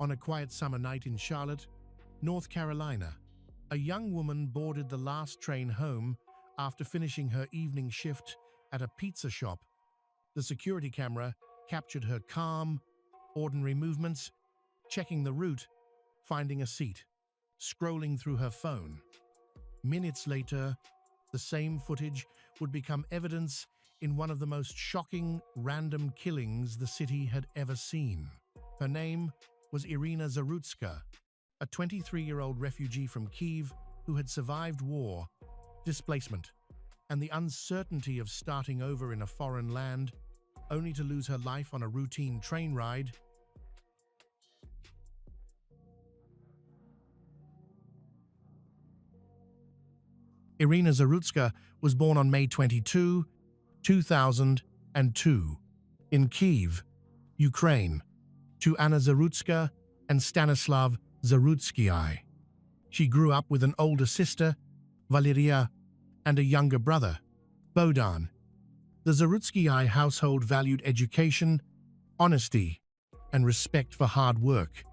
On a quiet summer night in Charlotte, North Carolina, a young woman boarded the last train home after finishing her evening shift at a pizza shop. The security camera captured her calm, ordinary movements, checking the route, finding a seat, scrolling through her phone. Minutes later, the same footage would become evidence in one of the most shocking, random killings the city had ever seen. Her name was Arena Zerutska, a 23-year-old refugee from Kyiv who had survived war, displacement, and the uncertainty of starting over in a foreign land, only to lose her life on a routine train ride. Arena Zerutska was born on May 22, 2002, in Kyiv, Ukraine, to Anna Zerutska and Stanislav Zerutskyi. She grew up with an older sister, Valeria, and a younger brother, Bohdan. The Zerutskyi household valued education, honesty, and respect for hard work.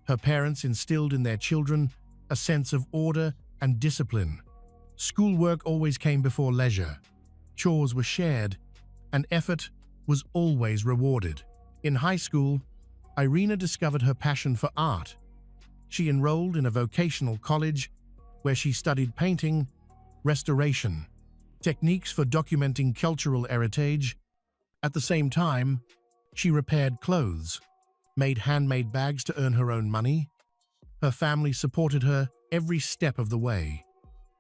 Her parents instilled in their children a sense of order and discipline. Schoolwork always came before leisure. Chores were shared, and effort was always rewarded. In high school, Irina discovered her passion for art. She enrolled in a vocational college where she studied painting, restoration, techniques for documenting cultural heritage. At the same time, she repaired clothes, made handmade bags to earn her own money. Her family supported her every step of the way.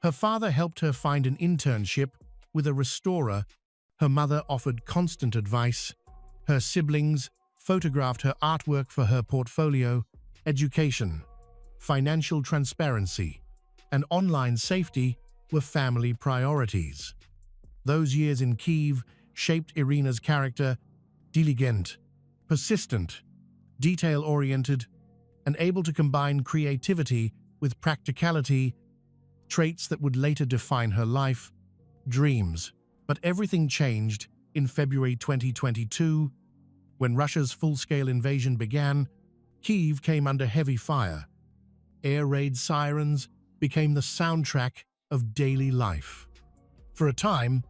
Her father helped her find an internship with a restorer. Her mother offered constant advice. Her siblings photographed her artwork for her portfolio. Education, financial transparency, and online safety were family priorities. Those years in Kyiv shaped Irina's character: diligent, persistent, detail-oriented, and able to combine creativity with practicality, traits that would later define her life. Dreams. But everything changed in February 2022. When Russia's full-scale invasion began, Kyiv came under heavy fire. Air raid sirens became the soundtrack of daily life. For a time,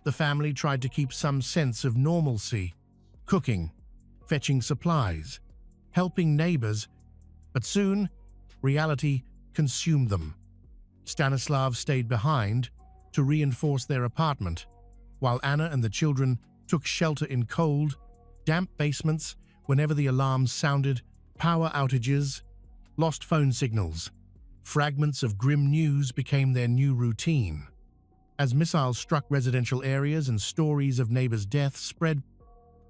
the family tried to keep some sense of normalcy, cooking, fetching supplies, helping neighbors, but soon, reality consumed them. Stanislav stayed behind to reinforce their apartment, while Anna and the children took shelter in cold, damp basements whenever the alarms sounded. Power outages, lost phone signals, fragments of grim news became their new routine. As missiles struck residential areas and stories of neighbors' deaths spread,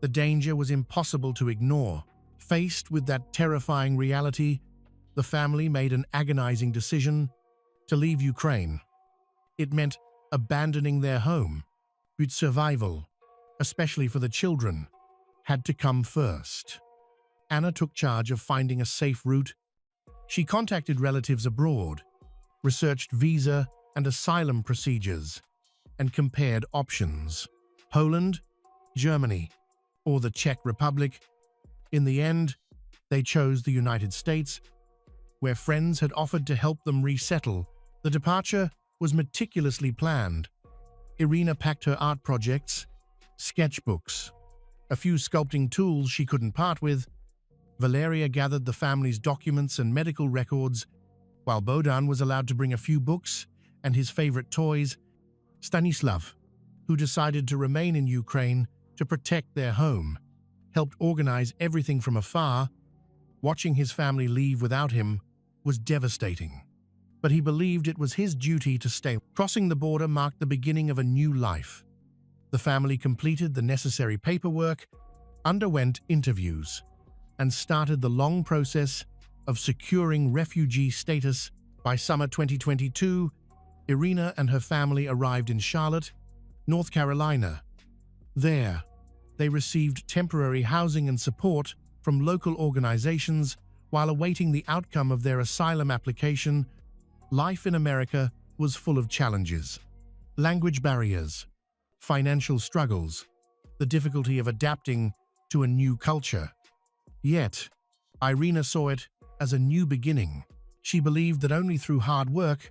the danger was impossible to ignore. Faced with that terrifying reality, the family made an agonizing decision to leave Ukraine. It meant abandoning their home, but survival, especially for the children, had to come first. Anna took charge of finding a safe route. She contacted relatives abroad, researched visa and asylum procedures, and compared options: Poland, Germany, or the Czech Republic. In the end, they chose the United States, where friends had offered to help them resettle. The departure was meticulously planned. Irina packed her art projects, sketchbooks, a few sculpting tools she couldn't part with. Valeria gathered the family's documents and medical records, while Bohdan was allowed to bring a few books and his favorite toys. Stanislav, who decided to remain in Ukraine to protect their home, helped organize everything from afar. Watching his family leave without him was devastating, but he believed it was his duty to stay. Crossing the border marked the beginning of a new life. The family completed the necessary paperwork, underwent interviews, and started the long process of securing refugee status. By summer 2022, Irina and her family arrived in Charlotte, North Carolina. There, they received temporary housing and support from local organizations while awaiting the outcome of their asylum application. Life in America was full of challenges: language barriers, financial struggles, the difficulty of adapting to a new culture. Yet, Irina saw it as a new beginning. She believed that only through hard work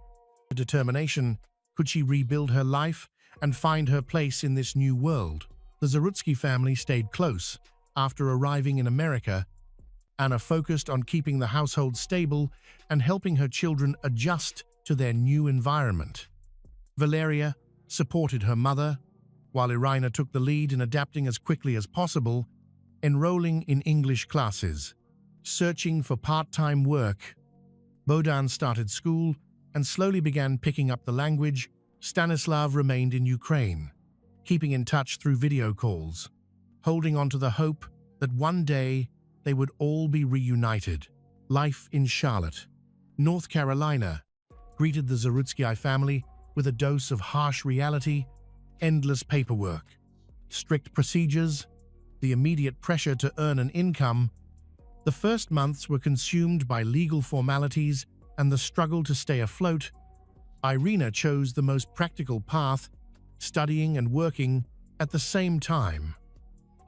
and determination could she rebuild her life and find her place in this new world. The Zerutska family stayed close. After arriving in America, Anna focused on keeping the household stable and helping her children adjust to their new environment. Valeria supported her mother, while Irina took the lead in adapting as quickly as possible, enrolling in English classes. Searching for part-time work, Bohdan started school and slowly began picking up the language. Stanislav remained in Ukraine, keeping in touch through video calls, holding on to the hope that one day they would all be reunited. Life in Charlotte, North Carolina, greeted the Zerutska family with a dose of harsh reality, endless paperwork, strict procedures, the immediate pressure to earn an income. The first months were consumed by legal formalities and the struggle to stay afloat. Irina chose the most practical path, studying and working at the same time.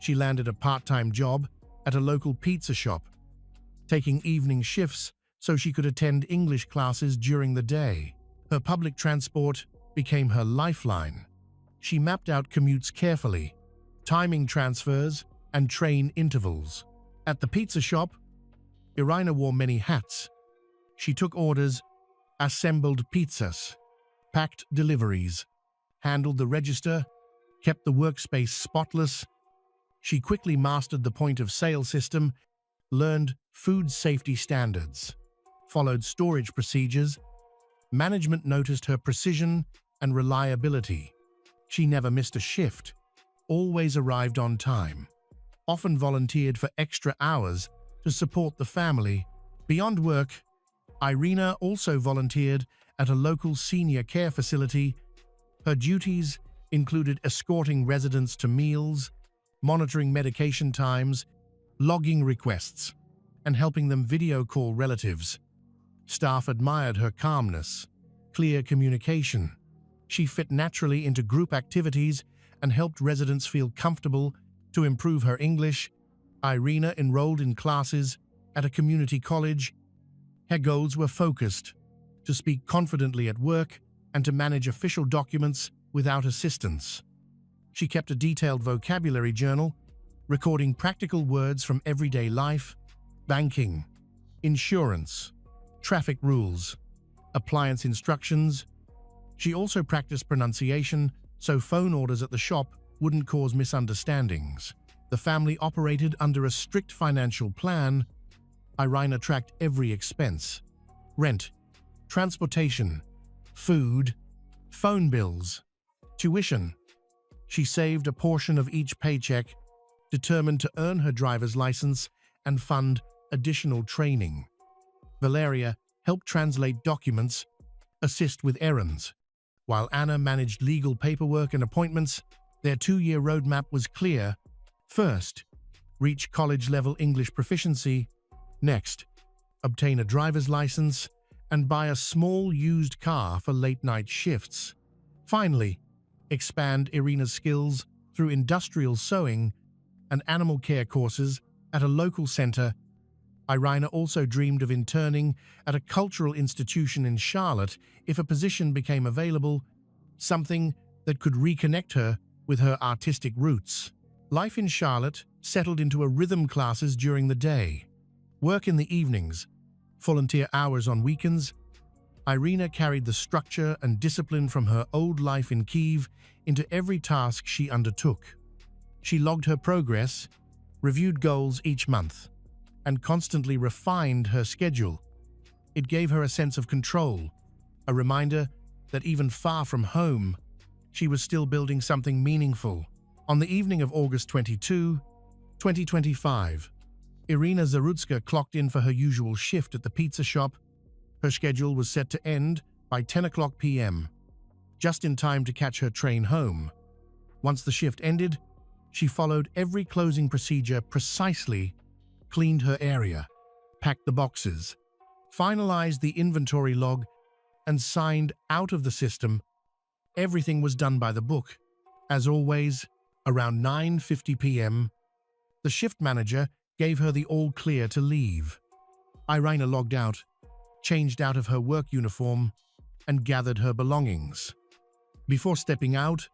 She landed a part-time job at a local pizza shop, taking evening shifts so she could attend English classes during the day. Her public transport became her lifeline. She mapped out commutes carefully, timing transfers and train intervals. At the pizza shop, Irina wore many hats. She took orders, assembled pizzas, packed deliveries, handled the register, kept the workspace spotless. She quickly mastered the point-of-sale system, learned food safety standards, followed storage procedures. Management noticed her precision and reliability. She never missed a shift, always arrived on time, often volunteered for extra hours to support the family. Beyond work, Irina also volunteered at a local senior care facility. Her duties included escorting residents to meals, monitoring medication times, logging requests, and helping them video call relatives. Staff admired her calmness, clear communication. She fit naturally into group activities and helped residents feel comfortable. To improve her English, Irina enrolled in classes at a community college. Her goals were focused: to speak confidently at work and to manage official documents without assistance. She kept a detailed vocabulary journal, recording practical words from everyday life, banking, insurance, traffic rules, appliance instructions. She also practiced pronunciation so phone orders at the shop wouldn't cause misunderstandings. The family operated under a strict financial plan. Irina tracked every expense: rent, transportation, food, phone bills, tuition. She saved a portion of each paycheck, determined to earn her driver's license and fund additional training. Valeria helped translate documents, assist with errands, while Anna managed legal paperwork and appointments. Their 2-year roadmap was clear. First, reach college-level English proficiency. Next, obtain a driver's license and buy a small used car for late-night shifts. Finally, expand Irina's skills through industrial sewing and animal care courses at a local center. Irina also dreamed of interning at a cultural institution in Charlotte if a position became available, something that could reconnect her with her artistic roots. Life in Charlotte settled into a rhythm: classes during the day, work in the evenings, volunteer hours on weekends. Irina carried the structure and discipline from her old life in Kyiv into every task she undertook. She logged her progress, reviewed goals each month, and constantly refined her schedule. It gave her a sense of control, a reminder that even far from home, she was still building something meaningful. On the evening of August 22, 2025, Arena Zerutska clocked in for her usual shift at the pizza shop. Her schedule was set to end by 10 p.m., just in time to catch her train home. Once the shift ended, she followed every closing procedure precisely, cleaned her area, packed the boxes, finalized the inventory log, and signed out of the system. Everything was done by the book. As always, around 9:50 p.m., the shift manager gave her the all-clear to leave. Irina logged out, changed out of her work uniform, and gathered her belongings. Before stepping out,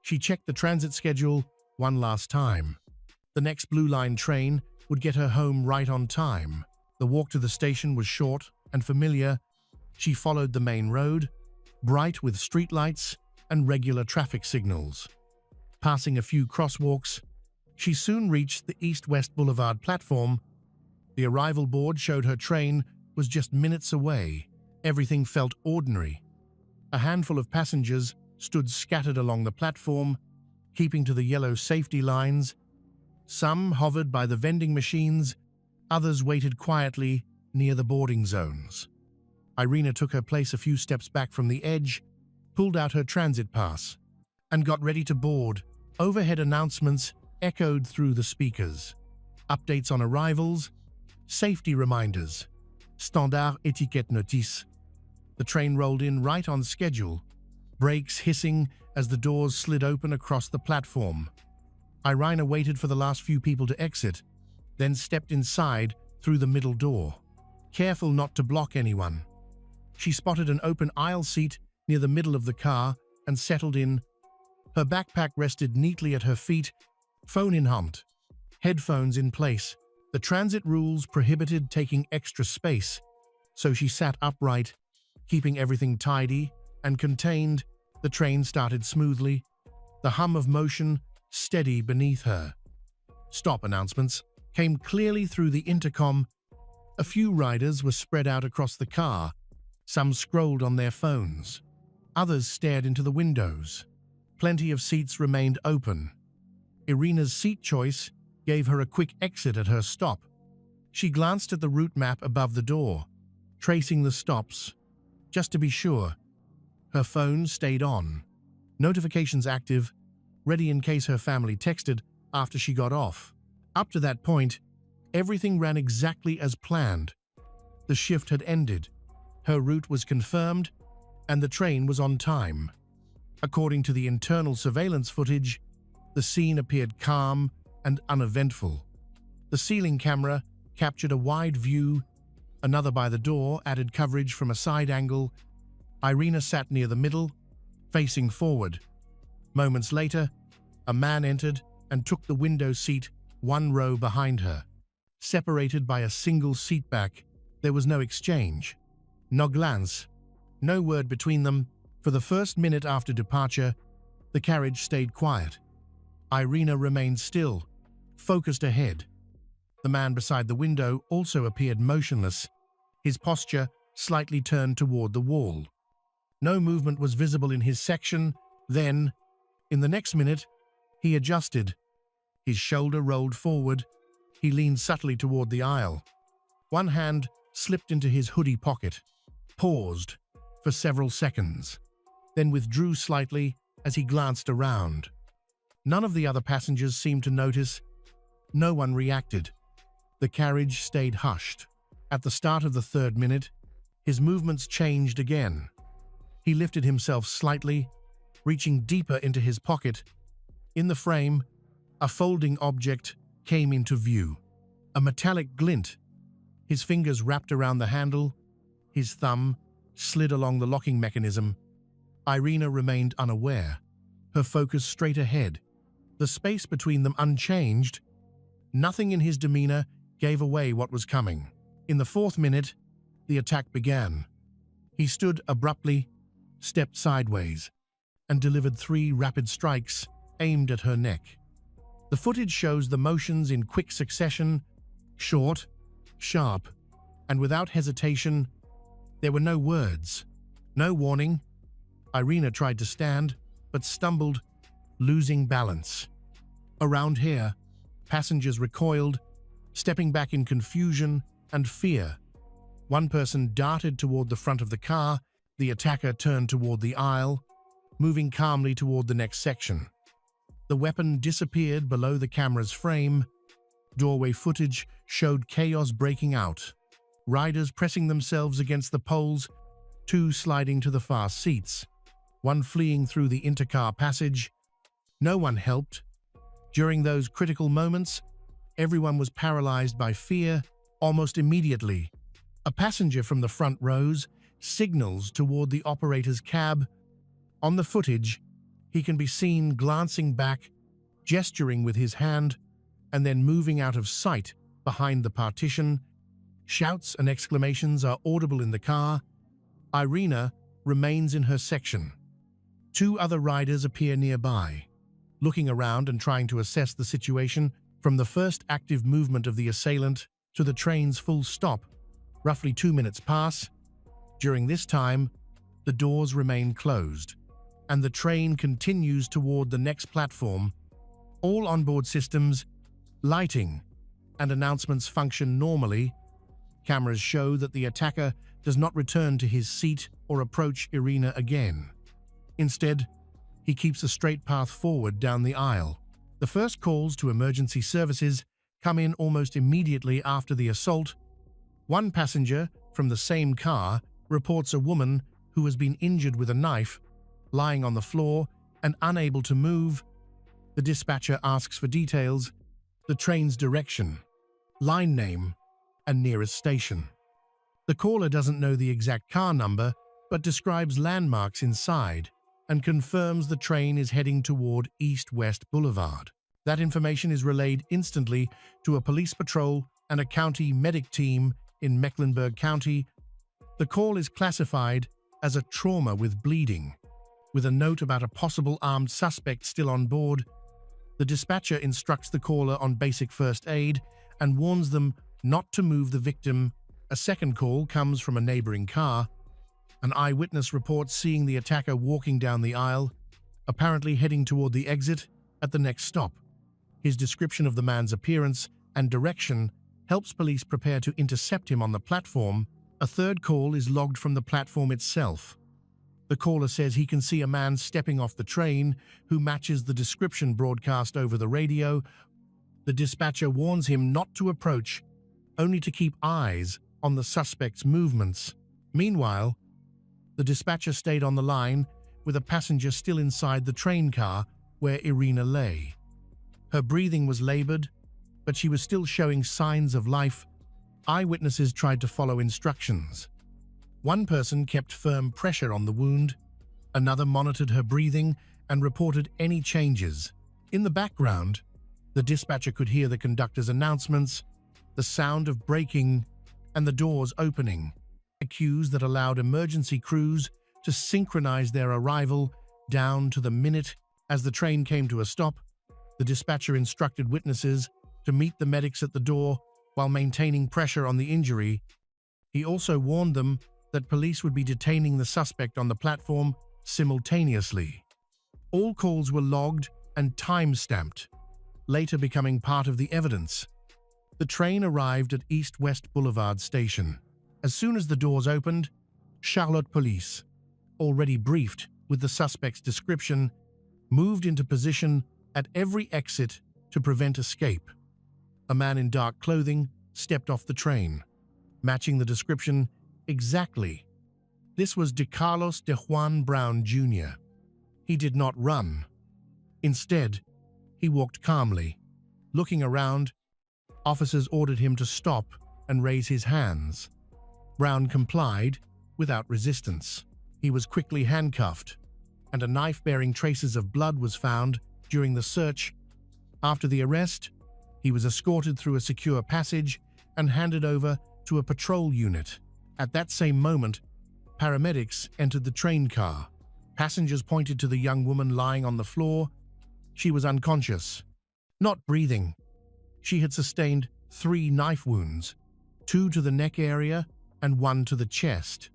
she checked the transit schedule one last time. The next Blue Line train would get her home right on time. The walk to the station was short and familiar. She followed the main road, bright with streetlights and regular traffic signals. Passing a few crosswalks, she soon reached the East-West Boulevard platform. The arrival board showed her train was just minutes away. Everything felt ordinary. A handful of passengers stood scattered along the platform, keeping to the yellow safety lines. Some hovered by the vending machines, others waited quietly near the boarding zones. Irina took her place a few steps back from the edge, pulled out her transit pass, and got ready to board. Overhead announcements echoed through the speakers. Updates on arrivals, safety reminders, standard etiquette notice. The train rolled in right on schedule, brakes hissing as the doors slid open across the platform. Irina waited for the last few people to exit, then stepped inside through the middle door, careful not to block anyone. She spotted an open aisle seat near the middle of the car and settled in. Her backpack rested neatly at her feet, phone in hand, headphones in place. The transit rules prohibited taking extra space, so she sat upright, keeping everything tidy and contained. The train started smoothly, the hum of motion steady beneath her. Stop announcements came clearly through the intercom. A few riders were spread out across the car. Some scrolled on their phones. Others stared into the windows. Plenty of seats remained open. Irina's seat choice gave her a quick exit at her stop. She glanced at the route map above the door, tracing the stops, just to be sure. Her phone stayed on, notifications active, ready in case her family texted after she got off. Up to that point, everything ran exactly as planned. The shift had ended, her route was confirmed, and the train was on time. According to the internal surveillance footage, the scene appeared calm and uneventful. The ceiling camera captured a wide view, another by the door added coverage from a side angle. Irina sat near the middle, facing forward. Moments later, a man entered and took the window seat one row behind her. Separated by a single seatback, there was no exchange, no glance, no word between them. For the first minute after departure, the carriage stayed quiet. Irina remained still, focused ahead. The man beside the window also appeared motionless, his posture slightly turned toward the wall. No movement was visible in his section. Then, in the next minute, he adjusted. His shoulder rolled forward. He leaned subtly toward the aisle. One hand slipped into his hoodie pocket, paused for several seconds, then withdrew slightly as he glanced around. None of the other passengers seemed to notice. No one reacted. The carriage stayed hushed. At the start of the third minute, his movements changed again. He lifted himself slightly, reaching deeper into his pocket. In the frame, a folding object came into view. A metallic glint. His fingers wrapped around the handle. His thumb slid along the locking mechanism. Irina remained unaware, her focus straight ahead, the space between them unchanged. Nothing in his demeanor gave away what was coming. In the fourth minute, the attack began. He stood abruptly, stepped sideways, and delivered 3 rapid strikes aimed at her neck. The footage shows the motions in quick succession, short, sharp, and without hesitation. There were no words, no warning. Irina tried to stand, but stumbled, losing balance. Around here, passengers recoiled, stepping back in confusion and fear. One person darted toward the front of the car. The attacker turned toward the aisle, moving calmly toward the next section. The weapon disappeared below the camera's frame. Doorway footage showed chaos breaking out. Riders pressing themselves against the poles, 2 sliding to the far seats, 1 fleeing through the intercar passage. No one helped. During those critical moments, Everyone was paralyzed by fear almost immediately. A passenger from the front rows signals toward the operator's cab. On the footage, he can be seen glancing back, gesturing with his hand, and then moving out of sight behind the partition. Shouts and exclamations are audible in the car. Irina remains in her section. Two other riders appear nearby, looking around and trying to assess the situation. From the first active movement of the assailant to the train's full stop, roughly 2 minutes pass. During this time, the doors remain closed, and the train continues toward the next platform. All onboard systems, lighting, and announcements function normally. Cameras show that the attacker does not return to his seat or approach Irina again. Instead, he keeps a straight path forward down the aisle. The first calls to emergency services come in almost immediately after the assault. One passenger from the same car reports a woman who has been injured with a knife, lying on the floor and unable to move. The dispatcher asks for details, the train's direction, line name, and nearest station. The caller doesn't know the exact car number, but describes landmarks inside and confirms the train is heading toward East-West Boulevard. That information is relayed instantly to a police patrol and a county medic team in Mecklenburg County. The call is classified as a trauma with bleeding, with a note about a possible armed suspect still on board. The dispatcher instructs the caller on basic first aid and warns them not to move the victim. A second call comes from a neighboring car. An eyewitness reports seeing the attacker walking down the aisle, apparently heading toward the exit at the next stop. His description of the man's appearance and direction helps police prepare to intercept him on the platform. A third call is logged from the platform itself. The caller says he can see a man stepping off the train who matches the description broadcast over the radio. The dispatcher warns him not to approach, only to keep eyes on the suspect's movements. Meanwhile, the dispatcher stayed on the line with a passenger still inside the train car where Irina lay. Her breathing was labored, but she was still showing signs of life. Eyewitnesses tried to follow instructions. One person kept firm pressure on the wound, another monitored her breathing and reported any changes. In the background, the dispatcher could hear the conductor's announcements, the sound of braking, and the doors opening, cues that allowed emergency crews to synchronize their arrival down to the minute. As the train came to a stop, the dispatcher instructed witnesses to meet the medics at the door while maintaining pressure on the injury. He also warned them that police would be detaining the suspect on the platform simultaneously. All calls were logged and time-stamped, later becoming part of the evidence. The train arrived at East-West Boulevard Station. As soon as the doors opened, Charlotte police, already briefed with the suspect's description, moved into position at every exit to prevent escape. A man in dark clothing stepped off the train, matching the description exactly. This was de Carlos de Juan Brown Jr. He did not run. Instead, he walked calmly. Looking around, officers ordered him to stop and raise his hands. Brown complied without resistance. He was quickly handcuffed, and a knife bearing traces of blood was found during the search. After the arrest, he was escorted through a secure passage and handed over to a patrol unit. At that same moment, paramedics entered the train car. Passengers pointed to the young woman lying on the floor. She was unconscious, not breathing. She had sustained 3 knife wounds, 2 to the neck area and 1 to the chest.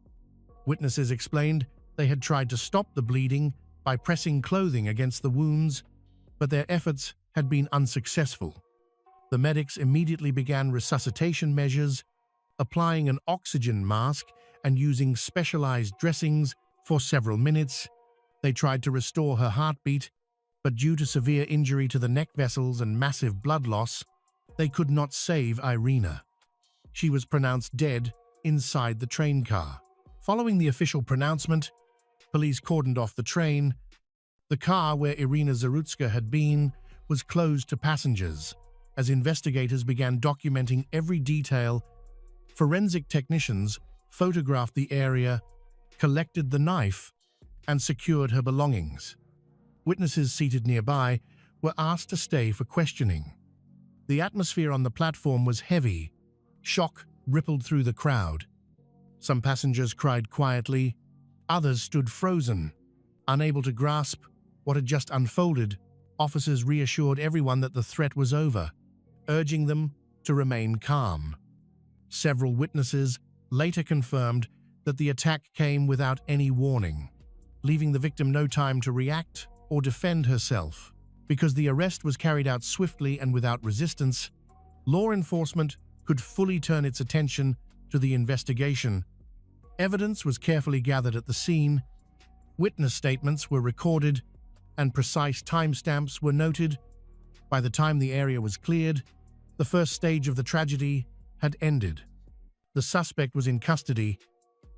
Witnesses explained they had tried to stop the bleeding by pressing clothing against the wounds, but their efforts had been unsuccessful. The medics immediately began resuscitation measures, applying an oxygen mask and using specialized dressings for several minutes. They tried to restore her heartbeat, but due to severe injury to the neck vessels and massive blood loss, they could not save Irina. She was pronounced dead inside the train car. Following the official pronouncement, police cordoned off the train. The car where Arena Zerutska had been was closed to passengers, As investigators began documenting every detail, forensic technicians photographed the area, collected the knife, and secured her belongings. Witnesses seated nearby were asked to stay for questioning. The atmosphere on the platform was heavy. Shock rippled through the crowd. Some passengers cried quietly, others stood frozen, unable to grasp what had just unfolded. Officers reassured everyone that the threat was over, urging them to remain calm. Several witnesses later confirmed that the attack came without any warning, leaving the victim no time to react or defend herself. Because the arrest was carried out swiftly and without resistance, law enforcement could fully turn its attention to the investigation. Evidence was carefully gathered at the scene, witness statements were recorded, and precise timestamps were noted. By the time the area was cleared, the first stage of the tragedy had ended. The suspect was in custody,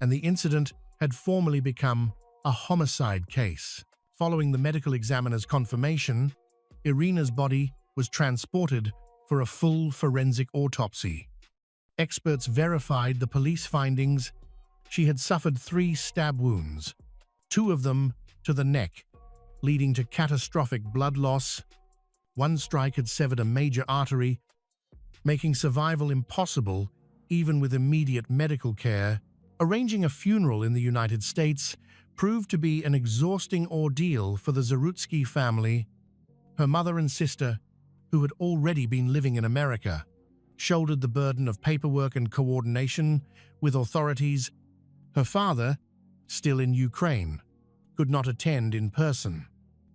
and the incident had formally become a homicide case. Following the medical examiner's confirmation, Irina's body was transported for a full forensic autopsy. Experts verified the police findings. She had suffered 3 stab wounds, 2 of them to the neck, leading to catastrophic blood loss. 1 strike had severed a major artery, making survival impossible even with immediate medical care. Arranging a funeral in the United States proved to be an exhausting ordeal for the Zerutska family. Her mother and sister, who had already been living in America, shouldered the burden of paperwork and coordination with authorities. Her father, still in Ukraine, could not attend in person.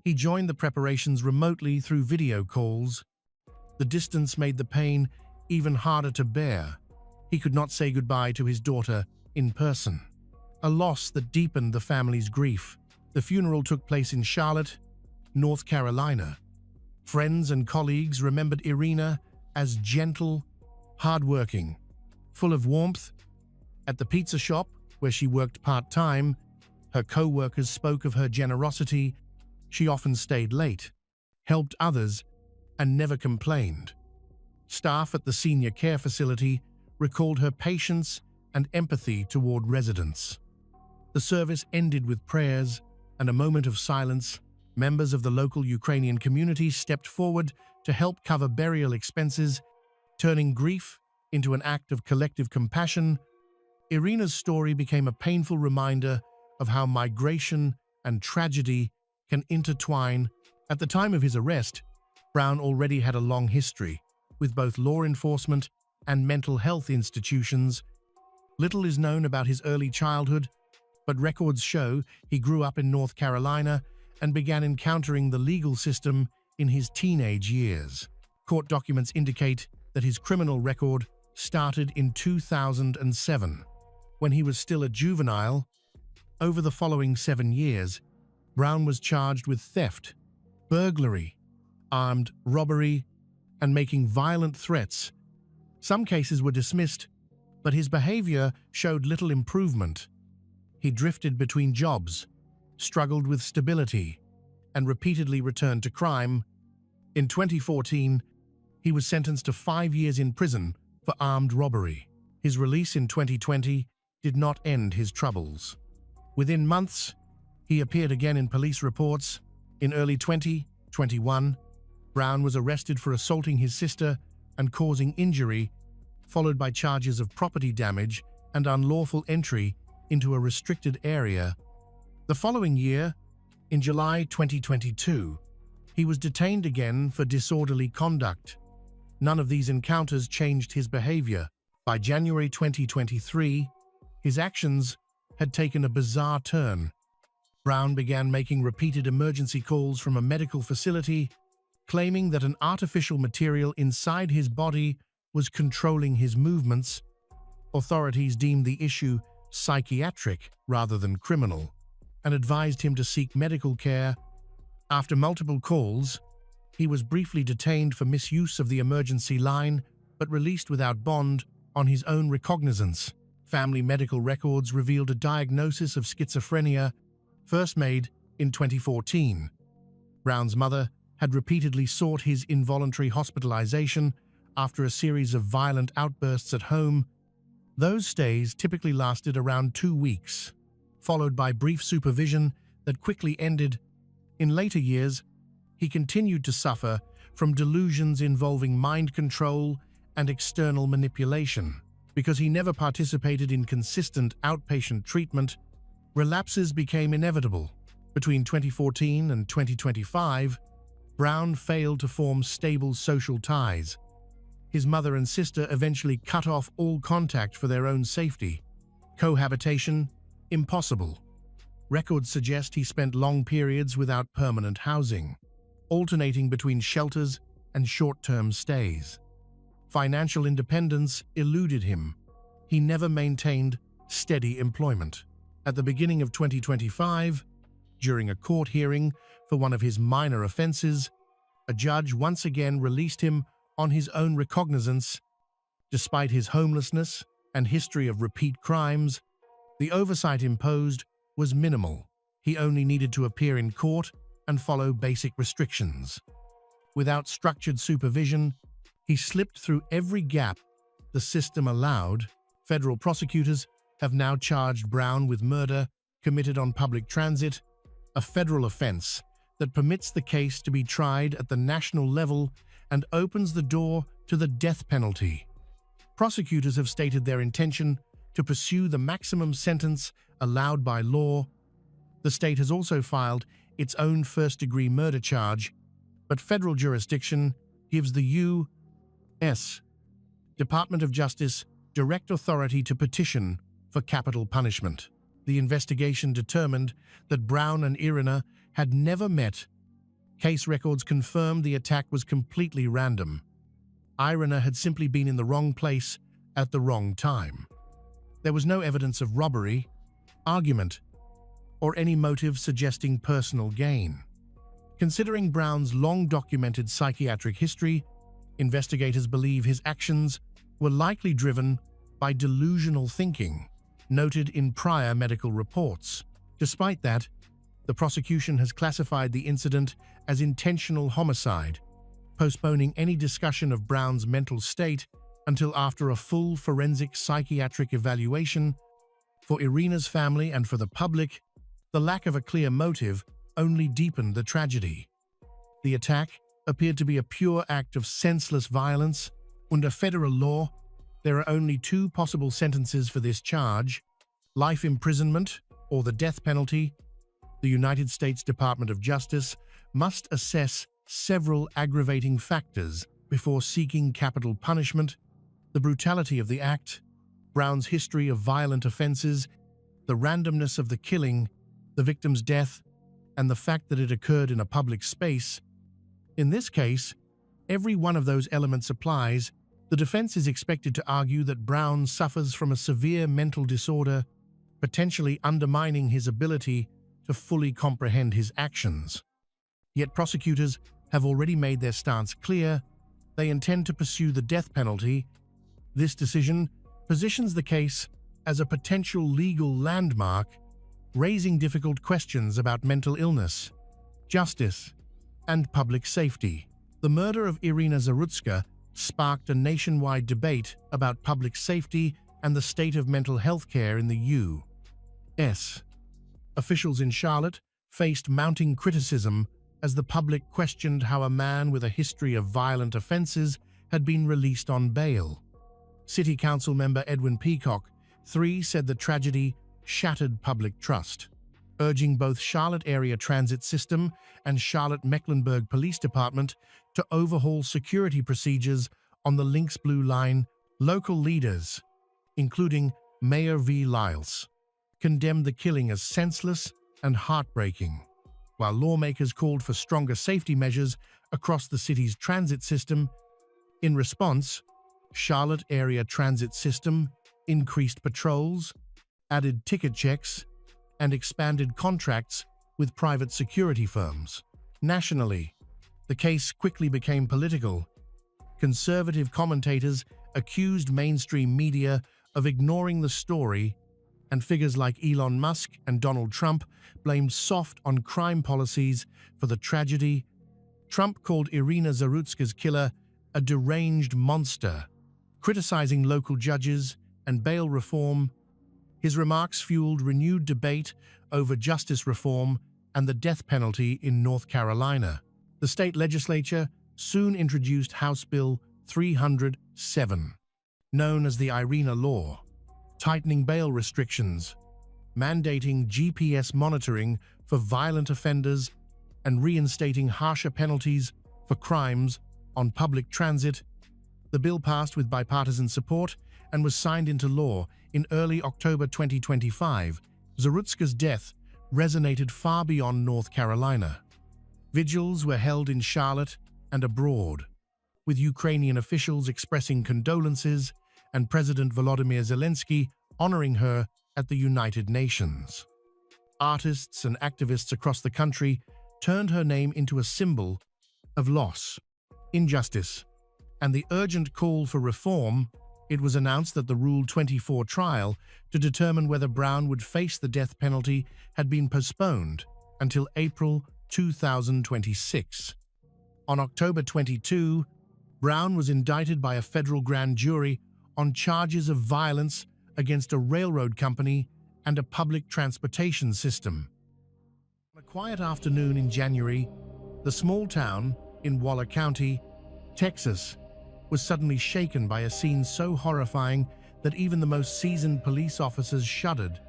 He joined the preparations remotely through video calls. The distance made the pain even harder to bear. He could not say goodbye to his daughter in person, a loss that deepened the family's grief. The funeral took place in Charlotte, North Carolina. Friends and colleagues remembered Irina as gentle, hardworking, full of warmth. At the pizza shop, where she worked part-time, her co-workers spoke of her generosity. She often stayed late, helped others, and never complained. Staff at the senior care facility recalled her patience and empathy toward residents. The service ended with prayers and a moment of silence. Members of the local Ukrainian community stepped forward to help cover burial expenses, turning grief into an act of collective compassion. Irina's story became a painful reminder of how migration and tragedy can intertwine. At the time of his arrest, Brown already had a long history with both law enforcement and mental health institutions. Little is known about his early childhood, but records show he grew up in North Carolina and began encountering the legal system in his teenage years. Court documents indicate that his criminal record started in 2007, when he was still a juvenile. Over the following 7 years, Brown was charged with theft, burglary, armed robbery, and making violent threats. Some cases were dismissed, but his behavior showed little improvement. He drifted between jobs, struggled with stability, and repeatedly returned to crime. In 2014, he was sentenced to 5 years in prison for armed robbery. His release in 2020 did not end his troubles. Within months, he appeared again in police reports. In early 2021, Brown was arrested for assaulting his sister and causing injury, followed by charges of property damage and unlawful entry into a restricted area. The following year, in July 2022, he was detained again for disorderly conduct. None of these encounters changed his behavior. By January 2023, his actions had taken a bizarre turn. Brown began making repeated emergency calls from a medical facility, claiming that an artificial material inside his body was controlling his movements. Authorities deemed the issue psychiatric rather than criminal and advised him to seek medical care. After multiple calls, he was briefly detained for misuse of the emergency line but released without bond on his own recognizance. Family medical records revealed a diagnosis of schizophrenia, first made in 2014. Brown's mother had repeatedly sought his involuntary hospitalization after a series of violent outbursts at home. Those stays typically lasted around 2 weeks, followed by brief supervision that quickly ended. In later years, he continued to suffer from delusions involving mind control and external manipulation. Because he never participated in consistent outpatient treatment, relapses became inevitable. Between 2014 and 2025, Brown failed to form stable social ties. His mother and sister eventually cut off all contact for their own safety. Cohabitation, impossible. Records suggest he spent long periods without permanent housing, alternating between shelters and short-term stays. Financial independence eluded him. He never maintained steady employment. At the beginning of 2025, during a court hearing for one of his minor offenses, a judge once again released him on his own recognizance. Despite his homelessness and history of repeat crimes, the oversight imposed was minimal. He only needed to appear in court and follow basic restrictions. Without structured supervision, he slipped through every gap the system allowed. Federal prosecutors have now charged Brown with murder committed on public transit, a federal offense that permits the case to be tried at the national level and opens the door to the death penalty. Prosecutors have stated their intention to pursue the maximum sentence allowed by law. The state has also filed its own first-degree murder charge, but federal jurisdiction gives the U.S. Department of Justice direct authority to petition for capital punishment. The investigation determined that Brown and Arena had never met. Case records confirmed the attack was completely random. Arena had simply been in the wrong place at the wrong time. There was no evidence of robbery, argument, or any motive suggesting personal gain. Considering Brown's long-documented psychiatric history, investigators believe his actions were likely driven by delusional thinking, noted in prior medical reports. Despite that, the prosecution has classified the incident as intentional homicide, postponing any discussion of Brown's mental state until after a full forensic psychiatric evaluation. For Arena's family and for the public, the lack of a clear motive only deepened the tragedy. The attack appeared to be a pure act of senseless violence. Under federal law, there are only 2 possible sentences for this charge: life imprisonment or the death penalty. The United States Department of Justice must assess several aggravating factors before seeking capital punishment: the brutality of the act, Brown's history of violent offenses, the randomness of the killing, the victim's death, and the fact that it occurred in a public space. In this case, every one of those elements applies. The defense is expected to argue that Brown suffers from a severe mental disorder, potentially undermining his ability to fully comprehend his actions. Yet prosecutors have already made their stance clear. They intend to pursue the death penalty. This decision positions the case as a potential legal landmark, raising difficult questions about mental illness, justice, and public safety. The murder of Arena Zerutska sparked a nationwide debate about public safety and the state of mental health care in the U.S. Officials in Charlotte faced mounting criticism as the public questioned how a man with a history of violent offenses had been released on bail. City Council member Edwin Peacock, 3, said the tragedy shattered public trust, urging both Charlotte Area Transit System and Charlotte-Mecklenburg Police Department to overhaul security procedures on the Lynx Blue Line. Local leaders, including Mayor V. Lyles, condemned the killing as senseless and heartbreaking, while lawmakers called for stronger safety measures across the city's transit system. In response, Charlotte Area Transit System increased patrols, added ticket checks, and expanded contracts with private security firms. Nationally, the case quickly became political. Conservative commentators accused mainstream media of ignoring the story, and figures like Elon Musk and Donald Trump blamed soft on crime policies for the tragedy. Trump called Irina Zerutska's killer a deranged monster, criticizing local judges and bail reform. His remarks fueled renewed debate over justice reform and the death penalty in North Carolina. The state legislature soon introduced House Bill 307, known as the Arena Law, tightening bail restrictions, mandating GPS monitoring for violent offenders, and reinstating harsher penalties for crimes on public transit. The bill passed with bipartisan support and was signed into law in early October 2025. Zerutska's death resonated far beyond North Carolina. Vigils were held in Charlotte and abroad, with Ukrainian officials expressing condolences and President Volodymyr Zelensky honoring her at the United Nations. Artists and activists across the country turned her name into a symbol of loss, injustice, and the urgent call for reform. It was announced that the Rule 24 trial to determine whether Brown would face the death penalty had been postponed until April 2026. On October 22, Brown was indicted by a federal grand jury on charges of violence against a railroad company and a public transportation system. On a quiet afternoon in January, the small town in Waller County, Texas, was suddenly shaken by a scene so horrifying that even the most seasoned police officers shuddered.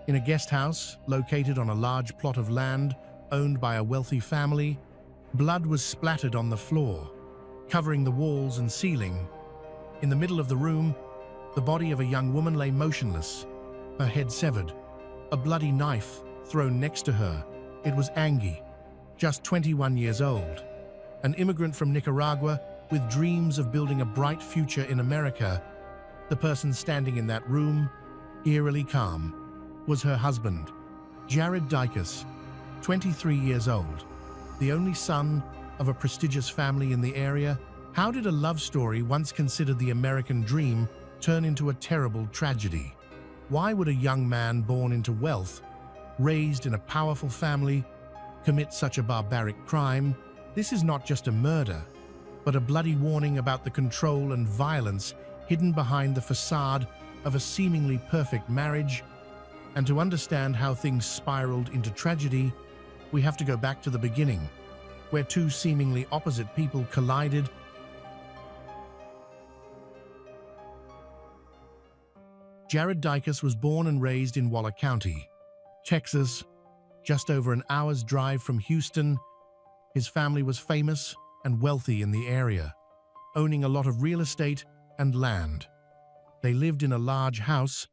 In a guest house located on a large plot of land owned by a wealthy family, blood was splattered on the floor, covering the walls and ceiling. In the middle of the room, the body of a young woman lay motionless, her head severed, a bloody knife thrown next to her. It was Angi, just 21 years old, an immigrant from Nicaragua with dreams of building a bright future in America. The person standing in that room, eerily calm, was her husband, Jared Dykus, 23 years old, the only son of a prestigious family in the area. How did a love story once considered the American dream turn into a terrible tragedy? Why would a young man born into wealth, raised in a powerful family, commit such a barbaric crime? This is not just a murder, but a bloody warning about the control and violence hidden behind the facade of a seemingly perfect marriage. And to understand how things spiraled into tragedy, we have to go back to the beginning, where two seemingly opposite people collided. Jared Dykus was born and raised in Waller County, Texas, just over an hour's drive from Houston. His family was famous and wealthy in the area, owning a lot of real estate and land. They lived in a large house,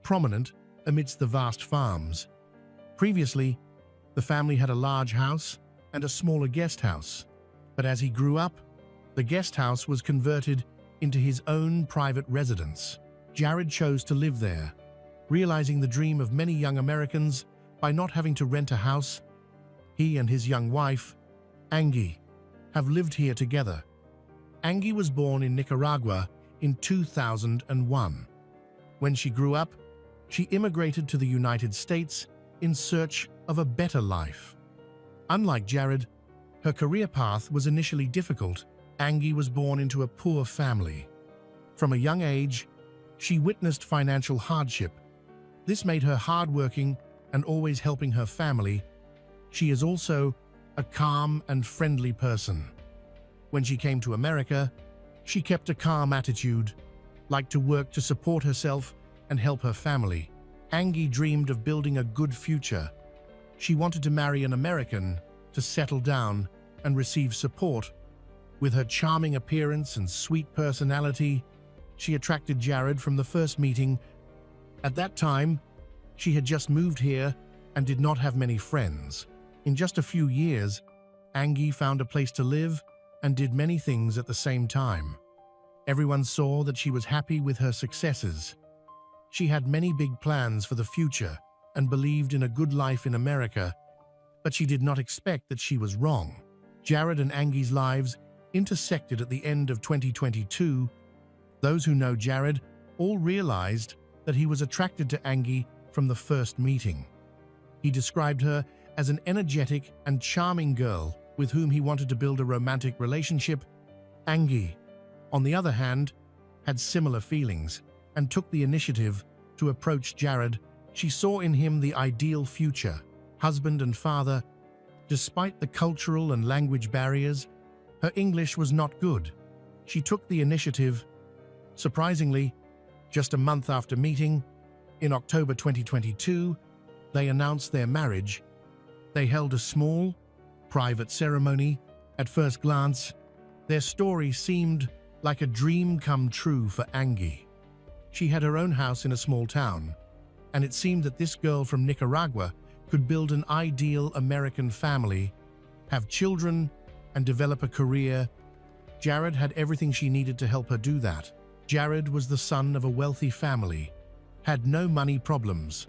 prominent amidst the vast farms. Previously, the family had a large house and a smaller guest house, but as he grew up, the guest house was converted into his own private residence. Jared chose to live there, realizing the dream of many young Americans by not having to rent a house. He and his young wife, Angi, have lived here together. Angi was born in Nicaragua in 2001. When she grew up, she immigrated to the United States in search of a better life. Unlike Jared, her career path was initially difficult. Angi was born into a poor family. From a young age, she witnessed financial hardship. This made her hardworking and always helping her family. She is also a calm and friendly person. When she came to America, she kept a calm attitude, liked to work to support herself and help her family. Angi dreamed of building a good future. She wanted to marry an American, to settle down and receive support. With her charming appearance and sweet personality, she attracted Jared from the first meeting. At that time, she had just moved here and did not have many friends. In just a few years, Angi found a place to live and did many things at the same time. Everyone saw that she was happy with her successes. She had many big plans for the future and believed in a good life in America, but she did not expect that she was wrong. Jared and Angi's lives intersected at the end of 2022. Those who know Jared all realized that he was attracted to Angi from the first meeting. He described her as an energetic and charming girl with whom he wanted to build a romantic relationship. Angi, on the other hand, had similar feelings and took the initiative to approach Jared. She saw in him the ideal future husband and father. Despite the cultural and language barriers, her English was not good. She took the initiative. Surprisingly, just a month after meeting, in October 2022, they announced their marriage. They held a small, private ceremony. At first glance, their story seemed like a dream come true for Angi. She had her own house in a small town, and it seemed that this girl from Nicaragua could build an ideal American family, have children, and develop a career. Jared had everything she needed to help her do that. Jared was the son of a wealthy family, had no money problems.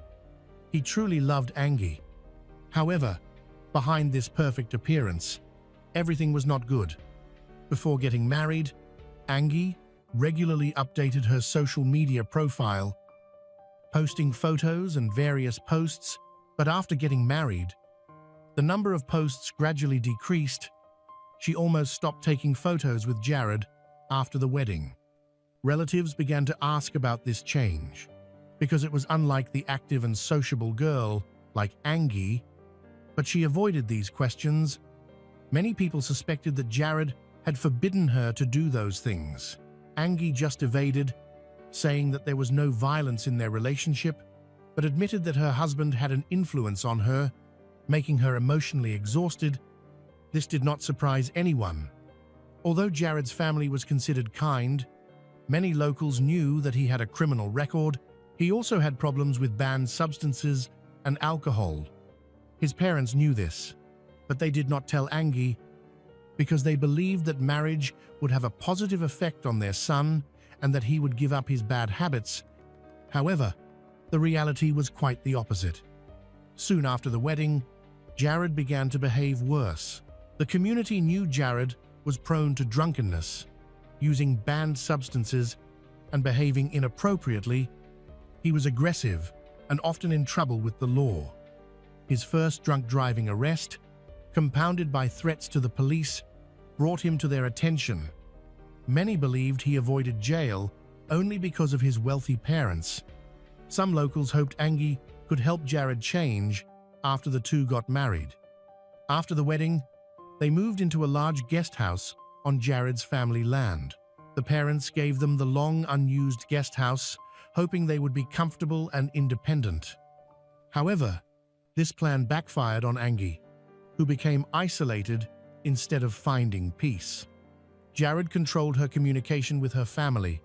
He truly loved Angi. However, behind this perfect appearance, everything was not good. Before getting married, Angi regularly updated her social media profile, posting photos and various posts, but after getting married, the number of posts gradually decreased. She almost stopped taking photos with Jared after the wedding. Relatives began to ask about this change, because it was unlike the active and sociable girl like Angi, but she avoided these questions. Many people suspected that Jared had forbidden her to do those things. Angi just evaded, saying that there was no violence in their relationship, but admitted that her husband had an influence on her, making her emotionally exhausted. This did not surprise anyone. Although Jared's family was considered kind, many locals knew that he had a criminal record. He also had problems with banned substances and alcohol. His parents knew this, but they did not tell Angi because they believed that marriage would have a positive effect on their son and that he would give up his bad habits. However, the reality was quite the opposite. Soon after the wedding, Jared began to behave worse. The community knew Jared was prone to drunkenness, using banned substances, and behaving inappropriately. He was aggressive and often in trouble with the law. His first drunk driving arrest, compounded by threats to the police, brought him to their attention. Many believed he avoided jail only because of his wealthy parents. Some locals hoped Angi could help Jared change after the two got married. After the wedding, they moved into a large guest house on Jared's family land. The parents gave them the long unused guest house, hoping they would be comfortable and independent. However, this plan backfired on Angi, who became isolated instead of finding peace. Jared controlled her communication with her family,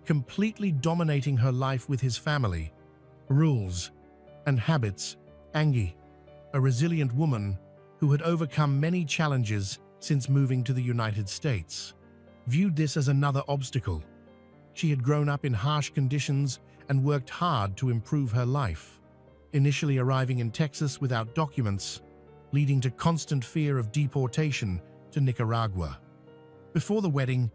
completely dominating her life with his family, rules, and habits. Angi, a resilient woman who had overcome many challenges since moving to the United States, viewed this as another obstacle. She had grown up in harsh conditions and worked hard to improve her life, initially arriving in Texas without documents, leading to constant fear of deportation to Nicaragua. Before the wedding,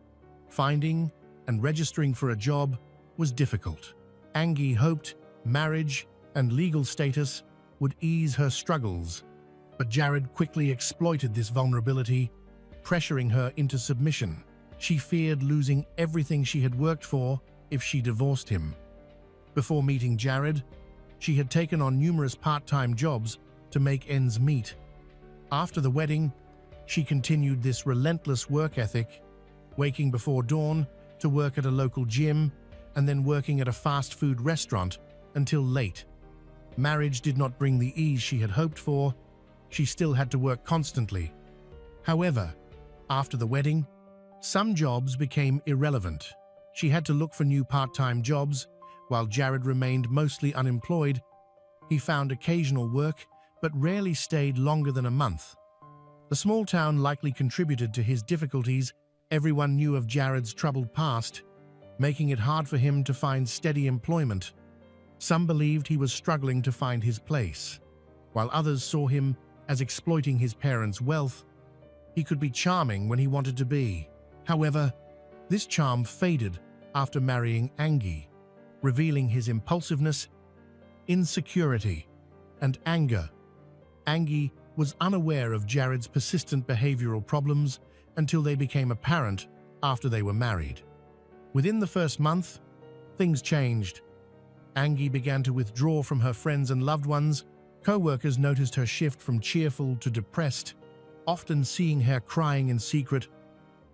finding and registering for a job was difficult. Angi hoped marriage and legal status would ease her struggles, but Jared quickly exploited this vulnerability, pressuring her into submission. She feared losing everything she had worked for if she divorced him. Before meeting Jared, she had taken on numerous part-time jobs to make ends meet. After the wedding, she continued this relentless work ethic, waking before dawn to work at a local gym and then working at a fast food restaurant until late. Marriage did not bring the ease she had hoped for. She still had to work constantly. However, after the wedding, some jobs became irrelevant. She had to look for new part-time jobs, while Jared remained mostly unemployed. He found occasional work, but rarely stayed longer than a month. The small town likely contributed to his difficulties. Everyone knew of Jared's troubled past, making it hard for him to find steady employment. Some believed he was struggling to find his place, while others saw him as exploiting his parents' wealth. He could be charming when he wanted to be. However, this charm faded after marrying Angi, revealing his impulsiveness, insecurity, and anger. Angi was unaware of Jared's persistent behavioral problems until they became apparent after they were married. Within the first month, things changed. Angi began to withdraw from her friends and loved ones. Co-workers noticed her shift from cheerful to depressed, often seeing her crying in secret.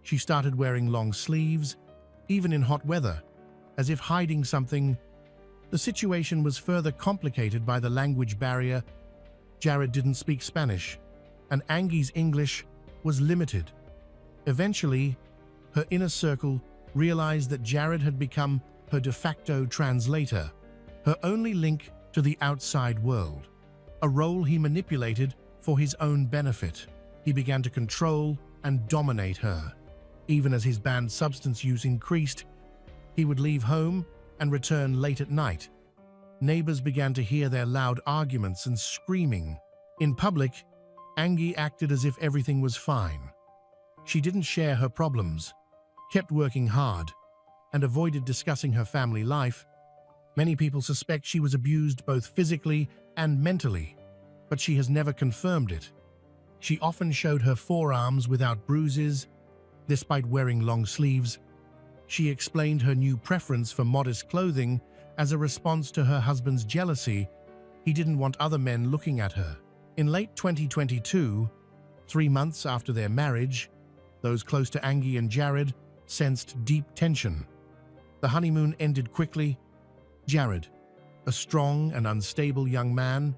She started wearing long sleeves, even in hot weather, as if hiding something. The situation was further complicated by the language barrier. Jared didn't speak Spanish, and Angi's English was limited. Eventually, her inner circle realized that Jared had become her de facto translator, her only link to the outside world, a role he manipulated for his own benefit. He began to control and dominate her. Even as his banned substance use increased, he would leave home and return late at night. Neighbors began to hear their loud arguments and screaming. In public, Angi acted as if everything was fine. She didn't share her problems, kept working hard, and avoided discussing her family life. Many people suspect she was abused both physically and mentally, but she has never confirmed it. She often showed her forearms without bruises, despite wearing long sleeves. She explained her new preference for modest clothing as a response to her husband's jealousy. He didn't want other men looking at her. In late 2022, 3 months after their marriage, those close to Angi and Jared sensed deep tension. The honeymoon ended quickly. Jared, a strong and unstable young man,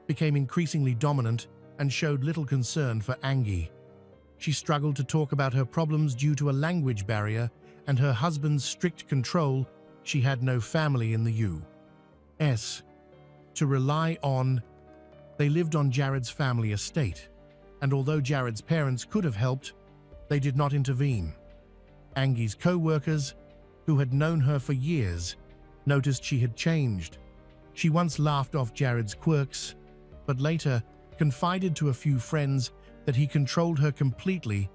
became increasingly dominant and showed little concern for Angi. She struggled to talk about her problems due to a language barrier and her husband's strict control. She had no family in the U.S. to rely on. They lived on Jared's family estate, and although Jared's parents could have helped, they did not intervene. Angi's co-workers, who had known her for years, noticed she had changed. She once laughed off Jared's quirks, but later confided to a few friends that he controlled her completely.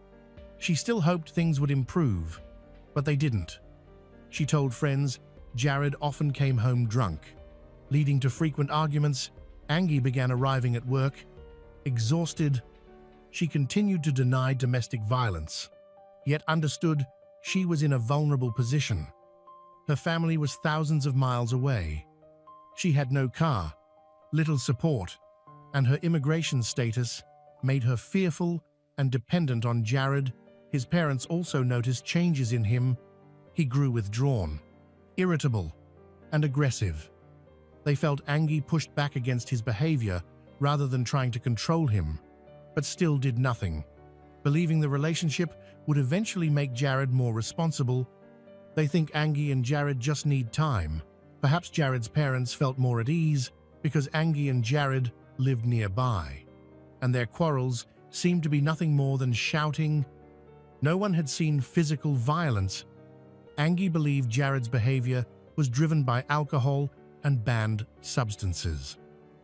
She still hoped things would improve, but they didn't. She told friends Jared often came home drunk, leading to frequent arguments. Angi began arriving at work, exhausted. She continued to deny domestic violence, yet understood she was in a vulnerable position. Her family was thousands of miles away. She had no car, little support, and her immigration status made her fearful and dependent on Jared. His parents also noticed changes in him. He grew withdrawn, irritable, and aggressive. They felt Angi pushed back against his behavior rather than trying to control him, but still did nothing. Believing the relationship would eventually make Jared more responsible, they think Angi and Jared just need time. Perhaps Jared's parents felt more at ease because Angi and Jared lived nearby, and their quarrels seemed to be nothing more than shouting. No one had seen physical violence. Angi believed Jared's behavior was driven by alcohol and banned substances,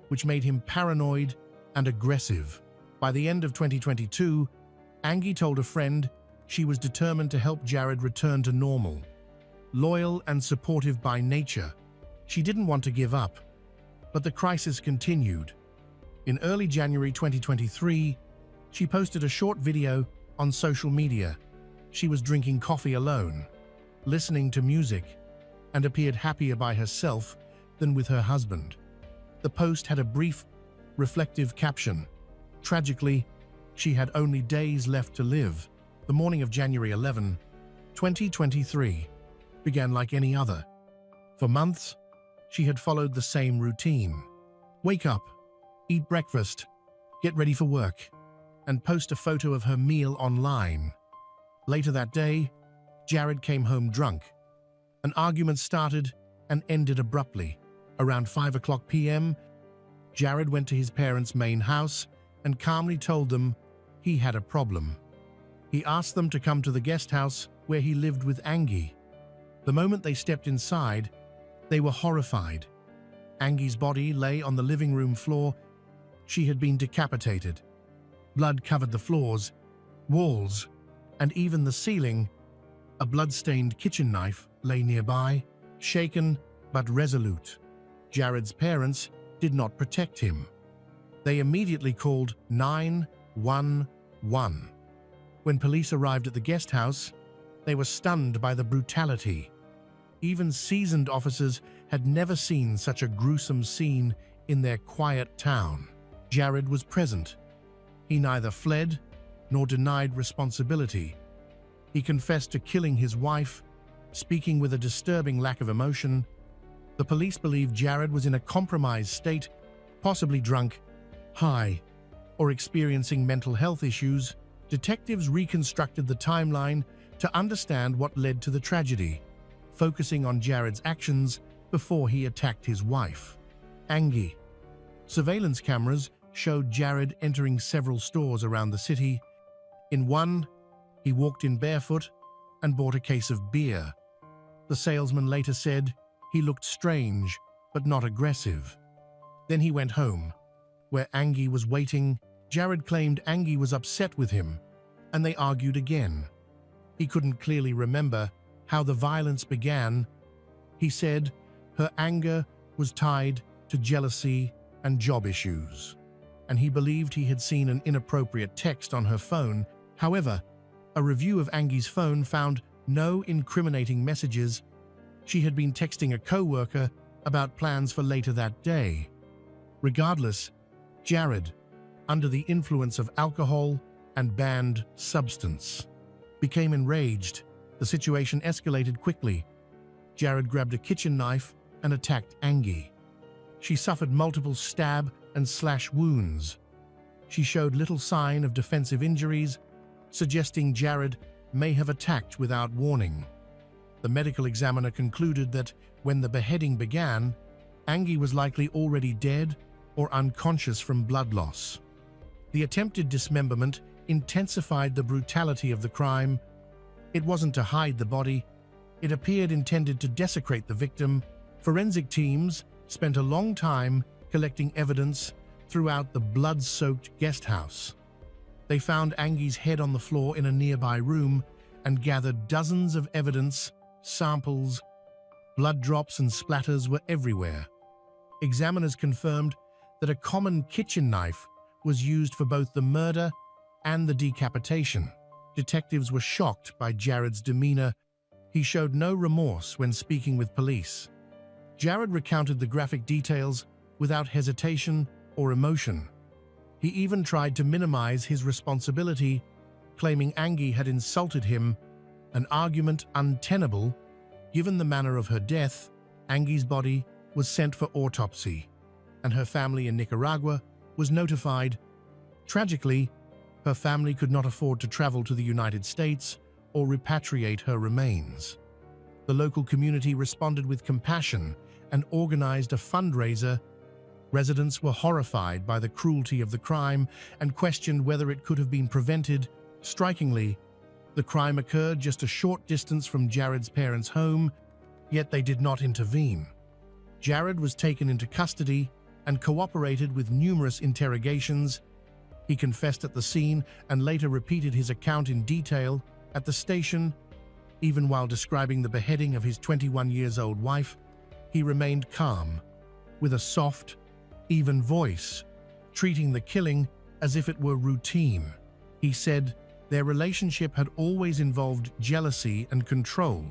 which made him paranoid and aggressive. By the end of 2022, Angi told a friend she was determined to help Jared return to normal. Loyal and supportive by nature, she didn't want to give up. But the crisis continued. In early January 2023, she posted a short video on social media. She was drinking coffee alone, listening to music, and appeared happier by herself than with her husband. The post had a brief, reflective caption. Tragically, she had only days left to live. The morning of January 11, 2023, began like any other. For months, she had followed the same routine. Wake up, eat breakfast, get ready for work, and post a photo of her meal online. Later that day, Jared came home drunk. An argument started and ended abruptly. Around 5 p.m., Jared went to his parents' main house and calmly told them he had a problem. He asked them to come to the guest house where he lived with Angi. The moment they stepped inside, they were horrified. Angi's body lay on the living room floor. She had been decapitated. Blood covered the floors, walls, and even the ceiling. A blood-stained kitchen knife lay nearby, shaken but resolute. Jared's parents did not protect him. They immediately called 911. When police arrived at the guest house, they were stunned by the brutality. Even seasoned officers had never seen such a gruesome scene in their quiet town. Jared was present. He neither fled nor denied responsibility. He confessed to killing his wife, speaking with a disturbing lack of emotion. The police believe Jared was in a compromised state, possibly drunk, high, or experiencing mental health issues. Detectives reconstructed the timeline to understand what led to the tragedy, focusing on Jared's actions before he attacked his wife. Angi. Surveillance cameras showed Jared entering several stores around the city. In one, he walked in barefoot and bought a case of beer. The salesman later said he looked strange but not aggressive. Then he went home, where Angi was waiting. Jared claimed Angi was upset with him, and they argued again. He couldn't clearly remember how the violence began. He said her anger was tied to jealousy and job issues, and he believed he had seen an inappropriate text on her phone. However, a review of Angi's phone found no incriminating messages. She had been texting a co-worker about plans for later that day. Regardless, Jared, under the influence of alcohol and banned substance, became enraged. The situation escalated quickly. Jared grabbed a kitchen knife and attacked Angi. She suffered multiple stab and slash wounds. She showed little sign of defensive injuries, suggesting Jared may have attacked without warning. The medical examiner concluded that when the beheading began, Angi was likely already dead or unconscious from blood loss. The attempted dismemberment intensified the brutality of the crime. It wasn't to hide the body. It appeared intended to desecrate the victim. Forensic teams spent a long time collecting evidence throughout the blood-soaked guest house. They found Angi's head on the floor in a nearby room and gathered dozens of evidence, samples. Blood drops and splatters were everywhere. Examiners confirmed that a common kitchen knife was used for both the murder and the decapitation. Detectives were shocked by Jared's demeanor. He showed no remorse when speaking with police. Jared recounted the graphic details without hesitation or emotion. He even tried to minimize his responsibility, claiming Angi had insulted him, an argument untenable. Given the manner of her death, Angi's body was sent for autopsy, and her family in Nicaragua was notified. Tragically, her family could not afford to travel to the United States or repatriate her remains. The local community responded with compassion and organized a fundraiser. Residents were horrified by the cruelty of the crime and questioned whether it could have been prevented. Strikingly, the crime occurred just a short distance from Jared's parents' home, yet they did not intervene. Jared was taken into custody and cooperated with numerous interrogations. He confessed at the scene and later repeated his account in detail at the station. Even while describing the beheading of his 21-year-old wife, he remained calm, with a soft, even voice, treating the killing as if it were routine. He said their relationship had always involved jealousy and control.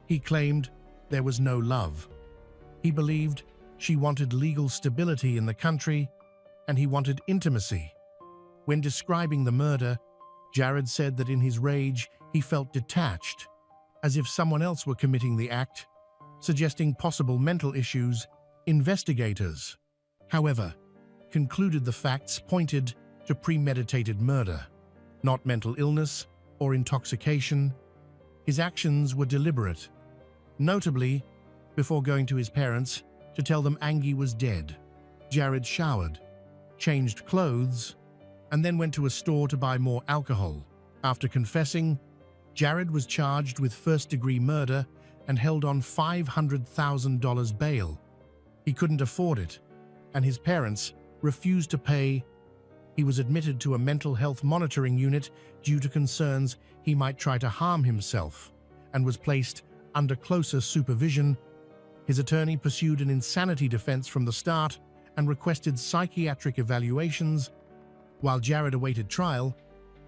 He claimed there was no love. He believed she wanted legal stability in the country, and he wanted intimacy. When describing the murder, Jared said that in his rage he felt detached, as if someone else were committing the act, suggesting possible mental issues. Investigators, however, concluded the facts pointed to premeditated murder, not mental illness or intoxication. His actions were deliberate. Notably, before going to his parents to tell them Angi was dead, Jared showered, changed clothes, and then went to a store to buy more alcohol. After confessing, Jared was charged with first-degree murder and held on $500,000 bail. He couldn't afford it, and his parents refused to pay. He was admitted to a mental health monitoring unit due to concerns he might try to harm himself, and was placed under closer supervision. His attorney pursued an insanity defense from the start and requested psychiatric evaluations. While Jared awaited trial,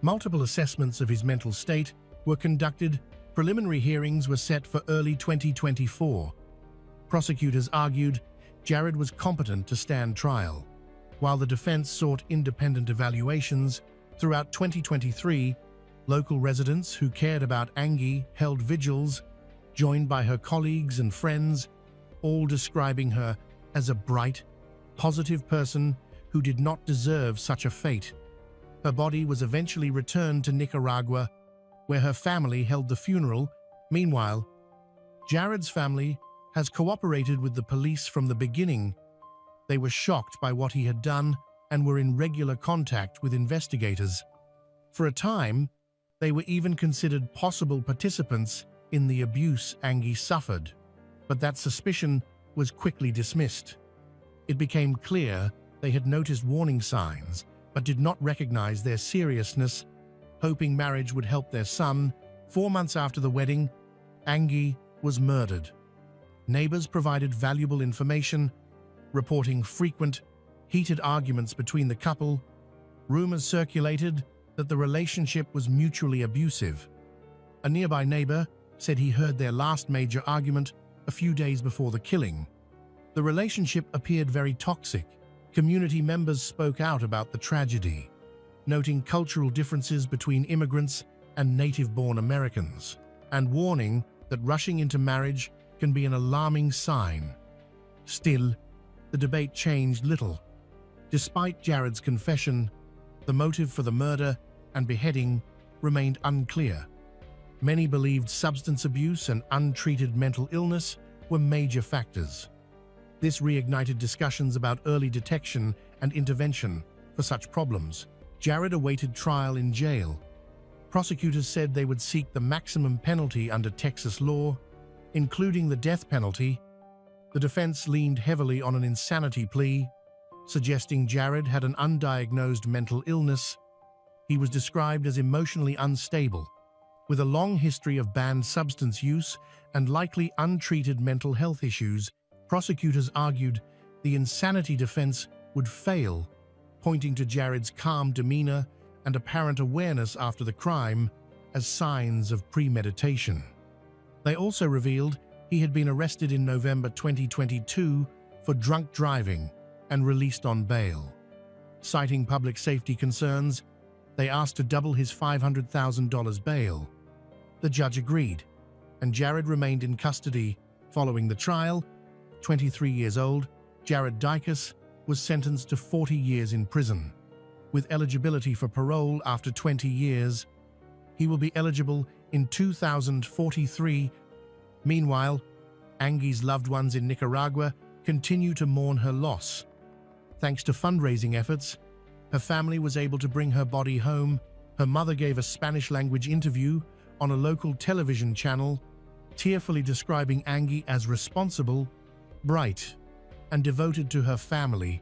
multiple assessments of his mental state were conducted. Preliminary hearings were set for early 2024. Prosecutors argued Jared was competent to stand trial, while the defense sought independent evaluations. Throughout 2023, local residents who cared about Angi held vigils, joined by her colleagues and friends, all describing her as a bright, positive person who did not deserve such a fate. Her body was eventually returned to Nicaragua, where her family held the funeral. Meanwhile, Jared's family has cooperated with the police from the beginning. They were shocked by what he had done and were in regular contact with investigators. For a time, they were even considered possible participants in the abuse Angi suffered, but that suspicion was quickly dismissed. It became clear they had noticed warning signs, but did not recognize their seriousness. Hoping marriage would help their son, 4 months after the wedding, Angi was murdered. Neighbors provided valuable information, reporting frequent, heated arguments between the couple. Rumors circulated that the relationship was mutually abusive. A nearby neighbor said he heard their last major argument a few days before the killing. The relationship appeared very toxic. Community members spoke out about the tragedy, noting cultural differences between immigrants and native-born Americans, and warning that rushing into marriage can be an alarming sign. Still, the debate changed little. Despite Jared's confession, the motive for the murder and beheading remained unclear. Many believed substance abuse and untreated mental illness were major factors. This reignited discussions about early detection and intervention for such problems. Jared awaited trial in jail. Prosecutors said they would seek the maximum penalty under Texas law, including the death penalty. The defense leaned heavily on an insanity plea, suggesting Jared had an undiagnosed mental illness. He was described as emotionally unstable, with a long history of banned substance use and likely untreated mental health issues. Prosecutors argued the insanity defense would fail, pointing to Jared's calm demeanor and apparent awareness after the crime as signs of premeditation. They also revealed he had been arrested in November 2022 for drunk driving and released on bail. Citing public safety concerns, they asked to double his $500,000 bail. The judge agreed, and Jared remained in custody following the trial. 23 years old, Angi Dykus was sentenced to 40 years in prison. With eligibility for parole after 20 years, he will be eligible in 2043. Meanwhile, Angi's loved ones in Nicaragua continue to mourn her loss. Thanks to fundraising efforts, her family was able to bring her body home. Her mother gave a Spanish-language interview on a local television channel, tearfully describing Angi as responsible, bright, and devoted to her family.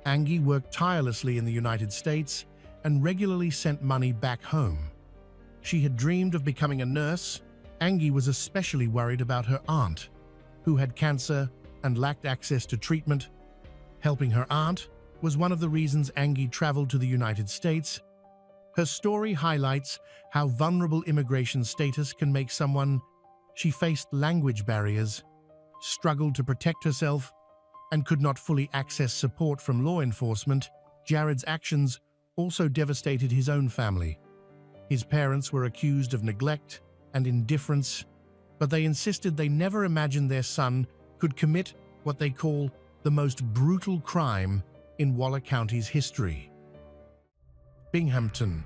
Angi worked tirelessly in the United States and regularly sent money back home. She had dreamed of becoming a nurse. Angi was especially worried about her aunt, who had cancer and lacked access to treatment. Helping her aunt was one of the reasons Angi traveled to the United States. Her story highlights how vulnerable immigration status can make someone. She faced language barriers, struggled to protect herself, and could not fully access support from law enforcement. Jared's actions also devastated his own family. His parents were accused of neglect and indifference, but they insisted they never imagined their son could commit what they call the most brutal crime in Waller County's history. Binghamton,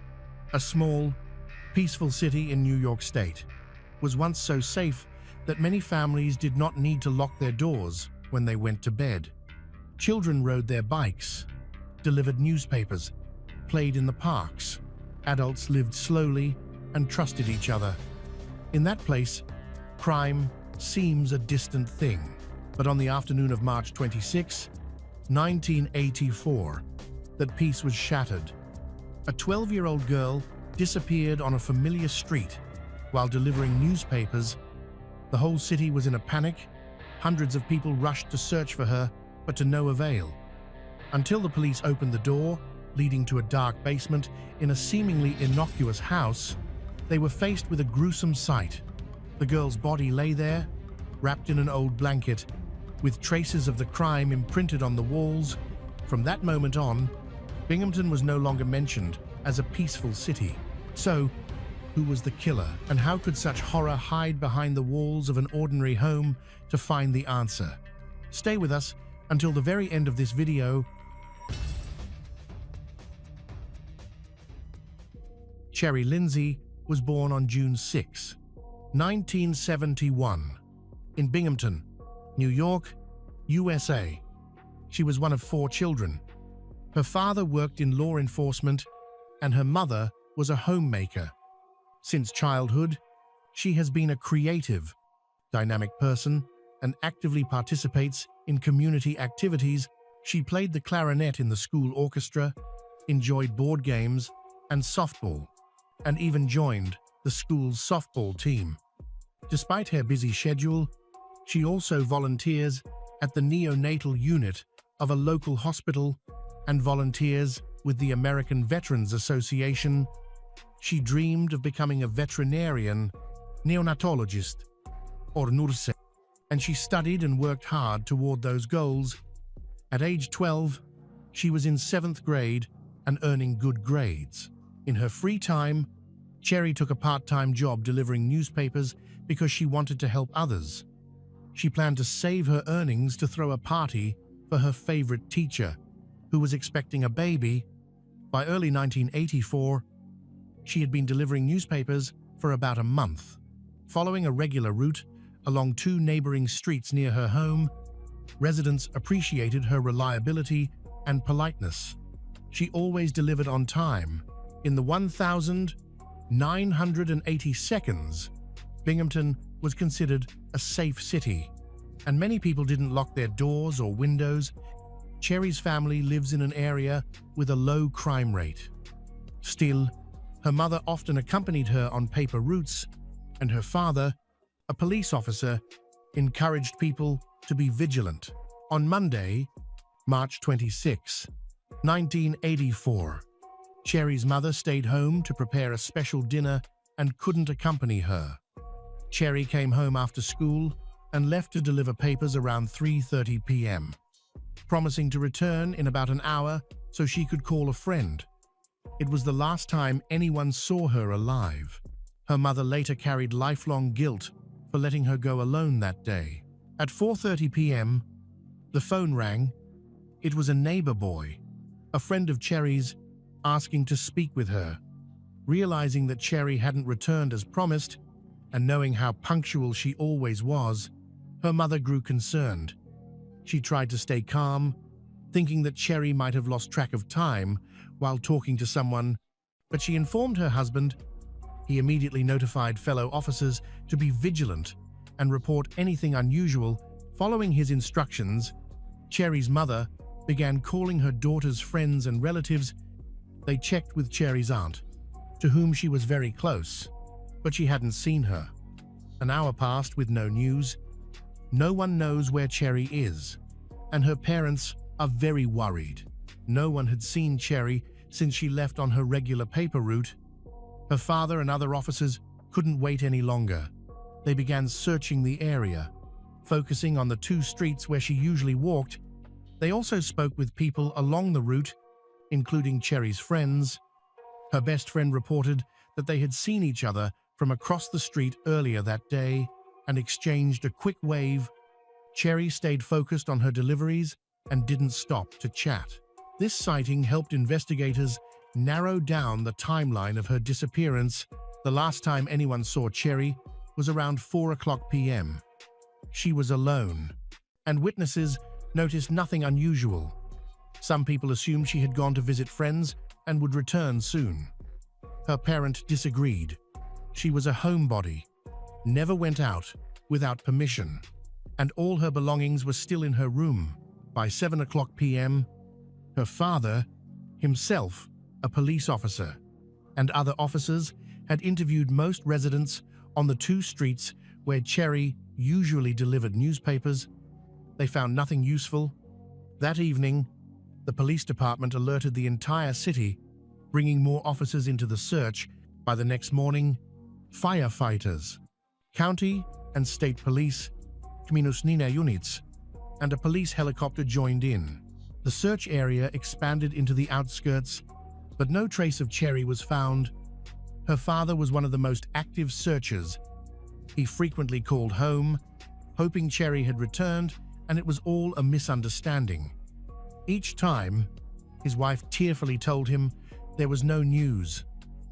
a small, peaceful city in New York State, was once so safe that many families did not need to lock their doors when they went to bed. Children rode their bikes, delivered newspapers, played in the parks. Adults lived slowly and trusted each other. In that place, crime seems a distant thing. But on the afternoon of March 26, 1984, that peace was shattered. A 12-year-old girl disappeared on a familiar street while delivering newspapers. The whole city was in a panic. Hundreds of people rushed to search for her, but to no avail. Until the police opened the door, leading to a dark basement in a seemingly innocuous house, they were faced with a gruesome sight. The girl's body lay there, wrapped in an old blanket, with traces of the crime imprinted on the walls. From that moment on, Binghamton was no longer mentioned as a peaceful city. So, who was the killer, and how could such horror hide behind the walls of an ordinary home? To find the answer, stay with us until the very end of this video. Cherry Lindsay was born on June 6, 1971, in Binghamton, New York, USA. She was one of 4 children. Her father worked in law enforcement, and her mother was a homemaker. Since childhood, she has been a creative, dynamic person and actively participates in community activities. She played the clarinet in the school orchestra, enjoyed board games and softball, and even joined the school's softball team. Despite her busy schedule, she also volunteers at the neonatal unit of a local hospital and volunteers with the American Veterans Association. She dreamed of becoming a veterinarian, neonatologist, or nurse, and she studied and worked hard toward those goals. At age 12, she was in 7th grade and earning good grades. In her free time, Cherry took a part-time job delivering newspapers because she wanted to help others. She planned to save her earnings to throw a party for her favorite teacher, who was expecting a baby. By early 1984, she had been delivering newspapers for about a month. Following a regular route along 2 neighboring streets near her home, residents appreciated her reliability and politeness. She always delivered on time. In the 1,980 seconds, Binghamton was considered a safe city, and many people didn't lock their doors or windows. Cherry's family lives in an area with a low crime rate. Still, her mother often accompanied her on paper routes, and her father, a police officer, encouraged people to be vigilant. On Monday, March 26, 1984, Cherry's mother stayed home to prepare a special dinner and couldn't accompany her. Cherry came home after school and left to deliver papers around 3:30 p.m., promising to return in about an hour so she could call a friend. It was the last time anyone saw her alive. Her mother later carried lifelong guilt for letting her go alone that day. At 4:30 p.m., the phone rang. It was a neighbor boy, a friend of Cherry's, asking to speak with her. Realizing that Cherry hadn't returned as promised, and knowing how punctual she always was, her mother grew concerned. She tried to stay calm, thinking that Cherry might have lost track of time while talking to someone, but she informed her husband. He immediately notified fellow officers to be vigilant and report anything unusual. Following his instructions, Cherry's mother began calling her daughter's friends and relatives. They checked with Cherry's aunt, to whom she was very close, but she hadn't seen her. An hour passed with no news. No one knows where Cherry is, and her parents are very worried. No one had seen Cherry since she left on her regular paper route. Her father and other officers couldn't wait any longer. They began searching the area, focusing on the 2 streets where she usually walked. They also spoke with people along the route, including Cherry's friends. Her best friend reported that they had seen each other from across the street earlier that day and exchanged a quick wave. Cherry stayed focused on her deliveries and didn't stop to chat. This sighting helped investigators narrow down the timeline of her disappearance. The last time anyone saw Cherry was around 4:00 p.m. She was alone, and witnesses noticed nothing unusual. Some people assumed she had gone to visit friends and would return soon. Her parent disagreed. She was a homebody, never went out without permission, and all her belongings were still in her room. By 7:00 p.m., her father, himself a police officer, and other officers had interviewed most residents on the 2 streets where Cherry usually delivered newspapers. They found nothing useful. That evening, The police department alerted the entire city, bringing more officers into the search. By the next morning, firefighters, county and state police, Kminusnina units, and a police helicopter joined in. The search area expanded into the outskirts, but no trace of Cherry was found. Her father was one of the most active searchers. He frequently called home, hoping Cherry had returned, and it was all a misunderstanding. Each time, his wife tearfully told him there was no news,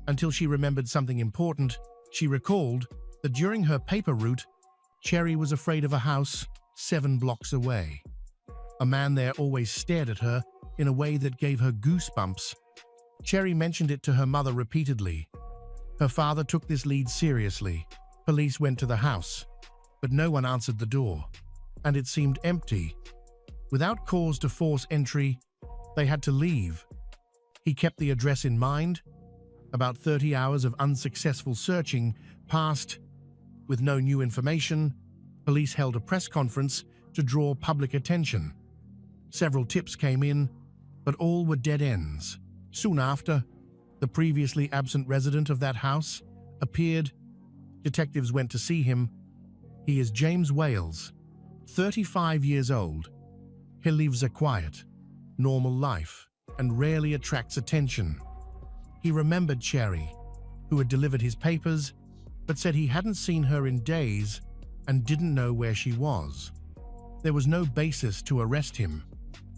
until she remembered something important. She recalled that during her paper route, Cherry was afraid of a house 7 blocks away. A man there always stared at her in a way that gave her goosebumps. Cherry mentioned it to her mother repeatedly. Her father took this lead seriously. Police went to the house, but no one answered the door, and it seemed empty. Without cause to force entry, they had to leave. He kept the address in mind. About 30 hours of unsuccessful searching passed. With no new information, police held a press conference to draw public attention. Several tips came in, but all were dead ends. Soon after, the previously absent resident of that house appeared. Detectives went to see him. He is James Wales, 35 years old. He lives a quiet, normal life and rarely attracts attention. He remembered Cherry, who had delivered his papers, but said he hadn't seen her in days and didn't know where she was. There was no basis to arrest him,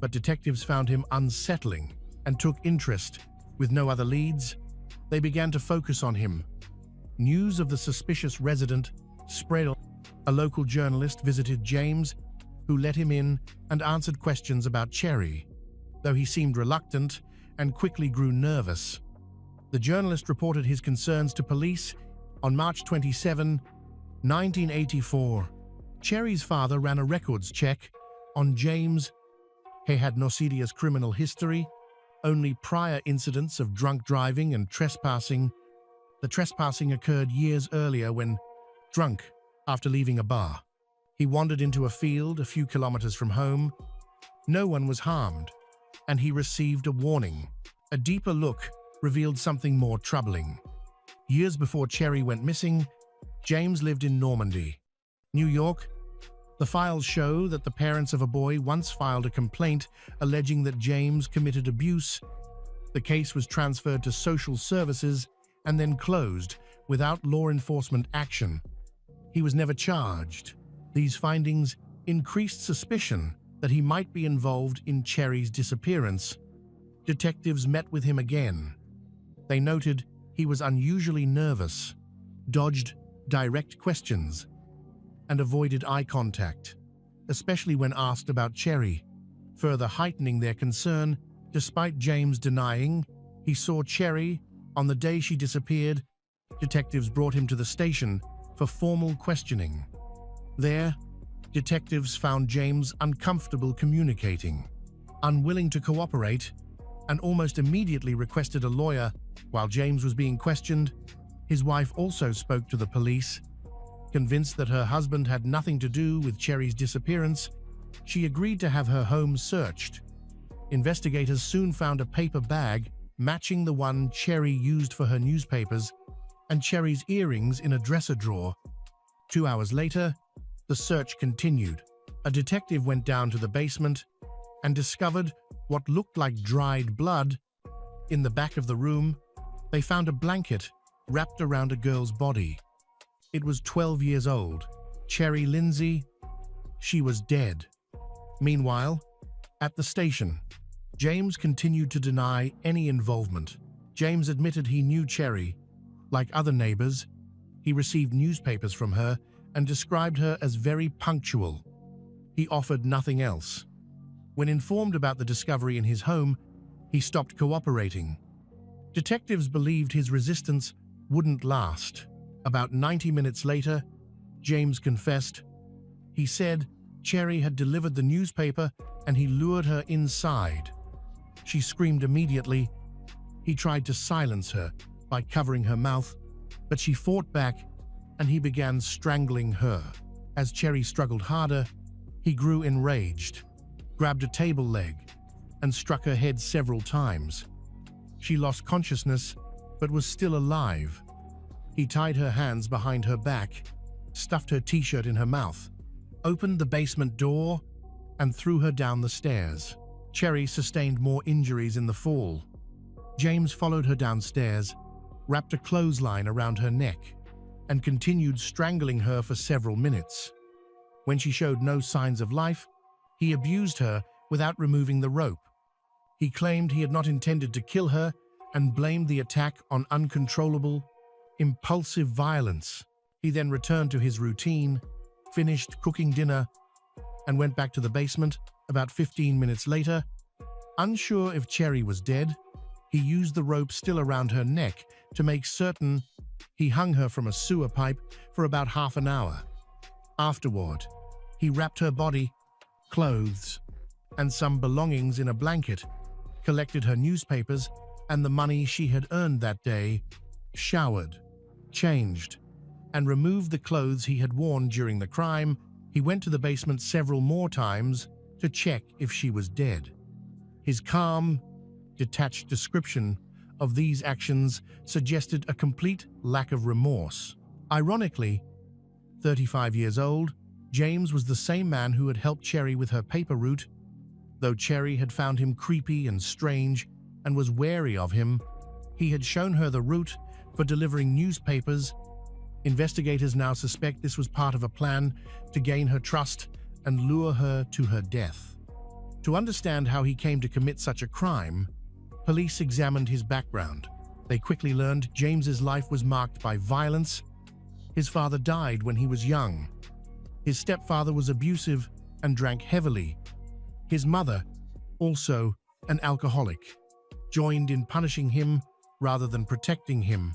but detectives found him unsettling and took interest. With no other leads, they began to focus on him. News of the suspicious resident spread. A local journalist visited James, who let him in and answered questions about Cherry, though he seemed reluctant and quickly grew nervous. The journalist reported his concerns to police on March 27, 1984. Cherry's father ran a records check on James. He had no serious criminal history, only prior incidents of drunk driving and trespassing. The trespassing occurred years earlier when, drunk after leaving a bar, he wandered into a field a few kilometers from home. No one was harmed, and he received a warning. A deeper look revealed something more troubling. Years before Cherry went missing, James lived in Normandy, New York. The files show that the parents of a boy once filed a complaint alleging that James committed abuse. The case was transferred to social services and then closed without law enforcement action. He was never charged. These findings increased suspicion that he might be involved in Cherry's disappearance. Detectives met with him again. They noted he was unusually nervous, dodged direct questions, and avoided eye contact, especially when asked about Cherry, further heightening their concern. Despite James denying he saw Cherry on the day she disappeared, detectives brought him to the station for formal questioning. There, detectives found James uncomfortable communicating, unwilling to cooperate, and almost immediately requested a lawyer. While James was being questioned, his wife also spoke to the police. Convinced that her husband had nothing to do with Cherry's disappearance, she agreed to have her home searched. Investigators soon found a paper bag matching the one Cherry used for her newspapers and Cherry's earrings in a dresser drawer. 2 hours later, the search continued. A detective went down to the basement and discovered what looked like dried blood. In the back of the room, they found a blanket wrapped around a girl's body. It was 12 years old, Cherry Lindsay. She was dead. Meanwhile, at the station, James continued to deny any involvement. James admitted he knew Cherry. Like other neighbors, he received newspapers from her and described her as very punctual. He offered nothing else. When informed about the discovery in his home, he stopped cooperating. Detectives believed his resistance wouldn't last. About 90 minutes later, James confessed. He said Cherry had delivered the newspaper and he lured her inside. She screamed immediately. He tried to silence her by covering her mouth, but she fought back and he began strangling her. As Cherry struggled harder, he grew enraged, grabbed a table leg, and struck her head several times. She lost consciousness, but was still alive. He tied her hands behind her back, stuffed her t-shirt in her mouth, opened the basement door, and threw her down the stairs. Cherry sustained more injuries in the fall. James followed her downstairs, wrapped a clothesline around her neck, and continued strangling her for several minutes. When she showed no signs of life, he abused her without removing the rope. He claimed he had not intended to kill her and blamed the attack on uncontrollable, impulsive violence. He then returned to his routine, finished cooking dinner, and went back to the basement about 15 minutes later. Unsure if Cherry was dead, he used the rope still around her neck to make certain. He hung her from a sewer pipe for about half an hour. Afterward, he wrapped her body, clothes, and some belongings in a blanket, collected her newspapers and the money she had earned that day, showered, changed, and removed the clothes he had worn during the crime. He went to the basement several more times to check if she was dead. His calm, detached description of these actions suggested a complete lack of remorse. Ironically, 35 years old, James was the same man who had helped Cherry with her paper route. Though Cherry had found him creepy and strange and was wary of him, he had shown her the route for delivering newspapers. Investigators now suspect this was part of a plan to gain her trust and lure her to her death. To understand how he came to commit such a crime, police examined his background. They quickly learned James's life was marked by violence. His father died when he was young. His stepfather was abusive and drank heavily. His mother, also an alcoholic, joined in punishing him rather than protecting him.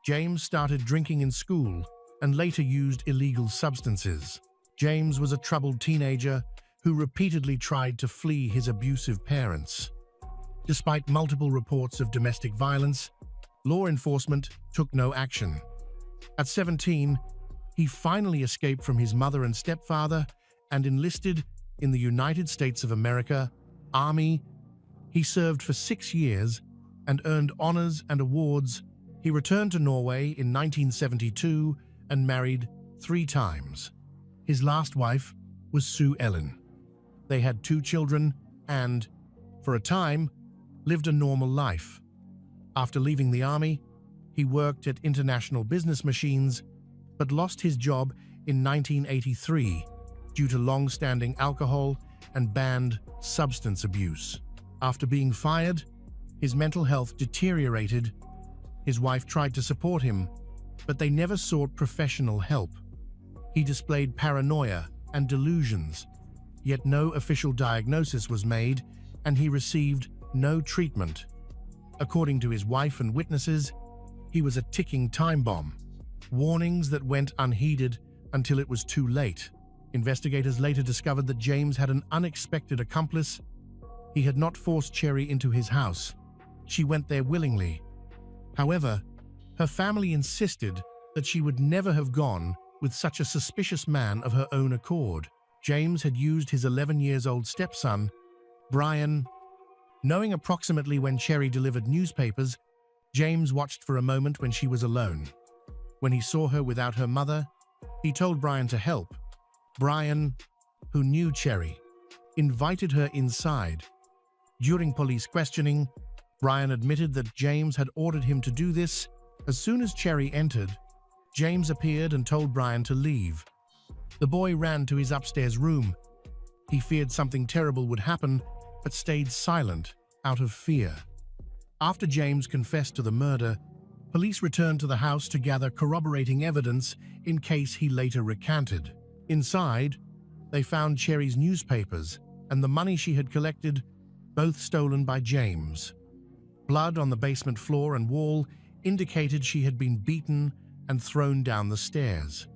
James started drinking in school and later used illegal substances. James was a troubled teenager who repeatedly tried to flee his abusive parents. Despite multiple reports of domestic violence, law enforcement took no action. At 17, he finally escaped from his mother and stepfather and enlisted in the United States of America Army. He served for 6 years and earned honors and awards. He returned to Norway in 1972 and married 3 times. His last wife was Sue Ellen. They had 2 children and, for a time, lived a normal life. After leaving the army, he worked at International Business Machines, but lost his job in 1983 due to long-standing alcohol and banned substance abuse. After being fired, his mental health deteriorated. His wife tried to support him, but they never sought professional help. He displayed paranoia and delusions, yet no official diagnosis was made, and he received no treatment. According to his wife and witnesses, he was a ticking time bomb, warnings that went unheeded until it was too late. Investigators later discovered that James had an unexpected accomplice. He had not forced Cherry into his house. She went there willingly. However, her family insisted that she would never have gone with such a suspicious man of her own accord. James had used his 11-year-old stepson, Brian. Knowing approximately when Cherry delivered newspapers, James watched for a moment when she was alone. When he saw her without her mother, he told Brian to help. Brian, who knew Cherry, invited her inside. During police questioning, Brian admitted that James had ordered him to do this. As soon as Cherry entered, James appeared and told Brian to leave. The boy ran to his upstairs room. He feared something terrible would happen, but stayed silent out of fear. After James confessed to the murder, police returned to the house to gather corroborating evidence in case he later recanted. Inside, they found Cherry's newspapers and the money she had collected, both stolen by James. Blood on the basement floor and wall indicated she had been beaten and thrown down the stairs.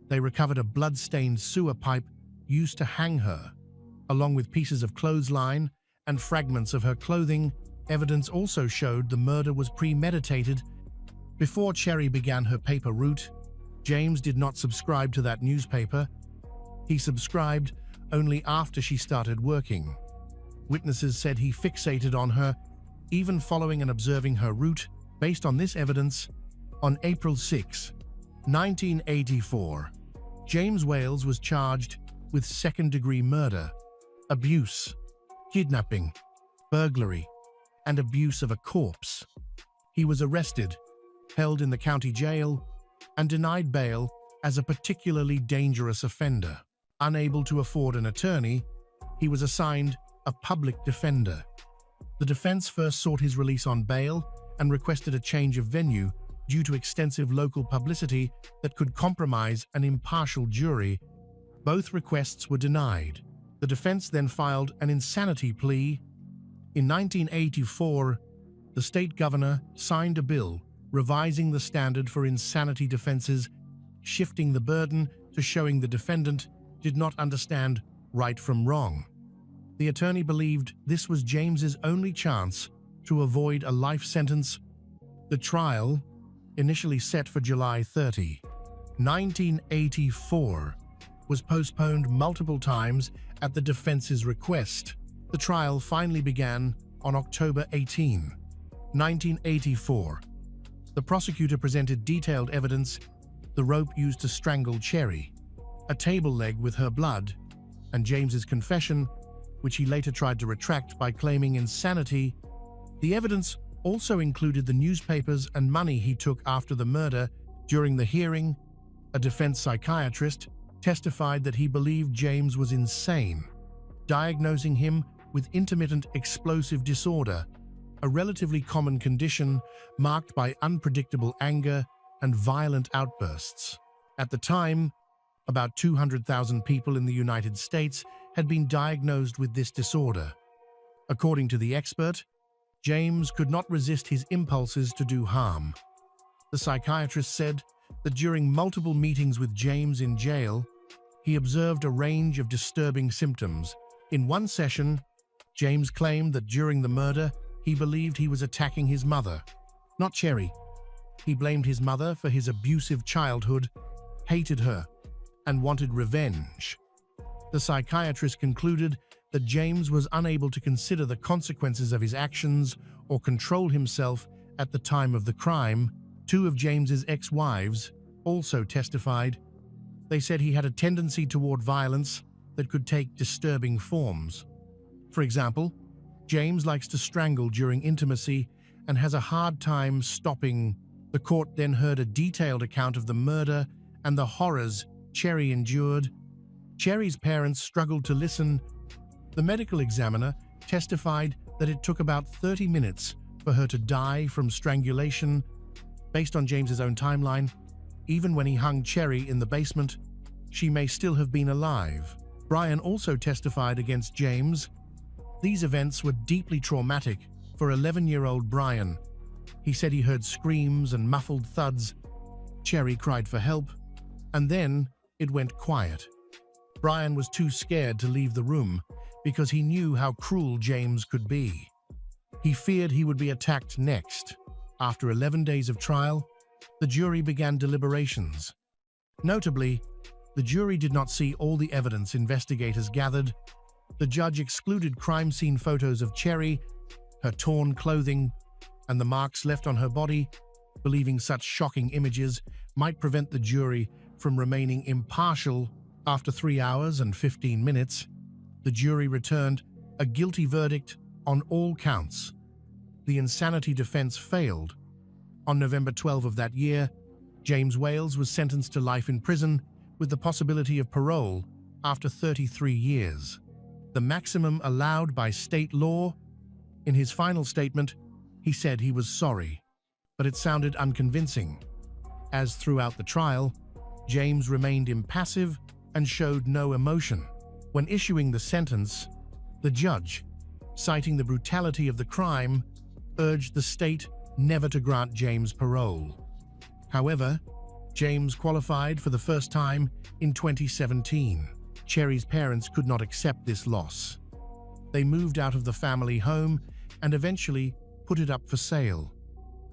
They recovered a blood-stained sewer pipe used to hang her, along with pieces of clothesline and fragments of her clothing. Evidence also showed the murder was premeditated. Before Cherry began her paper route, James did not subscribe to that newspaper. He subscribed only after she started working. Witnesses said he fixated on her, even following and observing her route. Based on this evidence, on April 6, 1984, James Wales was charged with second-degree murder, abuse, kidnapping, burglary, and abuse of a corpse. He was arrested, held in the county jail, and denied bail as a particularly dangerous offender. Unable to afford an attorney, he was assigned a public defender. The defense first sought his release on bail and requested a change of venue due to extensive local publicity that could compromise an impartial jury. Both requests were denied. The defense then filed an insanity plea. In 1984, the state governor signed a bill revising the standard for insanity defenses, shifting the burden to showing the defendant did not understand right from wrong. The attorney believed this was James's only chance to avoid a life sentence. The trial, initially set for July 30, 1984, was postponed multiple times at the defense's request. The trial finally began on October 18, 1984. The prosecutor presented detailed evidence: the rope used to strangle Cherry, a table leg with her blood, and James's confession, which he later tried to retract by claiming insanity. The evidence also included the newspapers and money he took after the murder. During the hearing, a defense psychiatrist testified that he believed James was insane, diagnosing him with intermittent explosive disorder, a relatively common condition marked by unpredictable anger and violent outbursts. At the time, about 200,000 people in the United States had been diagnosed with this disorder. According to the expert, James could not resist his impulses to do harm. The psychiatrist said that during multiple meetings with James in jail, he observed a range of disturbing symptoms. In one session, James claimed that during the murder, he believed he was attacking his mother, not Cherry. He blamed his mother for his abusive childhood, hated her, and wanted revenge. The psychiatrist concluded that James was unable to consider the consequences of his actions or control himself at the time of the crime. Two of James's ex-wives also testified. They said he had a tendency toward violence that could take disturbing forms. For example, James likes to strangle during intimacy and has a hard time stopping. The court then heard a detailed account of the murder and the horrors Cherry endured. Cherry's parents struggled to listen. The medical examiner testified that it took about 30 minutes for her to die from strangulation. Based on James's own timeline, even when he hung Cherry in the basement, she may still have been alive. Brian also testified against James. These events were deeply traumatic for 11-year-old Brian. He said he heard screams and muffled thuds. Cherry cried for help, and then it went quiet. Brian was too scared to leave the room because he knew how cruel James could be. He feared he would be attacked next. After 11 days of trial, the jury began deliberations. Notably, the jury did not see all the evidence investigators gathered. The judge excluded crime scene photos of Cherry, her torn clothing, and the marks left on her body, believing such shocking images might prevent the jury from remaining impartial. After 3 hours and 15 minutes, the jury returned a guilty verdict on all counts. The insanity defense failed. On November 12 of that year, James Wales was sentenced to life in prison with the possibility of parole after 33 years, the maximum allowed by state law. In his final statement, he said he was sorry, but it sounded unconvincing. As throughout the trial, James remained impassive and showed no emotion. When issuing the sentence, the judge, citing the brutality of the crime, urged the state never to grant James parole. However, James qualified for the first time in 2017. Cherry's parents could not accept this loss. They moved out of the family home and eventually put it up for sale.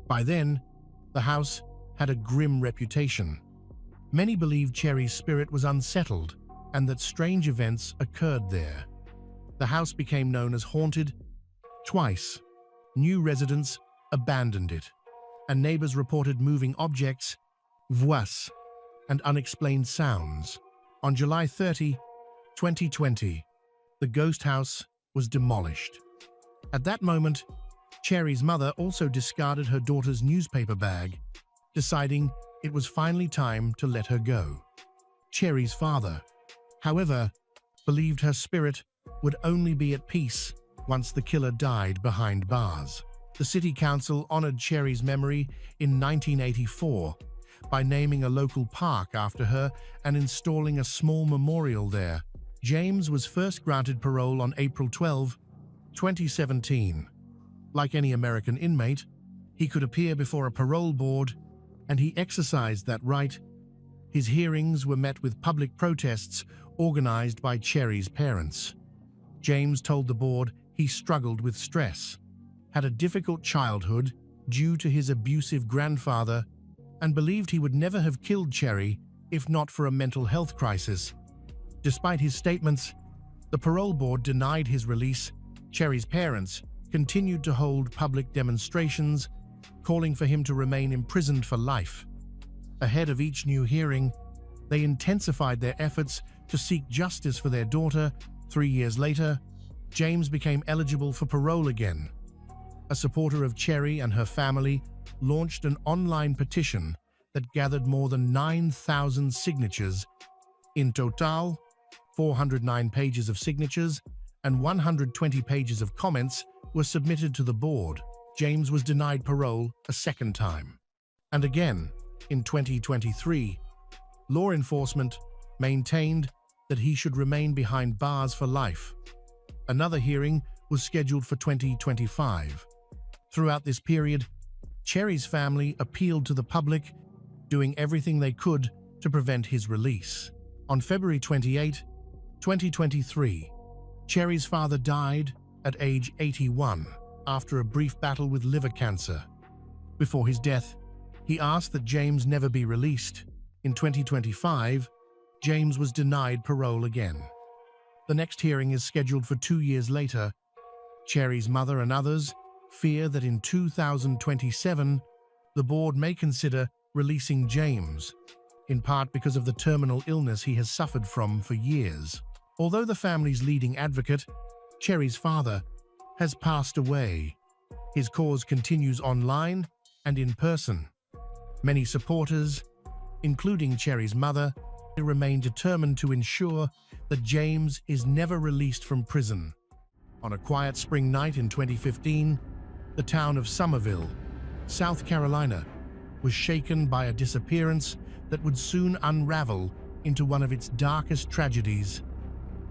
By then, the house had a grim reputation. Many believed Cherry's spirit was unsettled and that strange events occurred there. The house became known as haunted. Twice, new residents abandoned it, and neighbors reported moving objects, voix, and unexplained sounds. On July 30, 2020, the ghost house was demolished. At that moment, Cherry's mother also discarded her daughter's newspaper bag, deciding it was finally time to let her go. Cherry's father, however, believed her spirit would only be at peace once the killer died behind bars. The city council honored Cherry's memory in 1984 by naming a local park after her and installing a small memorial there. James was first granted parole on April 12, 2017. Like any American inmate, he could appear before a parole board, and he exercised that right. His hearings were met with public protests organized by Cherry's parents. James told the board he struggled with stress, had a difficult childhood due to his abusive grandfather, and believed he would never have killed Cherry if not for a mental health crisis. Despite his statements, the parole board denied his release. Cherry's parents continued to hold public demonstrations, calling for him to remain imprisoned for life. Ahead of each new hearing, they intensified their efforts to seek justice for their daughter. 3 years later, James became eligible for parole again. A supporter of Cherry and her family launched an online petition that gathered more than 9,000 signatures. In total, 409 pages of signatures and 120 pages of comments were submitted to the board. James was denied parole a second time. And again, in 2023, law enforcement maintained that he should remain behind bars for life. Another hearing was scheduled for 2025. Throughout this period, Cherry's family appealed to the public, doing everything they could to prevent his release. On February 28, 2023, Cherry's father died at age 81 after a brief battle with liver cancer. Before his death, he asked that James never be released. In 2025, James was denied parole again. The next hearing is scheduled for 2 years later. Cherry's mother and others fear that in 2027, the board may consider releasing James, in part because of the terminal illness he has suffered from for years. Although the family's leading advocate, Cherry's father, has passed away, his cause continues online and in person. Many supporters, including Cherry's mother, remain determined to ensure that James is never released from prison. On a quiet spring night in 2015, the town of Somerville, South Carolina, was shaken by a disappearance that would soon unravel into one of its darkest tragedies.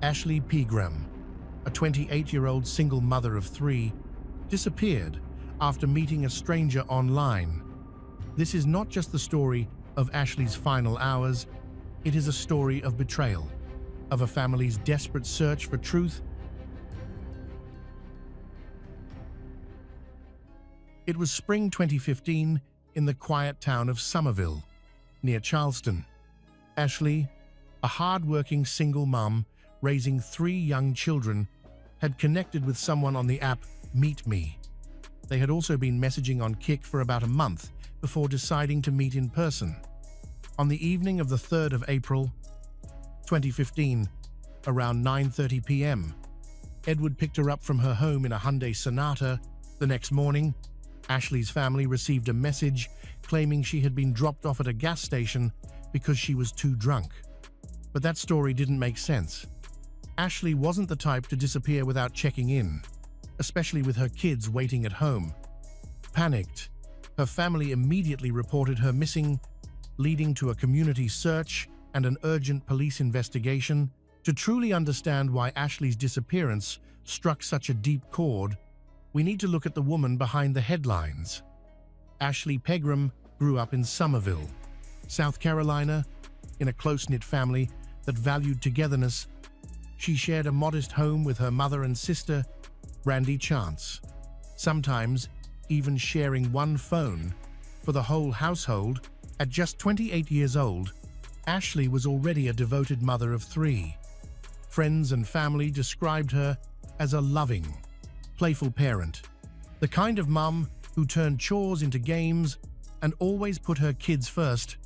Ashley Pgrim, a 28-year-old single mother of 3, disappeared after meeting a stranger online. This is not just the story of Ashley's final hours, it is a story of betrayal, of a family's desperate search for truth. It was spring 2015 in the quiet town of Somerville, near Charleston. Ashley, a hard-working single mom raising 3 young children, had connected with someone on the app Meet Me. They had also been messaging on Kik for about a month before deciding to meet in person. On the evening of the 3rd of April, 2015, around 9:30 p.m., Edward picked her up from her home in a Hyundai Sonata. The next morning, Ashley's family received a message claiming she had been dropped off at a gas station because she was too drunk. But that story didn't make sense. Ashley wasn't the type to disappear without checking in, especially with her kids waiting at home. Panicked, her family immediately reported her missing, leading to a community search and an urgent police investigation. To truly understand why Ashley's disappearance struck such a deep chord, we need to look at the woman behind the headlines. Ashley Pgrim grew up in Somerville, South Carolina, in a close-knit family that valued togetherness. She shared a modest home with her mother and sister, Brandy Chance, sometimes even sharing one phone for the whole household. At just 28 years old, Ashley was already a devoted mother of 3. Friends and family described her as a loving, playful parent, the kind of mum who turned chores into games and always put her kids first.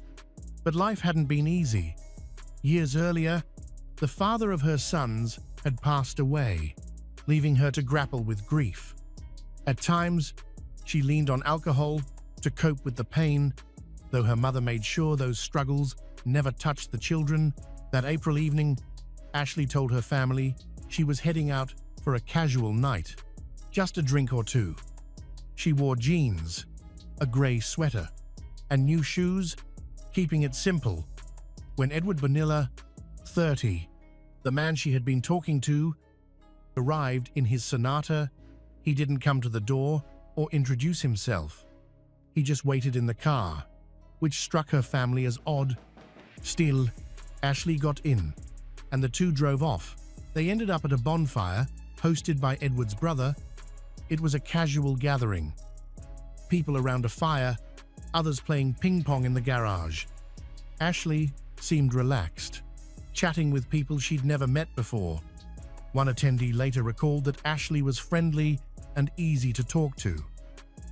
But life hadn't been easy. Years earlier, the father of her sons had passed away, leaving her to grapple with grief. At times, she leaned on alcohol to cope with the pain, though her mother made sure those struggles never touched the children. That April evening, Ashley told her family she was heading out for a casual night, just a drink or two. She wore jeans, a grey sweater, and new shoes, keeping it simple. When Edward Bonilla, 30, the man she had been talking to, arrived in his Sonata, he didn't come to the door or introduce himself. He just waited in the car, which struck her family as odd. Still, Ashley got in, and the two drove off. They ended up at a bonfire hosted by Edward's brother. It was a casual gathering. People around a fire, others playing ping pong in the garage. Ashley seemed relaxed, chatting with people she'd never met before. One attendee later recalled that Ashley was friendly and easy to talk to.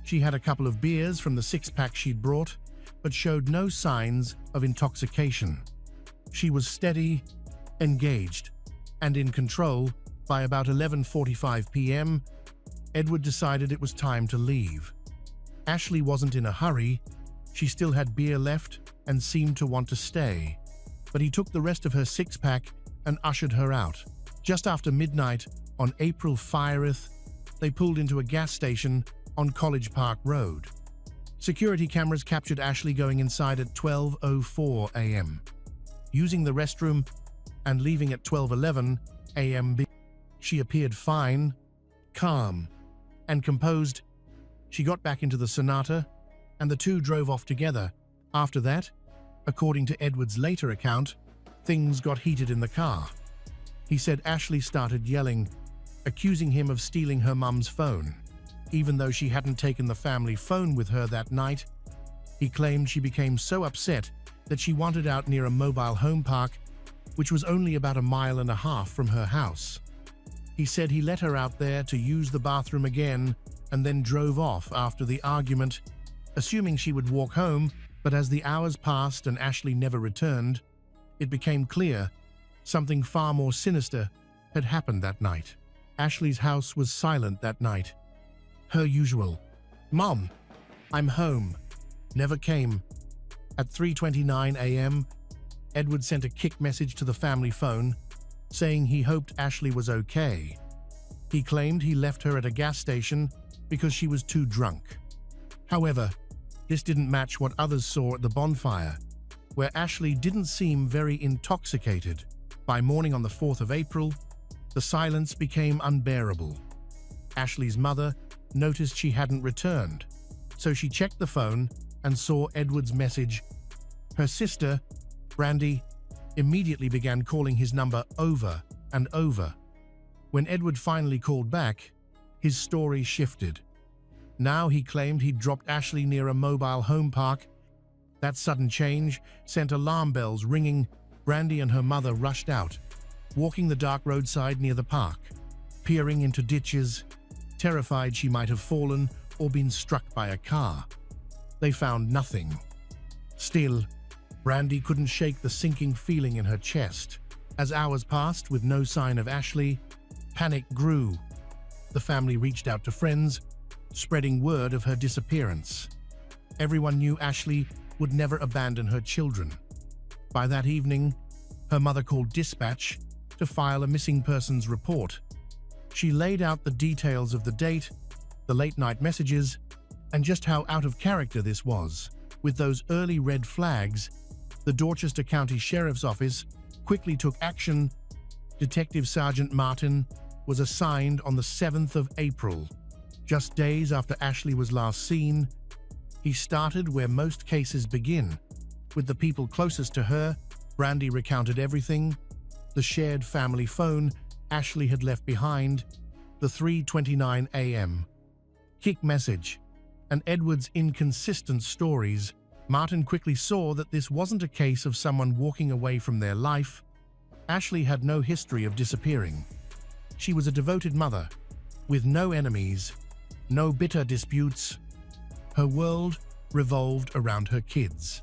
She had a couple of beers from the six-pack she'd brought, but showed no signs of intoxication. She was steady, engaged, and in control. By about 11:45 p.m., Edward decided it was time to leave. Ashley wasn't in a hurry. She still had beer left and seemed to want to stay, but he took the rest of her six-pack and ushered her out. Just after midnight on April 5th, they pulled into a gas station on College Park Road. Security cameras captured Ashley going inside at 12:04 a.m., using the restroom, and leaving at 12:11 a.m. She appeared fine, calm, and composed. She got back into the Sonata, and the two drove off together. After that, according to Edward's later account, things got heated in the car. He said Ashley started yelling, accusing him of stealing her mum's phone. Even though she hadn't taken the family phone with her that night, he claimed she became so upset that she wandered out near a mobile home park, which was only about 1.5 miles from her house. He said he let her out there to use the bathroom again and then drove off after the argument, assuming she would walk home. But as the hours passed and Ashley never returned, it became clear something far more sinister had happened that night. Ashley's house was silent that night. Her usual, "Mom, I'm home," never came. At 3:29 a.m., Edward sent a kick message to the family phone, saying he hoped Ashley was okay. He claimed he left her at a gas station because she was too drunk. However, this didn't match what others saw at the bonfire, where Ashley didn't seem very intoxicated. By morning on the 4th of April, the silence became unbearable. Ashley's mother noticed she hadn't returned, so she checked the phone and saw Edward's message. Her sister, Brandy, immediately began calling his number over and over. When Edward finally called back, his story shifted. Now he claimed he'd dropped Ashley near a mobile home park. That sudden change sent alarm bells ringing. Brandy and her mother rushed out, walking the dark roadside near the park, peering into ditches, terrified she might have fallen or been struck by a car. They found nothing. Still, Brandy couldn't shake the sinking feeling in her chest. As hours passed with no sign of Ashley, panic grew. The family reached out to friends, spreading word of her disappearance. Everyone knew Ashley would never abandon her children. By that evening, her mother called dispatch to file a missing persons report. She laid out the details of the date, the late-night messages, and just how out of character this was. With those early red flags, the Dorchester County Sheriff's Office quickly took action. Detective Sergeant Martin was assigned on the 7th of April, just days after Ashley was last seen. He started where most cases begin, with the people closest to her. Brandy recounted everything: the shared family phone Ashley had left behind, the 3:29 a.m. kick message, and Edward's inconsistent stories. Martin quickly saw that this wasn't a case of someone walking away from their life. Ashley had no history of disappearing. She was a devoted mother, with no enemies, no bitter disputes. Her world revolved around her kids.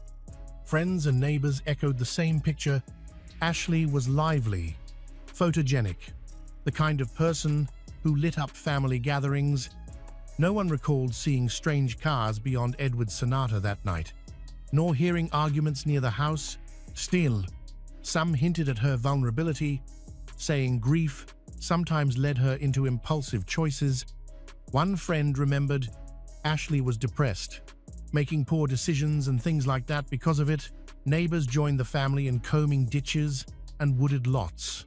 Friends and neighbors echoed the same picture. Ashley was lively, photogenic, the kind of person who lit up family gatherings. No one recalled seeing strange cars beyond Edward's Sonata that night, nor hearing arguments near the house. Still, some hinted at her vulnerability, saying grief sometimes led her into impulsive choices. One friend remembered Ashley was depressed, making poor decisions and things like that because of it. Neighbors joined the family in combing ditches and wooded lots,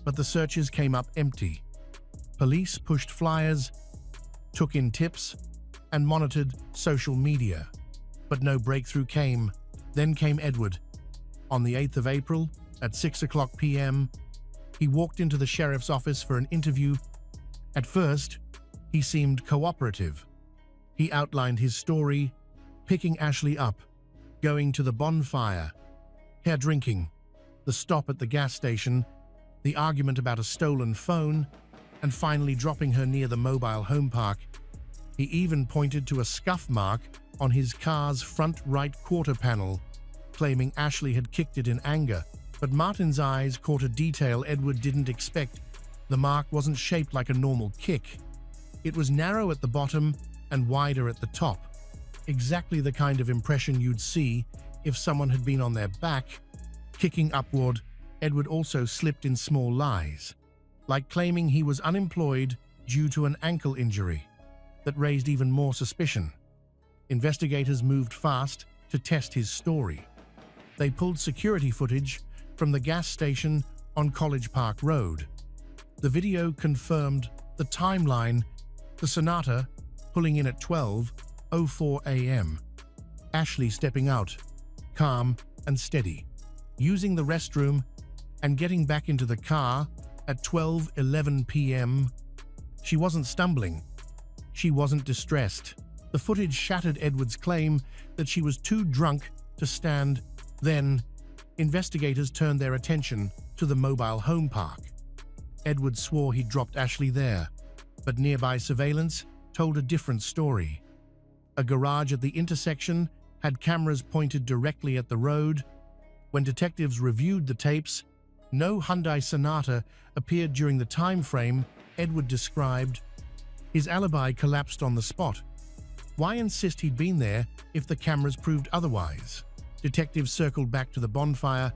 but the searches came up empty. Police pushed flyers, took in tips, and monitored social media, but no breakthrough came. Then came Edward. On the 8th of April, at 6:00 p.m., he walked into the sheriff's office for an interview. At first, he seemed cooperative. He outlined his story, picking Ashley up, going to the bonfire, her drinking, the stop at the gas station, the argument about a stolen phone, and finally dropping her near the mobile home park. He even pointed to a scuff mark on his car's front right quarter panel, claiming Ashley had kicked it in anger. But Martin's eyes caught a detail Edward didn't expect. The mark wasn't shaped like a normal kick. It was narrow at the bottom and wider at the top, exactly the kind of impression you'd see if someone had been on their back, kicking upward. Edward also slipped in small lies, like claiming he was unemployed due to an ankle injury, that raised even more suspicion. Investigators moved fast to test his story. They pulled security footage from the gas station on College Park Road. The video confirmed the timeline: the Sonata pulling in at 12:04 a.m., Ashley stepping out, calm and steady, using the restroom and getting back into the car at 12:11 p.m. She wasn't stumbling. She wasn't distressed. The footage shattered Edward's claim that she was too drunk to stand. Then, investigators turned their attention to the mobile home park. Edward swore he'd dropped Ashley there, but nearby surveillance told a different story. A garage at the intersection had cameras pointed directly at the road. When detectives reviewed the tapes, no Hyundai Sonata appeared during the time frame Edward described. His alibi collapsed on the spot. Why insist he'd been there if the cameras proved otherwise? Detectives circled back to the bonfire,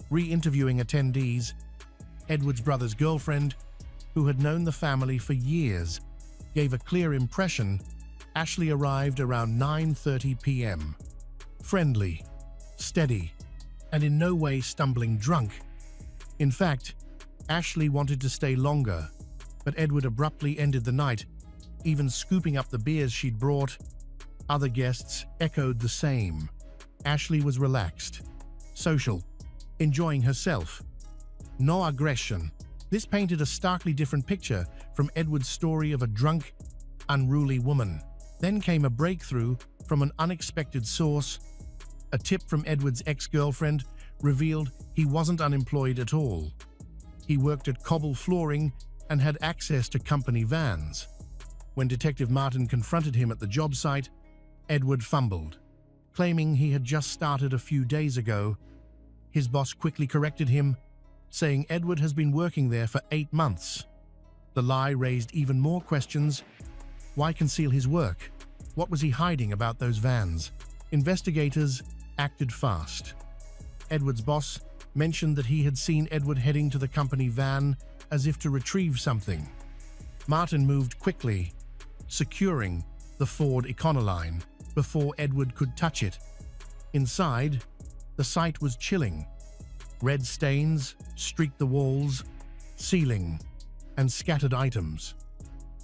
re-interviewing attendees. Edward's brother's girlfriend, who had known the family for years, gave a clear impression. Ashley arrived around 9:30 p.m. Friendly, steady, and in no way stumbling drunk. In fact, Ashley wanted to stay longer, but Edward abruptly ended the night, even scooping up the beers she'd brought. Other guests echoed the same. Ashley was relaxed, social, enjoying herself. No aggression. This painted a starkly different picture from Edward's story of a drunk, unruly woman. Then came a breakthrough from an unexpected source. A tip from Edward's ex-girlfriend revealed he wasn't unemployed at all. He worked at cobble flooring and had access to company vans. When Detective Martin confronted him at the job site, Edward fumbled, claiming he had just started a few days ago. His boss quickly corrected him, saying Edward has been working there for 8 months. The lie raised even more questions. Why conceal his work? What was he hiding about those vans? Investigators acted fast. Edward's boss mentioned that he had seen Edward heading to the company van as if to retrieve something. Martin moved quickly, securing the Ford Econoline before Edward could touch it. Inside, the sight was chilling. Red stains streaked the walls, ceiling, and scattered items.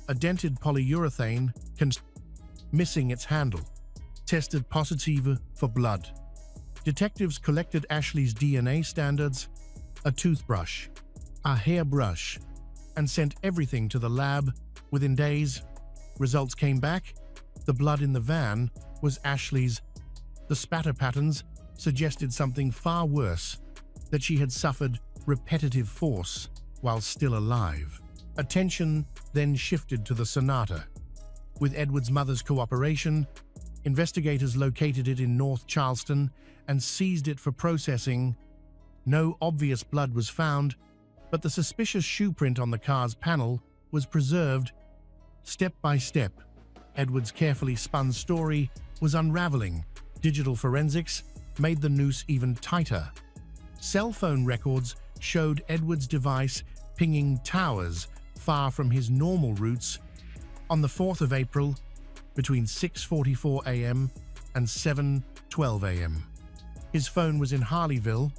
A dented polyurethane missing its handle, tested positive for blood. Detectives collected Ashley's DNA standards, a toothbrush, a hairbrush, and sent everything to the lab. Within days, results came back. The blood in the van was Ashley's. The spatter patterns suggested something far worse, that she had suffered repetitive force while still alive. Attention then shifted to the Sonata. With Edward's mother's cooperation, investigators located it in North Charleston and seized it for processing. No obvious blood was found, but the suspicious shoe print on the car's panel was preserved. Step by step, Edward's carefully spun story was unraveling. Digital forensics made the noose even tighter. Cell phone records showed Edward's device pinging towers far from his normal routes. On the 4th of April, between 6:44 a.m. and 7:12 a.m. His phone was in Harleyville.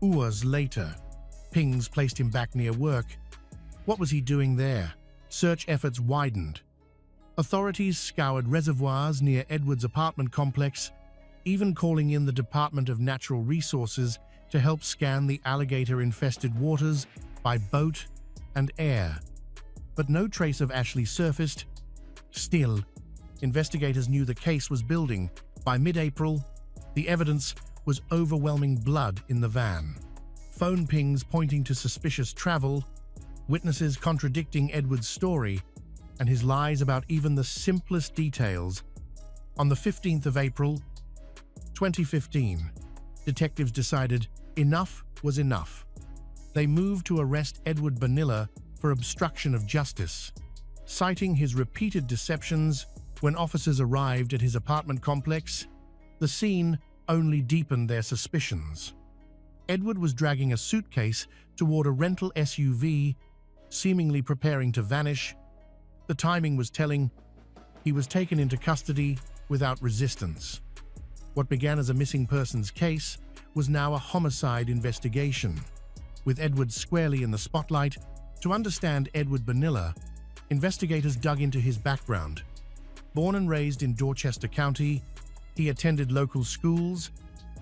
Hours later, pings placed him back near work. What was he doing there? Search efforts widened. Authorities scoured reservoirs near Edward's apartment complex, even calling in the Department of Natural Resources to help scan the alligator-infested waters by boat and air. But no trace of Ashley surfaced. Still, investigators knew the case was building. By mid-April, the evidence was overwhelming: blood in the van, phone pings pointing to suspicious travel, witnesses contradicting Edward's story, and his lies about even the simplest details. On the 15th of April, 2015, detectives decided enough was enough. They moved to arrest Edward Bonilla for obstruction of justice, citing his repeated deceptions. When officers arrived at his apartment complex, the scene only deepened their suspicions. Edward was dragging a suitcase toward a rental SUV, seemingly preparing to vanish. The timing was telling. He was taken into custody without resistance. What began as a missing persons case was now a homicide investigation, with Edward squarely in the spotlight. To understand Edward Bonilla, investigators dug into his background. Born and raised in Dorchester County, he attended local schools,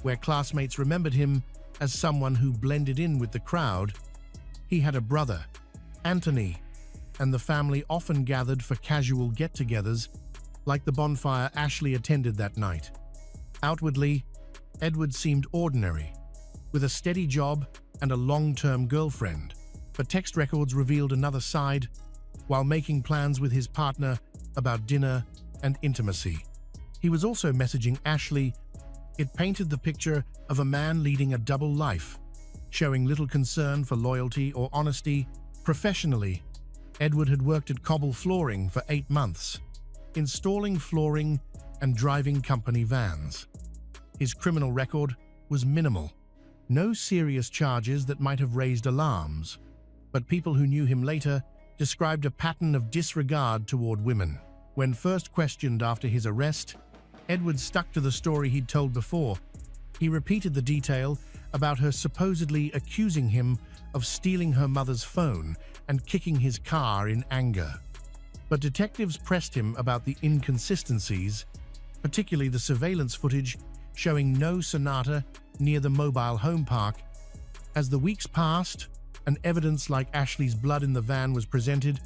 where classmates remembered him as someone who blended in with the crowd. He had a brother, Anthony, and the family often gathered for casual get-togethers, like the bonfire Ashley attended that night. Outwardly, Edward seemed ordinary, with a steady job and a long-term girlfriend, but text records revealed another side. While making plans with his partner about dinner and intimacy, he was also messaging Ashley. It painted the picture of a man leading a double life, showing little concern for loyalty or honesty. Professionally, Edward had worked at Cobble Flooring for 8 months, installing flooring and driving company vans. His criminal record was minimal. No serious charges that might have raised alarms, but people who knew him later described a pattern of disregard toward women. When first questioned after his arrest, Edward stuck to the story he'd told before. He repeated the detail about her supposedly accusing him of stealing her mother's phone and kicking his car in anger. But detectives pressed him about the inconsistencies, particularly the surveillance footage showing no Sonata near the mobile home park. As the weeks passed and evidence like Ashley's blood in the van was presented,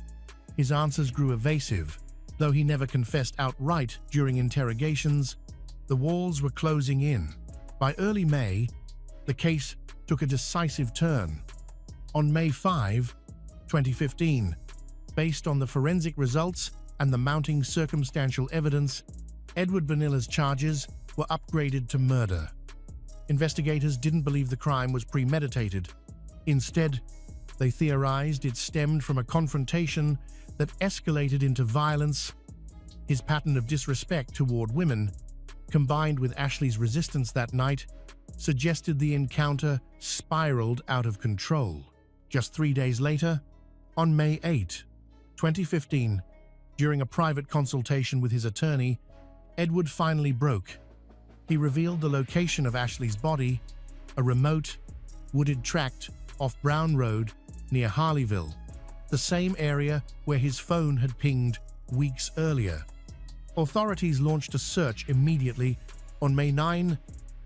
his answers grew evasive. Though he never confessed outright during interrogations, the walls were closing in. By early May, the case took a decisive turn. On May 5, 2015, based on the forensic results and the mounting circumstantial evidence, Edward Bonilla's charges were upgraded to murder. Investigators didn't believe the crime was premeditated. Instead, they theorized it stemmed from a confrontation that escalated into violence. His pattern of disrespect toward women, combined with Ashley's resistance that night, suggested the encounter spiraled out of control. Just 3 days later, on May 8, 2015, during a private consultation with his attorney, Edward finally broke. He revealed the location of Ashley's body, a remote, wooded tract off Brown Road near Harleyville, the same area where his phone had pinged weeks earlier. Authorities launched a search immediately. On May 9,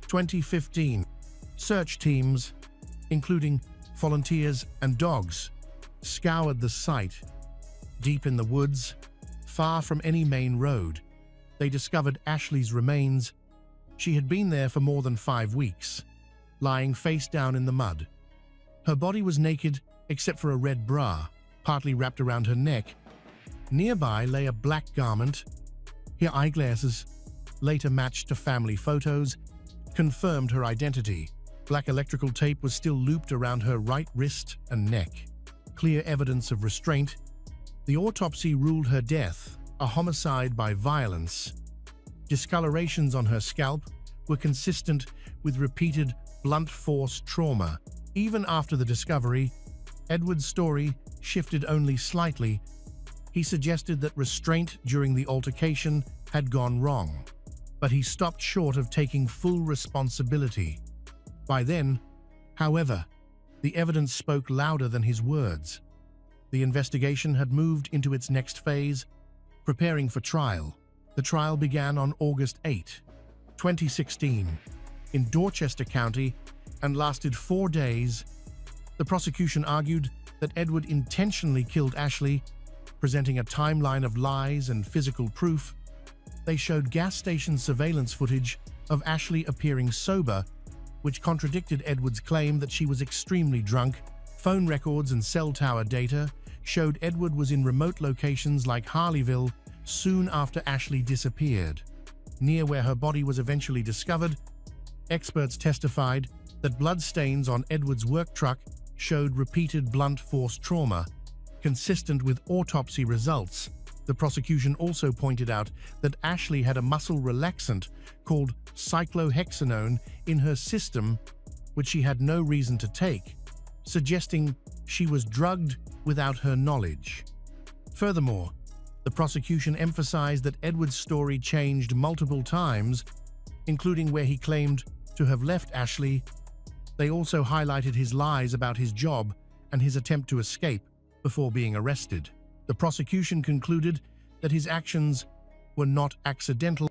2015, search teams, including volunteers and dogs, scoured the site. Deep in the woods, far from any main road, they discovered Ashley's remains. She had been there for more than 5 weeks, lying face down in the mud. Her body was naked except for a red bra, partly wrapped around her neck. Nearby lay a black garment. Her eyeglasses, later matched to family photos, confirmed her identity. Black electrical tape was still looped around her right wrist and neck. Clear evidence of restraint. The autopsy ruled her death a homicide by violence. Discolorations on her scalp were consistent with repeated blunt force trauma. Even after the discovery, Edward's story shifted only slightly. He suggested that restraint during the altercation had gone wrong, but he stopped short of taking full responsibility. By then, however, the evidence spoke louder than his words. The investigation had moved into its next phase, preparing for trial. The trial began on August 8, 2016, in Dorchester County and lasted 4 days. The prosecution argued that Edward intentionally killed Ashley, presenting a timeline of lies and physical proof. They showed gas station surveillance footage of Ashley appearing sober, which contradicted Edward's claim that she was extremely drunk. Phone records and cell tower data showed Edward was in remote locations like Harleyville soon after Ashley disappeared. Near where her body was eventually discovered, experts testified that bloodstains on Edward's work truck showed repeated blunt force trauma, consistent with autopsy results. The prosecution also pointed out that Ashley had a muscle relaxant called cyclohexanone in her system, which she had no reason to take, suggesting she was drugged without her knowledge. Furthermore, the prosecution emphasized that Edward's story changed multiple times, including where he claimed to have left Ashley. They also highlighted his lies about his job and his attempt to escape before being arrested. The prosecution concluded that his actions were not accidental,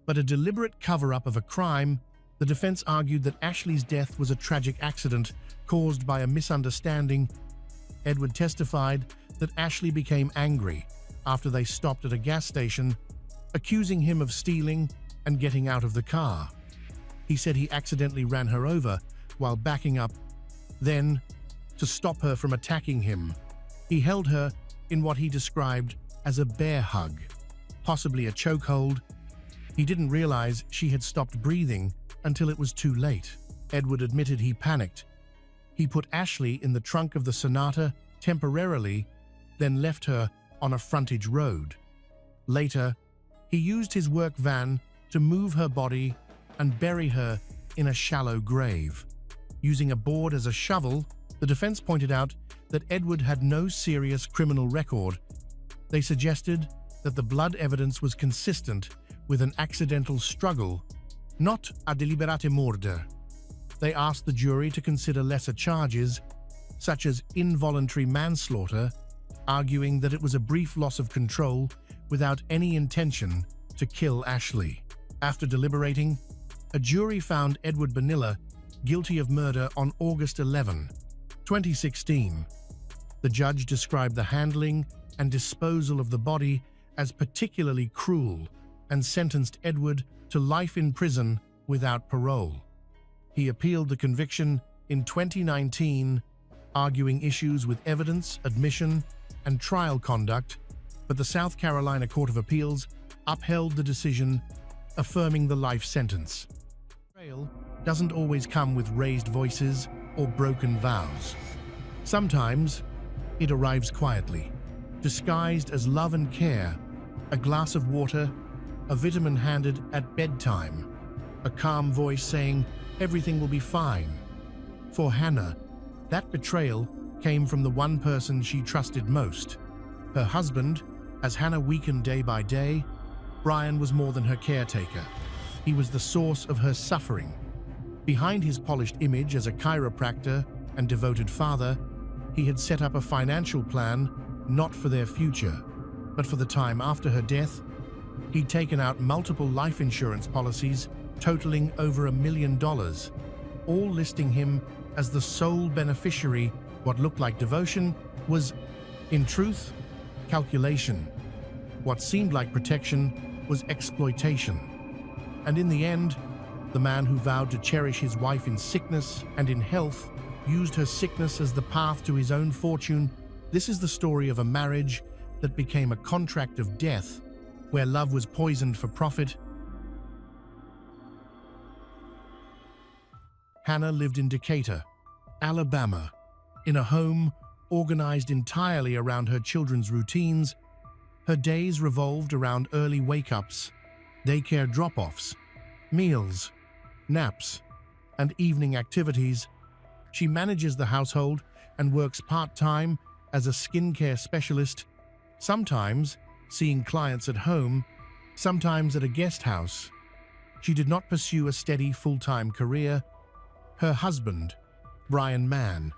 but a deliberate cover-up of a crime. The defense argued that Ashley's death was a tragic accident caused by a misunderstanding. Edward testified that Ashley became angry after they stopped at a gas station, accusing him of stealing and getting out of the car. He said he accidentally ran her over while backing up. Then, to stop her from attacking him, he held her in what he described as a bear hug, possibly a chokehold. He didn't realize she had stopped breathing until it was too late. Edward admitted he panicked. He put Ashley in the trunk of the Sonata temporarily, then left her on a frontage road. Later, he used his work van to move her body and bury her in a shallow grave. Using a board as a shovel, the defense pointed out that Edward had no serious criminal record. They suggested that the blood evidence was consistent with an accidental struggle, not a deliberate murder. They asked the jury to consider lesser charges, such as involuntary manslaughter, arguing that it was a brief loss of control without any intention to kill Ashley. After deliberating, a jury found Edward Bonilla guilty of murder on August 11, 2016. The judge described the handling and disposal of the body as particularly cruel and sentenced Edward to life in prison without parole. He appealed the conviction in 2019, arguing issues with evidence, admission, and trial conduct, but the South Carolina Court of Appeals upheld the decision, affirming the life sentence. Betrayal doesn't always come with raised voices or broken vows. Sometimes it arrives quietly, disguised as love and care, a glass of water, a vitamin handed at bedtime, a calm voice saying, "Everything will be fine." For Hannah, that betrayal came from the one person she trusted most, her husband. As Hannah weakened day by day, Brian was more than her caretaker. He was the source of her suffering. Behind his polished image as a chiropractor and devoted father, he had set up a financial plan not for their future, but for the time after her death. He'd taken out multiple life insurance policies totaling over $1 million, all listing him as the sole beneficiary. What looked like devotion was, in truth, calculation. What seemed like protection was exploitation. And in the end, the man who vowed to cherish his wife in sickness and in health used her sickness as the path to his own fortune This is the story of a marriage that became a contract of death, where love was poisoned for profit. Hannah lived in Decatur, Alabama, in a home organized entirely around her children's routines. Her days revolved around early wake-ups, daycare drop-offs, meals, naps, and evening activities. She manages the household and works part-time as a skincare specialist, sometimes seeing clients at home, sometimes at a guest house. She did not pursue a steady full-time career. Her husband, Brian Mann,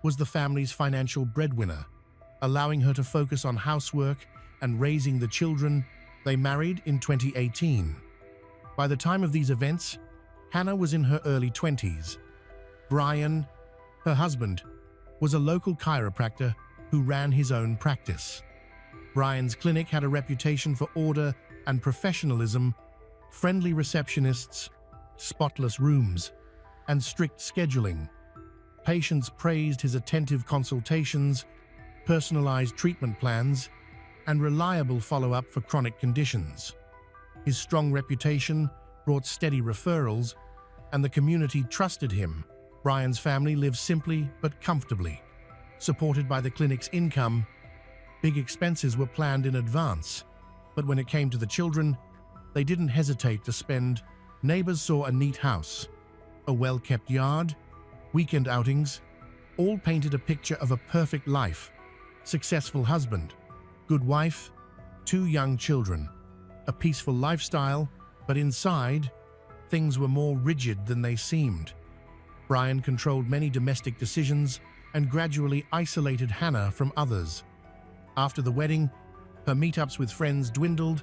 was the family's financial breadwinner, allowing her to focus on housework and raising the children. They married in 2018. By the time of these events, Hannah was in her early 20s. Brian, her husband, was a local chiropractor who ran his own practice. Brian's clinic had a reputation for order and professionalism, friendly receptionists, spotless rooms, and strict scheduling. Patients praised his attentive consultations, personalized treatment plans, and reliable follow-up for chronic conditions. His strong reputation brought steady referrals, and the community trusted him. Brian's family lived simply but comfortably. Supported by the clinic's income, big expenses were planned in advance. But when it came to the children, they didn't hesitate to spend. Neighbors saw a neat house, a well-kept yard, weekend outings, all painted a picture of a perfect life. Successful husband, good wife, 2 young children, a peaceful lifestyle, but inside, things were more rigid than they seemed. Brian controlled many domestic decisions and gradually isolated Hannah from others. After the wedding, her meetups with friends dwindled.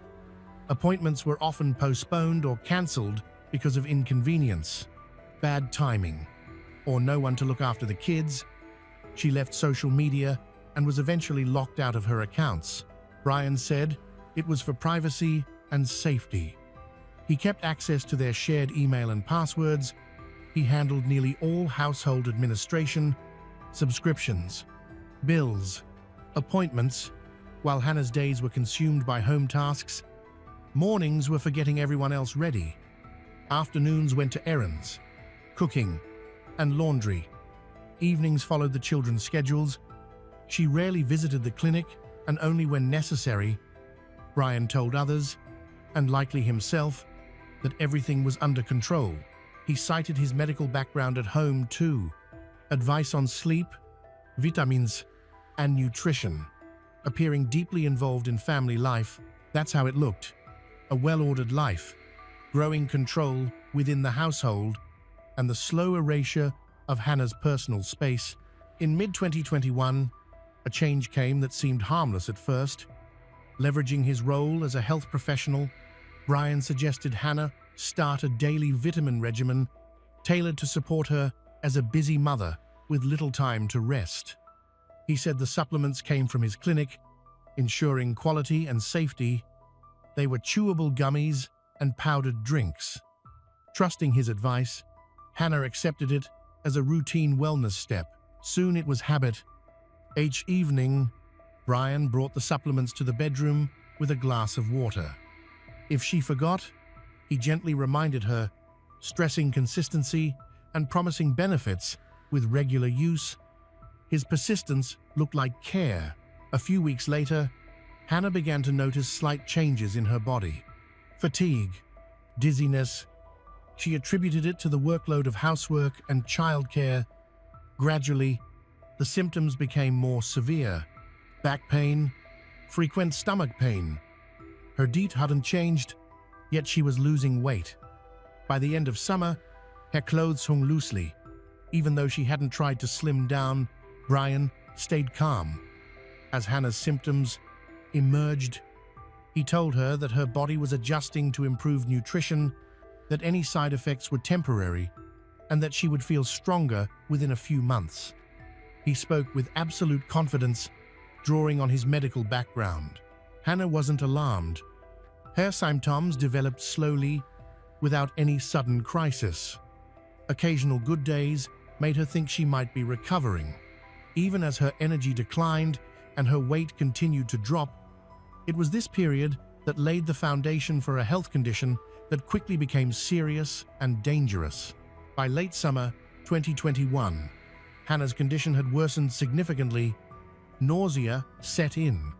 Appointments were often postponed or cancelled because of inconvenience, bad timing, or no one to look after the kids. She left social media and was eventually locked out of her accounts. Brian said it was for privacy and safety. He kept access to their shared email and passwords. He handled nearly all household administration, subscriptions, bills, appointments, while Hannah's days were consumed by home tasks. Mornings were for getting everyone else ready. Afternoons went to errands, cooking, and laundry. Evenings followed the children's schedules. She rarely visited the clinic, and only when necessary. Brian told others, and likely himself, that everything was under control. He cited his medical background at home too. Advice on sleep, vitamins, and nutrition. Appearing deeply involved in family life, that's how it looked. A well-ordered life, growing control within the household, and the slow erasure of Hannah's personal space. In mid-2021, a change came that seemed harmless at first. Leveraging his role as a health professional, Brian suggested Hannah start a daily vitamin regimen tailored to support her as a busy mother with little time to rest. He said the supplements came from his clinic, ensuring quality and safety. They were chewable gummies and powdered drinks. Trusting his advice, Hannah accepted it as a routine wellness step. Soon it was habit. Each evening, Brian brought the supplements to the bedroom with a glass of water. If she forgot, he gently reminded her, stressing consistency and promising benefits with regular use. His persistence looked like care. A few weeks later, Hannah began to notice slight changes in her body. Fatigue, dizziness. She attributed it to the workload of housework and childcare. Gradually, the symptoms became more severe. Back pain, frequent stomach pain. Her diet hadn't changed, yet she was losing weight. By the end of summer, her clothes hung loosely. Even though she hadn't tried to slim down, Brian stayed calm. As Hannah's symptoms emerged, he told her that her body was adjusting to improved nutrition, that any side effects were temporary, and that she would feel stronger within a few months. He spoke with absolute confidence, drawing on his medical background. Hannah wasn't alarmed. Her symptoms developed slowly, without any sudden crisis. Occasional good days made her think she might be recovering. Even as her energy declined, and her weight continued to drop. It was this period that laid the foundation for a health condition that quickly became serious and dangerous. By late summer 2021, Hannah's condition had worsened significantly. Nausea set in,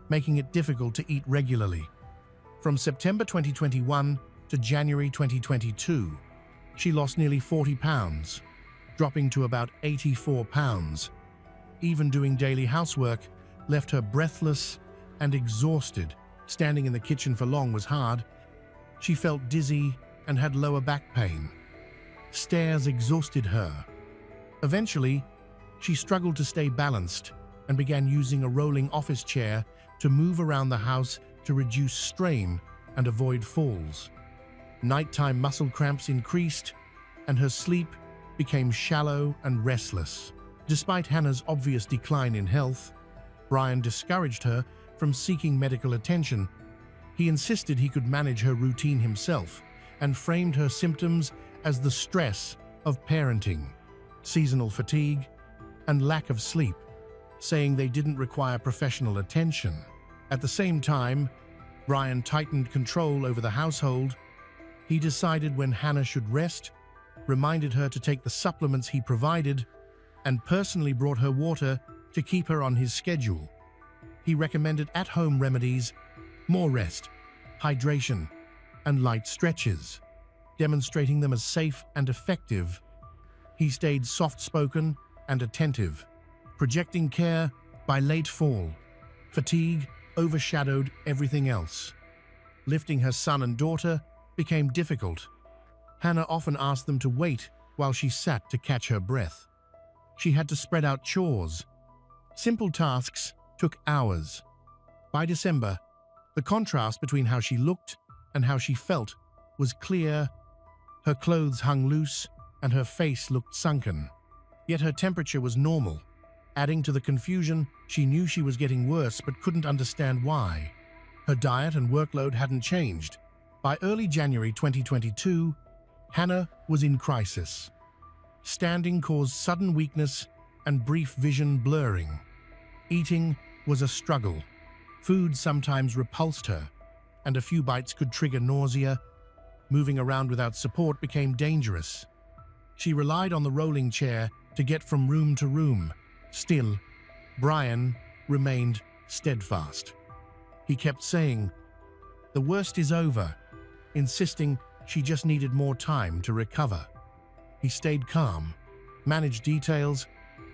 making it difficult to eat regularly. From September 2021 to January 2022, she lost nearly 40 pounds, dropping to about 84 pounds. Even doing daily housework left her breathless and exhausted. Standing in the kitchen for long was hard. She felt dizzy and had lower back pain. Stairs exhausted her. Eventually, she struggled to stay balanced and began using a rolling office chair to move around the house to reduce strain and avoid falls. Nighttime muscle cramps increased, and her sleep became shallow and restless. Despite Hannah's obvious decline in health, Brian discouraged her from seeking medical attention. He insisted he could manage her routine himself and framed her symptoms as the stress of parenting, seasonal fatigue, and lack of sleep, saying they didn't require professional attention. At the same time, Brian tightened control over the household. He decided when Hannah should rest, reminded her to take the supplements he provided, and personally brought her water to keep her on his schedule. He recommended at-home remedies, more rest, hydration, and light stretches, demonstrating them as safe and effective. He stayed soft-spoken and attentive, projecting care. By late fall, fatigue overshadowed everything else. Lifting her son and daughter became difficult. Hannah often asked them to wait while she sat to catch her breath. She had to spread out chores. Simple tasks took hours. By December, the contrast between how she looked and how she felt was clear. Her clothes hung loose and her face looked sunken. Yet her temperature was normal. Adding to the confusion, she knew she was getting worse but couldn't understand why. Her diet and workload hadn't changed. By early January 2022, Hannah was in crisis. Standing caused sudden weakness and brief vision blurring. Eating was a struggle. Food sometimes repulsed her, and a few bites could trigger nausea. Moving around without support became dangerous. She relied on the rolling chair to get from room to room. Still, Brian remained steadfast. He kept saying, "The worst is over," insisting she just needed more time to recover. He stayed calm, managed details,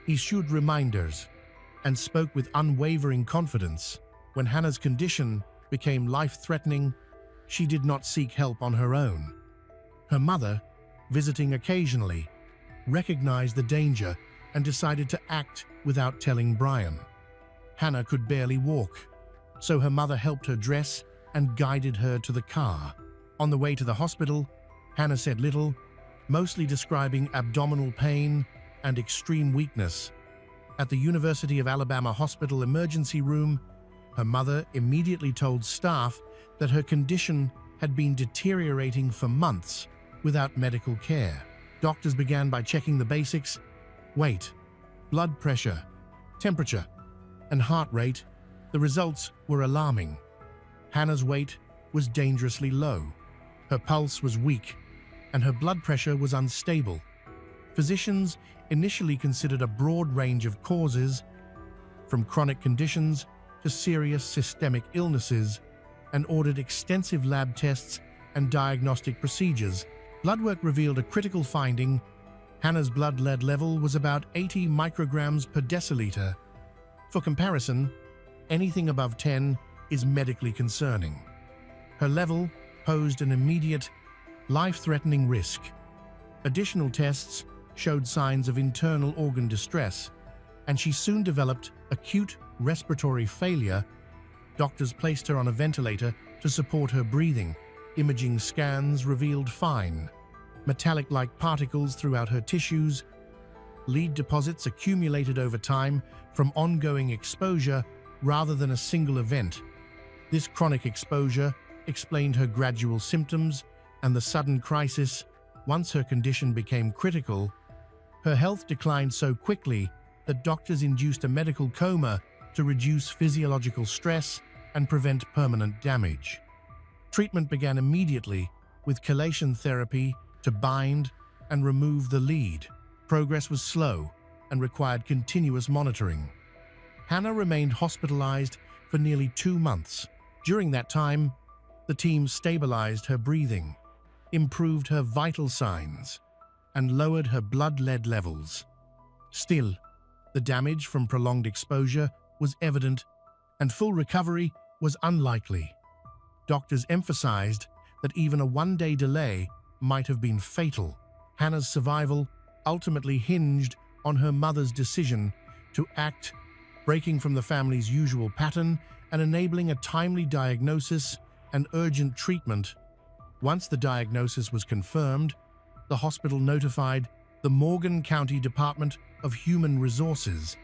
issued reminders, and spoke with unwavering confidence. When Hannah's condition became life-threatening, she did not seek help on her own. Her mother, visiting occasionally, recognized the danger and decided to act without telling Brian. Hannah could barely walk, so her mother helped her dress and guided her to the car. On the way to the hospital, Hannah said little, mostly describing abdominal pain and extreme weakness. At the University of Alabama Hospital emergency room, her mother immediately told staff that her condition had been deteriorating for months without medical care. Doctors began by checking the basics: weight, blood pressure, temperature, and heart rate. The results were alarming. Hannah's weight was dangerously low. Her pulse was weak, and her blood pressure was unstable. Physicians initially considered a broad range of causes, from chronic conditions to serious systemic illnesses, and ordered extensive lab tests and diagnostic procedures. Blood work revealed a critical finding. Hannah's blood lead level was about 80 micrograms per deciliter. For comparison, anything above 10 is medically concerning. Her level posed an immediate, life-threatening risk. Additional tests showed signs of internal organ distress, and she soon developed acute respiratory failure. Doctors placed her on a ventilator to support her breathing. Imaging scans revealed fine, metallic-like particles throughout her tissues. Lead deposits accumulated over time from ongoing exposure rather than a single event. This chronic exposure explained her gradual symptoms and the sudden crisis. Once her condition became critical, her health declined so quickly that doctors induced a medical coma to reduce physiological stress and prevent permanent damage. Treatment began immediately with chelation therapy to bind and remove the lead. Progress was slow and required continuous monitoring. Hannah remained hospitalized for nearly 2 months. During that time, the team stabilized her breathing, improved her vital signs, and lowered her blood lead levels. Still, the damage from prolonged exposure was evident, and full recovery was unlikely. Doctors emphasized that even a 1-day delay might have been fatal. Hannah's survival ultimately hinged on her mother's decision to act, breaking from the family's usual pattern and enabling a timely diagnosis and urgent treatment. Once the diagnosis was confirmed, the hospital notified the Morgan County Department of Human Resources,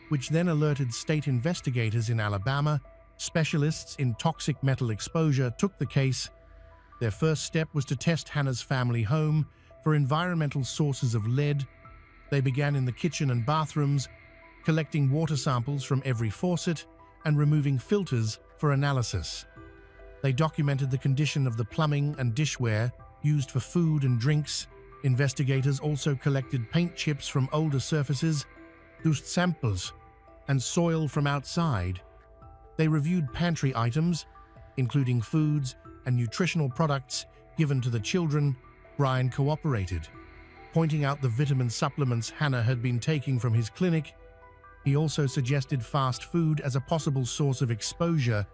which then alerted state investigators in Alabama. Specialists in toxic metal exposure took the case. Their first step was to test Hannah's family home for environmental sources of lead. They began in the kitchen and bathrooms, collecting water samples from every faucet and removing filters for analysis. They documented the condition of the plumbing and dishware used for food and drinks. Investigators also collected paint chips from older surfaces, dust samples, and soil from outside. They reviewed pantry items, including foods and nutritional products given to the children. Brian cooperated, pointing out the vitamin supplements Hannah had been taking from his clinic. He also suggested fast food as a possible source of exposure.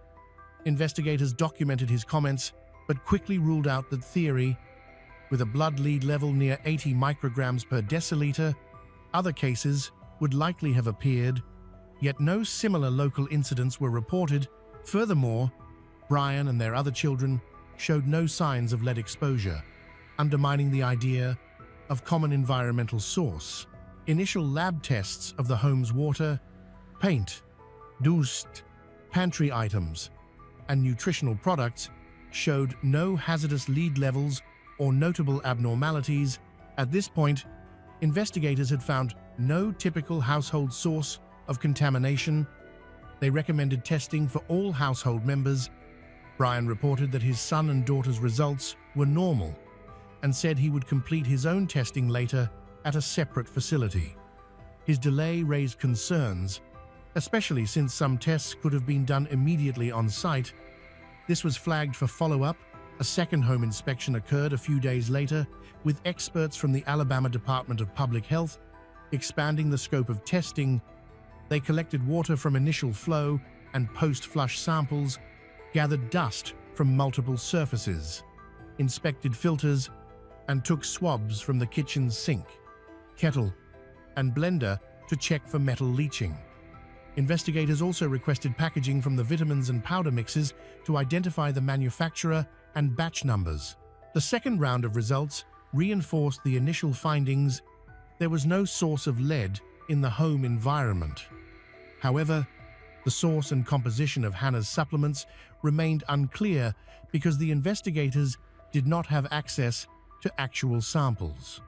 Investigators documented his comments, but quickly ruled out that theory. With a blood lead level near 80 micrograms per deciliter, other cases would likely have appeared, yet no similar local incidents were reported. Furthermore, Brian and their other children showed no signs of lead exposure, undermining the idea of common environmental source. Initial lab tests of the home's water, paint, dust, pantry items, and nutritional products showed no hazardous lead levels or notable abnormalities. At this point, investigators had found no typical household source of contamination. They recommended testing for all household members. Brian reported that his son and daughter's results were normal and said he would complete his own testing later at a separate facility. His delay raised concerns, especially since some tests could have been done immediately on site. This was flagged for follow-up. A second home inspection occurred a few days later, with experts from the Alabama Department of Public Health expanding the scope of testing. They collected water from initial flow and post-flush samples, gathered dust from multiple surfaces, inspected filters, and took swabs from the kitchen's sink, kettle, and blender to check for metal leaching. Investigators also requested packaging from the vitamins and powder mixes to identify the manufacturer and batch numbers. The second round of results reinforced the initial findings. There was no source of lead in the home environment. However, the source and composition of Hannah's supplements remained unclear because the investigators did not have access to actual samples.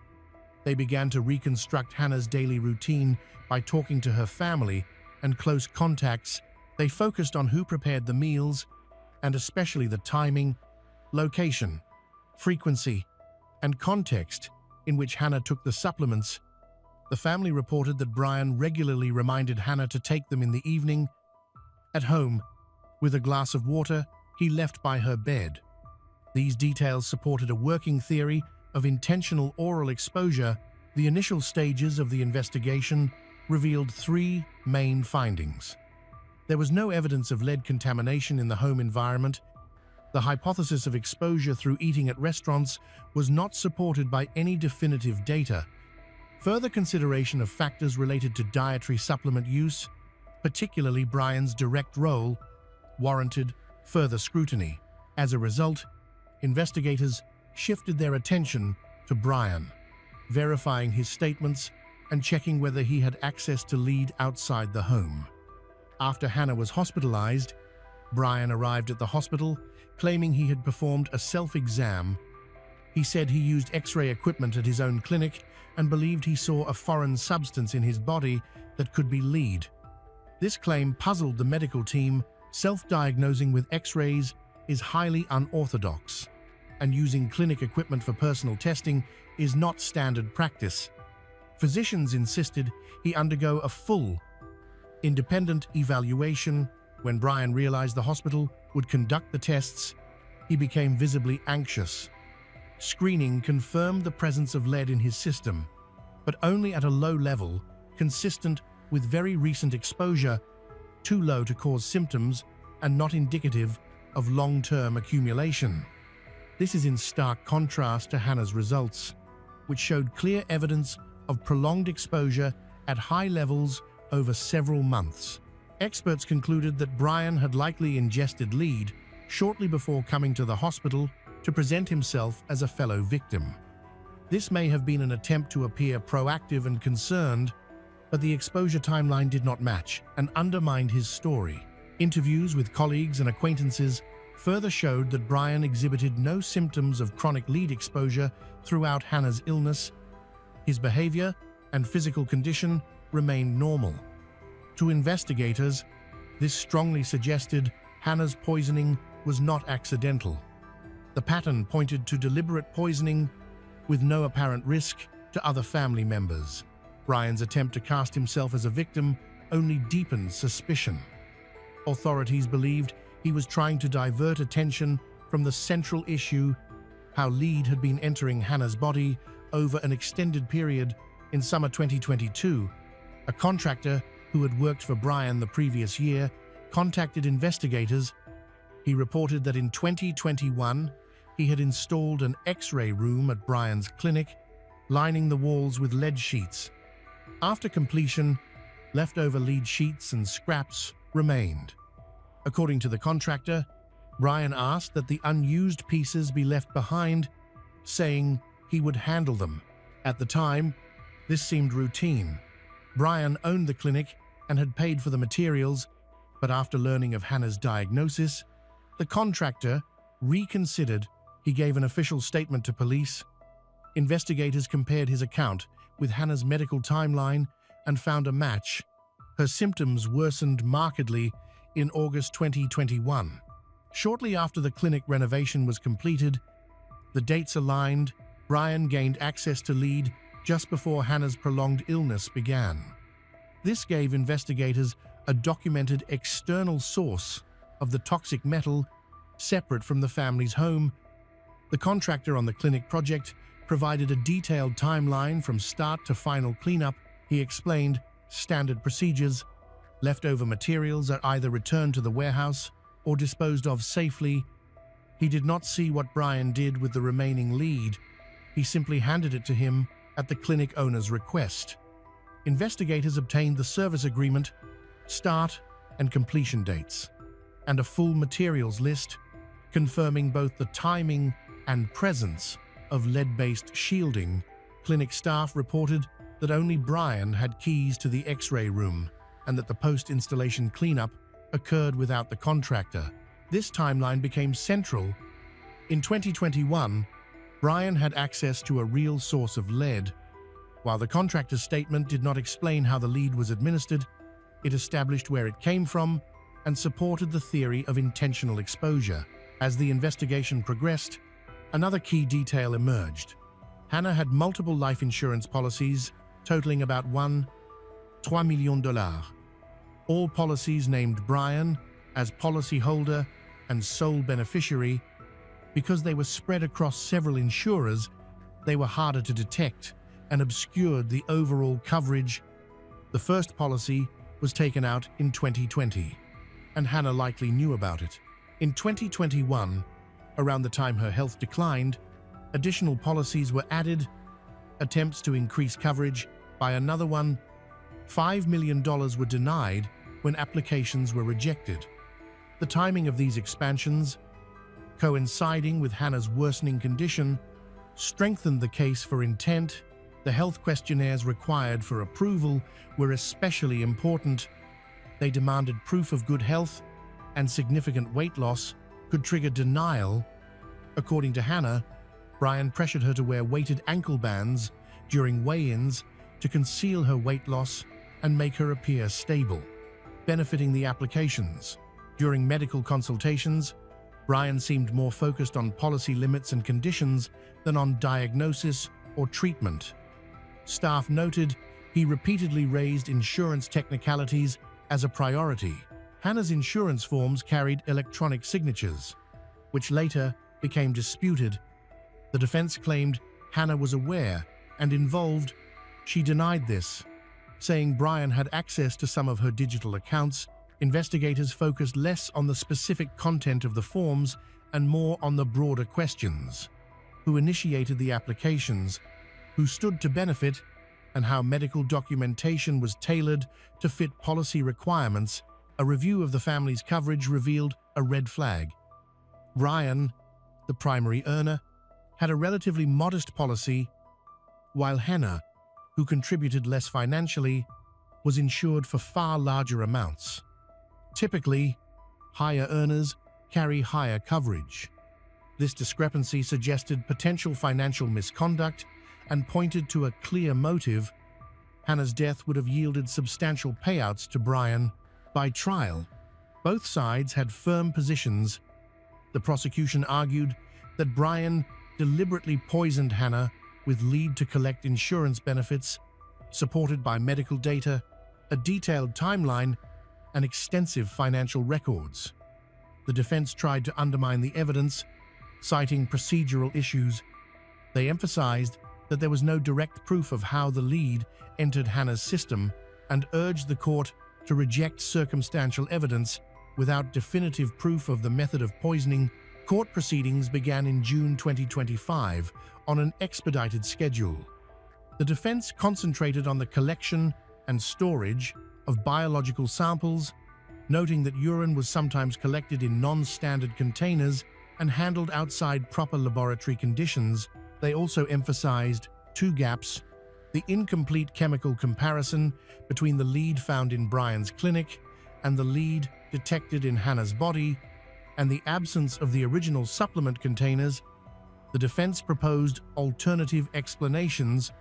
They began to reconstruct Hannah's daily routine by talking to her family and close contacts. They focused on who prepared the meals, and especially the timing, location, frequency, and context in which Hannah took the supplements. The family reported that Brian regularly reminded Hannah to take them in the evening. At home, with a glass of water he left by her bed. These details supported a working theory of intentional oral exposure. The initial stages of the investigation revealed 3 main findings. There was no evidence of lead contamination in the home environment. The hypothesis of exposure through eating at restaurants was not supported by any definitive data. Further consideration of factors related to dietary supplement use, particularly Brian's direct role, warranted further scrutiny. As a result, investigators shifted their attention to Brian, verifying his statements and checking whether he had access to lead outside the home. After Hannah was hospitalized, Brian arrived at the hospital, claiming he had performed a self-exam. He said he used X-ray equipment at his own clinic and believed he saw a foreign substance in his body that could be lead. This claim puzzled the medical team. Self-diagnosing with X-rays is highly unorthodox, and using clinic equipment for personal testing is not standard practice. Physicians insisted he undergo a full, independent evaluation. When Brian realized the hospital would conduct the tests, he became visibly anxious. Screening confirmed the presence of lead in his system, but only at a low level, consistent with very recent exposure, too low to cause symptoms and not indicative of long-term accumulation. This is in stark contrast to Hannah's results, which showed clear evidence of prolonged exposure at high levels over several months. Experts concluded that Brian had likely ingested lead shortly before coming to the hospital to present himself as a fellow victim. This may have been an attempt to appear proactive and concerned, but the exposure timeline did not match and undermined his story. Interviews with colleagues and acquaintances further showed that Brian exhibited no symptoms of chronic lead exposure throughout Hannah's illness. His behavior and physical condition remained normal. To investigators, this strongly suggested Hannah's poisoning was not accidental. The pattern pointed to deliberate poisoning with no apparent risk to other family members. Brian's attempt to cast himself as a victim only deepened suspicion. Authorities believed he was trying to divert attention from the central issue, how lead had been entering Hannah's body over an extended period. In summer 2022, a contractor who had worked for Brian the previous year contacted investigators. He reported that in 2021, he had installed an X-ray room at Brian's clinic, lining the walls with lead sheets. After completion, leftover lead sheets and scraps remained. According to the contractor, Brian asked that the unused pieces be left behind, saying he would handle them. At the time, this seemed routine. Brian owned the clinic and had paid for the materials, but after learning of Hannah's diagnosis, the contractor reconsidered. He gave an official statement to police. Investigators compared his account with Hannah's medical timeline and found a match. Her symptoms worsened markedly in August 2021. Shortly after the clinic renovation was completed, the dates aligned. Brian gained access to lead just before Hannah's prolonged illness began. This gave investigators a documented external source of the toxic metal separate from the family's home. The contractor on the clinic project provided a detailed timeline from start to final cleanup. He explained standard procedures. Leftover materials are either returned to the warehouse or disposed of safely. He did not see what Brian did with the remaining lead. He simply handed it to him at the clinic owner's request. Investigators obtained the service agreement, start and completion dates, and a full materials list, confirming both the timing and presence of lead-based shielding. Clinic staff reported that only Brian had keys to the X-ray room and that the post-installation cleanup occurred without the contractor. This timeline became central. In 2021, Brian had access to a real source of lead. While the contractor's statement did not explain how the lead was administered, it established where it came from and supported the theory of intentional exposure. As the investigation progressed, another key detail emerged. Hannah had multiple life insurance policies totaling about $3 million. All policies named Brian as policyholder and sole beneficiary. Because they were spread across several insurers, they were harder to detect and obscured the overall coverage. The first policy was taken out in 2020, and Hannah likely knew about it. In 2021, around the time her health declined, additional policies were added. Attempts to increase coverage by another $5 million were denied when applications were rejected. The timing of these expansions, coinciding with Hannah's worsening condition, strengthened the case for intent. The health questionnaires required for approval were especially important. They demanded proof of good health, and significant weight loss could trigger denial. According to Hannah, Brian pressured her to wear weighted ankle bands during weigh-ins to conceal her weight loss and make her appear stable. benefiting the applications. During medical consultations, Brian seemed more focused on policy limits and conditions than on diagnosis or treatment. Staff noted he repeatedly raised insurance technicalities as a priority. Hannah's insurance forms carried electronic signatures, which later became disputed. The defense claimed Hannah was aware and involved. She denied this, saying Brian had access to some of her digital accounts. Investigators focused less on the specific content of the forms and more on the broader questions: who initiated the applications, who stood to benefit, and how medical documentation was tailored to fit policy requirements. A review of the family's coverage revealed a red flag. Brian, the primary earner, had a relatively modest policy, while Hannah, who contributed less financially, was insured for far larger amounts. Typically, higher earners carry higher coverage. This discrepancy suggested potential financial misconduct and pointed to a clear motive. Hannah's death would have yielded substantial payouts to Brian. By trial, both sides had firm positions. The prosecution argued that Brian deliberately poisoned Hannah with lead to collect insurance benefits, supported by medical data, a detailed timeline, and extensive financial records. The defense tried to undermine the evidence, citing procedural issues. They emphasized that there was no direct proof of how the lead entered Hannah's system and urged the court to reject circumstantial evidence without definitive proof of the method of poisoning. Court proceedings began in June 2025 on an expedited schedule. The defense concentrated on the collection and storage of biological samples, noting that urine was sometimes collected in non-standard containers and handled outside proper laboratory conditions. They also emphasized two gaps: the incomplete chemical comparison between the lead found in Brian's clinic and the lead detected in Hannah's body, and the absence of the original supplement containers. The defense proposed alternative explanations,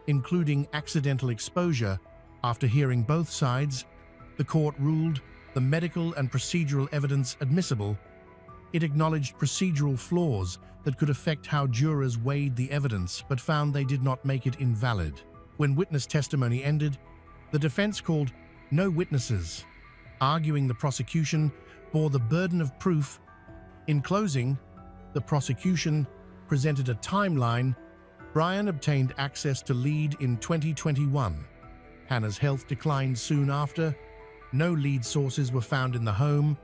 including accidental exposure. After hearing both sides, the court ruled the medical and procedural evidence admissible. It acknowledged procedural flaws that could affect how jurors weighed the evidence, but found they did not make it invalid. When witness testimony ended, the defense called no witnesses, arguing the prosecution bore the burden of proof. In closing, the prosecution presented a timeline. Brian obtained access to lead in 2021. Hannah's health declined soon after. No lead sources were found in the home.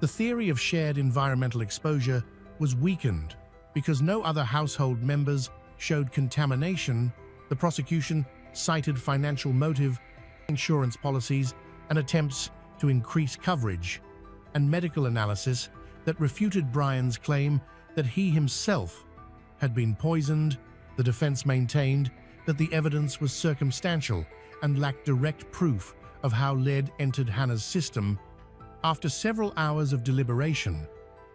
The theory of shared environmental exposure was weakened because no other household members showed contamination. The prosecution cited financial motive, insurance policies, and attempts to increase coverage, and medical analysis that refuted Brian's claim that he himself had been poisoned. The defense maintained that the evidence was circumstantial and lacked direct proof of how lead entered Hannah's system. After several hours of deliberation,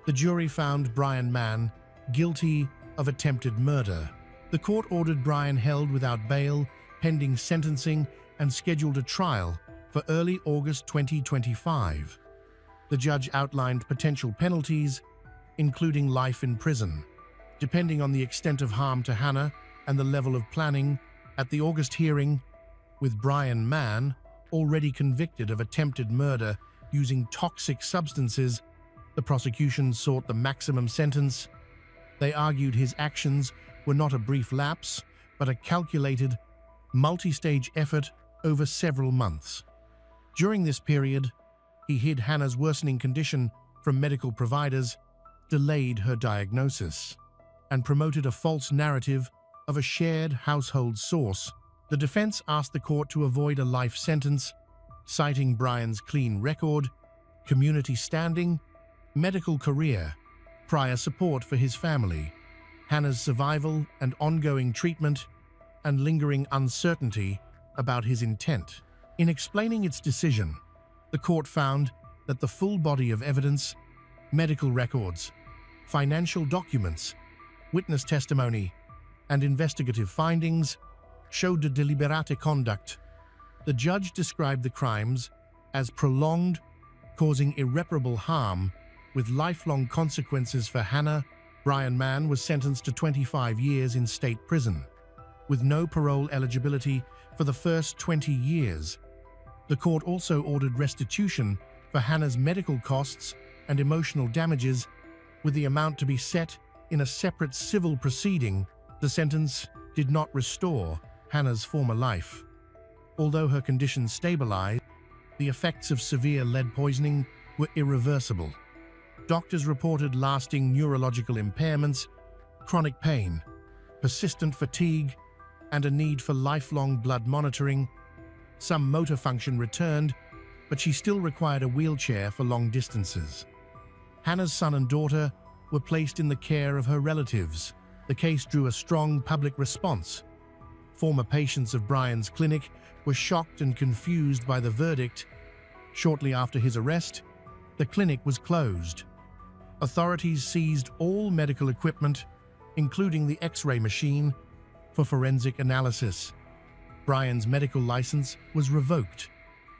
the jury found Brian Mann guilty of attempted murder. The court ordered Brian held without bail, pending sentencing, and scheduled a trial for early August 2025. The judge outlined potential penalties, including life in prison, depending on the extent of harm to Hannah and the level of planning. At the August hearing, with Brian Mann already convicted of attempted murder using toxic substances, the prosecution sought the maximum sentence. They argued his actions were not a brief lapse, but a calculated, multi-stage effort over several months. During this period, he hid Hannah's worsening condition from medical providers, delayed her diagnosis, and promoted a false narrative of a shared household source. The defense asked the court to avoid a life sentence, citing Brian's clean record, community standing, medical career, prior support for his family, Hannah's survival and ongoing treatment, and lingering uncertainty about his intent. In explaining its decision, the court found that the full body of evidence, medical records, financial documents, witness testimony, and investigative findings showed a deliberate conduct. The judge described the crimes as prolonged, causing irreparable harm, with lifelong consequences for Hannah. Brian Mann was sentenced to 25 years in state prison, with no parole eligibility for the first 20 years. The court also ordered restitution for Hannah's medical costs and emotional damages, with the amount to be set in a separate civil proceeding. The sentence did not restore Hannah's former life. Although her condition stabilized, the effects of severe lead poisoning were irreversible. Doctors reported lasting neurological impairments, chronic pain, persistent fatigue, and a need for lifelong blood monitoring. Some motor function returned, but she still required a wheelchair for long distances. Hannah's son and daughter were placed in the care of her relatives. The case drew a strong public response. Former patients of Brian's clinic were shocked and confused by the verdict. Shortly after his arrest, the clinic was closed. Authorities seized all medical equipment, including the X-ray machine, for forensic analysis. Brian's medical license was revoked,